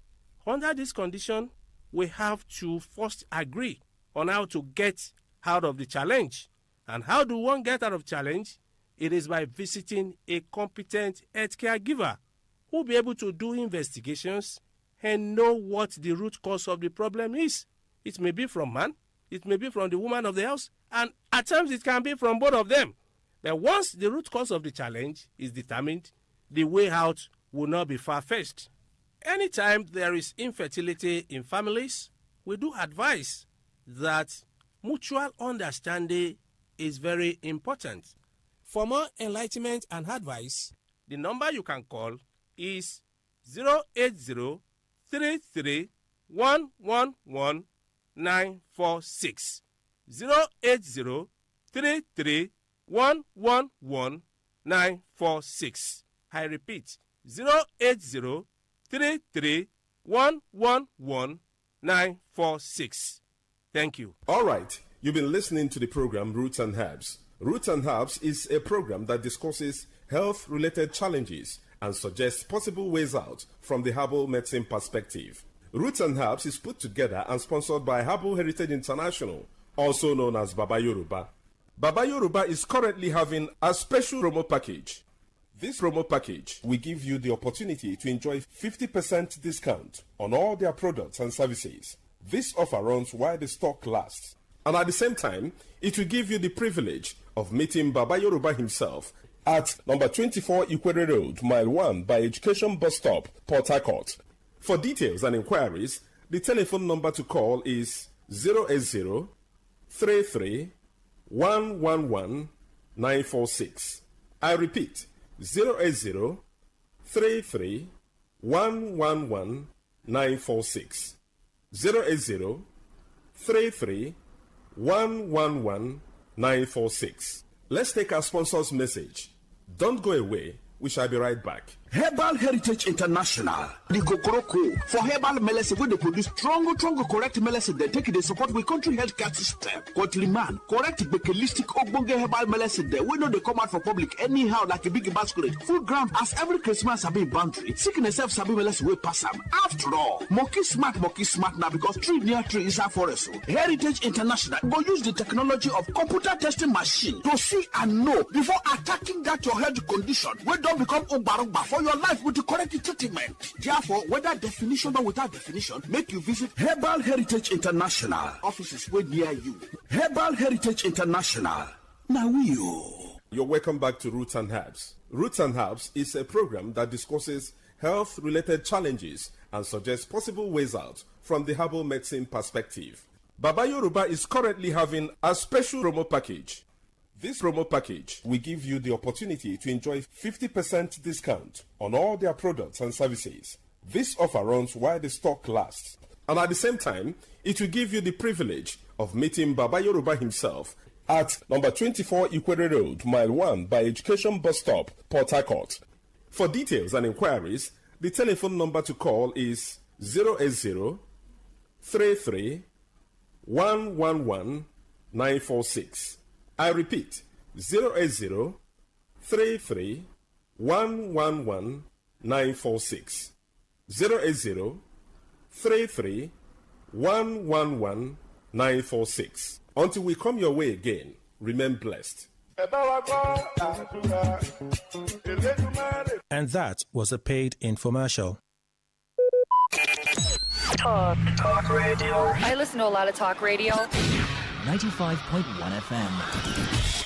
under this condition, we have to first agree on how to get out of the challenge. And how do one get out of challenge? It is by visiting a competent healthcare giver who will be able to do investigations and know what the root cause of the problem is. It may be from man, it may be from the woman of the house, and at times it can be from both of them. But once the root cause of the challenge is determined, the way out will not be far-fetched. Anytime there is infertility in families, we do advise that mutual understanding is very important. For more enlightenment and advice, the number you can call is 080-33-111-946. 080-33-111-946. I repeat, 080-33-111-946. Thank you. All right. You've been listening to the program Roots and Herbs. Roots and Herbs is a program that discusses health-related challenges and suggests possible ways out from the herbal medicine perspective. Roots and Herbs is put together and sponsored by Herbal Heritage International, also known as Baba Yoruba. Baba Yoruba is currently having a special promo package. This promo package will give you the opportunity to enjoy 50% discount on all their products and services. This offer runs while the stock lasts. And at the same time, it will give you the privilege of meeting Baba Yoruba himself at number 24 Ikwere Road, Mile 1 by Education Bus Stop, Port Harcourt. For details and inquiries, the telephone number to call is 080-33-111-946. I repeat, 080-33-111-946. 080-33-111-946. Let's take our sponsor's message. Don't go away. We shall be right back. Herbal Heritage International, the Kokoroko, for herbal medicine, where they produce strong, correct medicine, they take it, they support with country healthcare system. Countryman, correct, bekelistic, ogbonge herbal medicine, they we know they come out for public anyhow, like a big basket, full ground, as every Christmas have been boundary. Sickness self sabi medicine will pass them. After all, monkey smart now, because tree near tree is a forest. Heritage International go use the technology of computer testing machine to see and know before attacking that your health condition. We don't become umbarumba for your life with the correct treatment. Therefore, whether definition or without definition, make you visit Herbal Heritage International. Offices way near you. Herbal Heritage International. Now You're welcome back to Roots and Herbs. Roots and Herbs is a program that discusses health-related challenges and suggests possible ways out from the herbal medicine perspective. Baba Yoruba is currently having a special promo package. This promo package will give you the opportunity to enjoy 50% discount on all their products and services. This offer runs while the stock lasts. And at the same time, it will give you the privilege of meeting Baba Yoruba himself at number 24 Ikwere Road, Mile 1 by Education Bus Stop, Port Harcourt. For details and inquiries, the telephone number to call is 080-33-111-946. I repeat, 080-33-111-946. 080-33-111-946. Until we come your way again, remain blessed. And that was a paid infomercial. Talk radio. I listen to a lot of talk radio. 95.1 FM.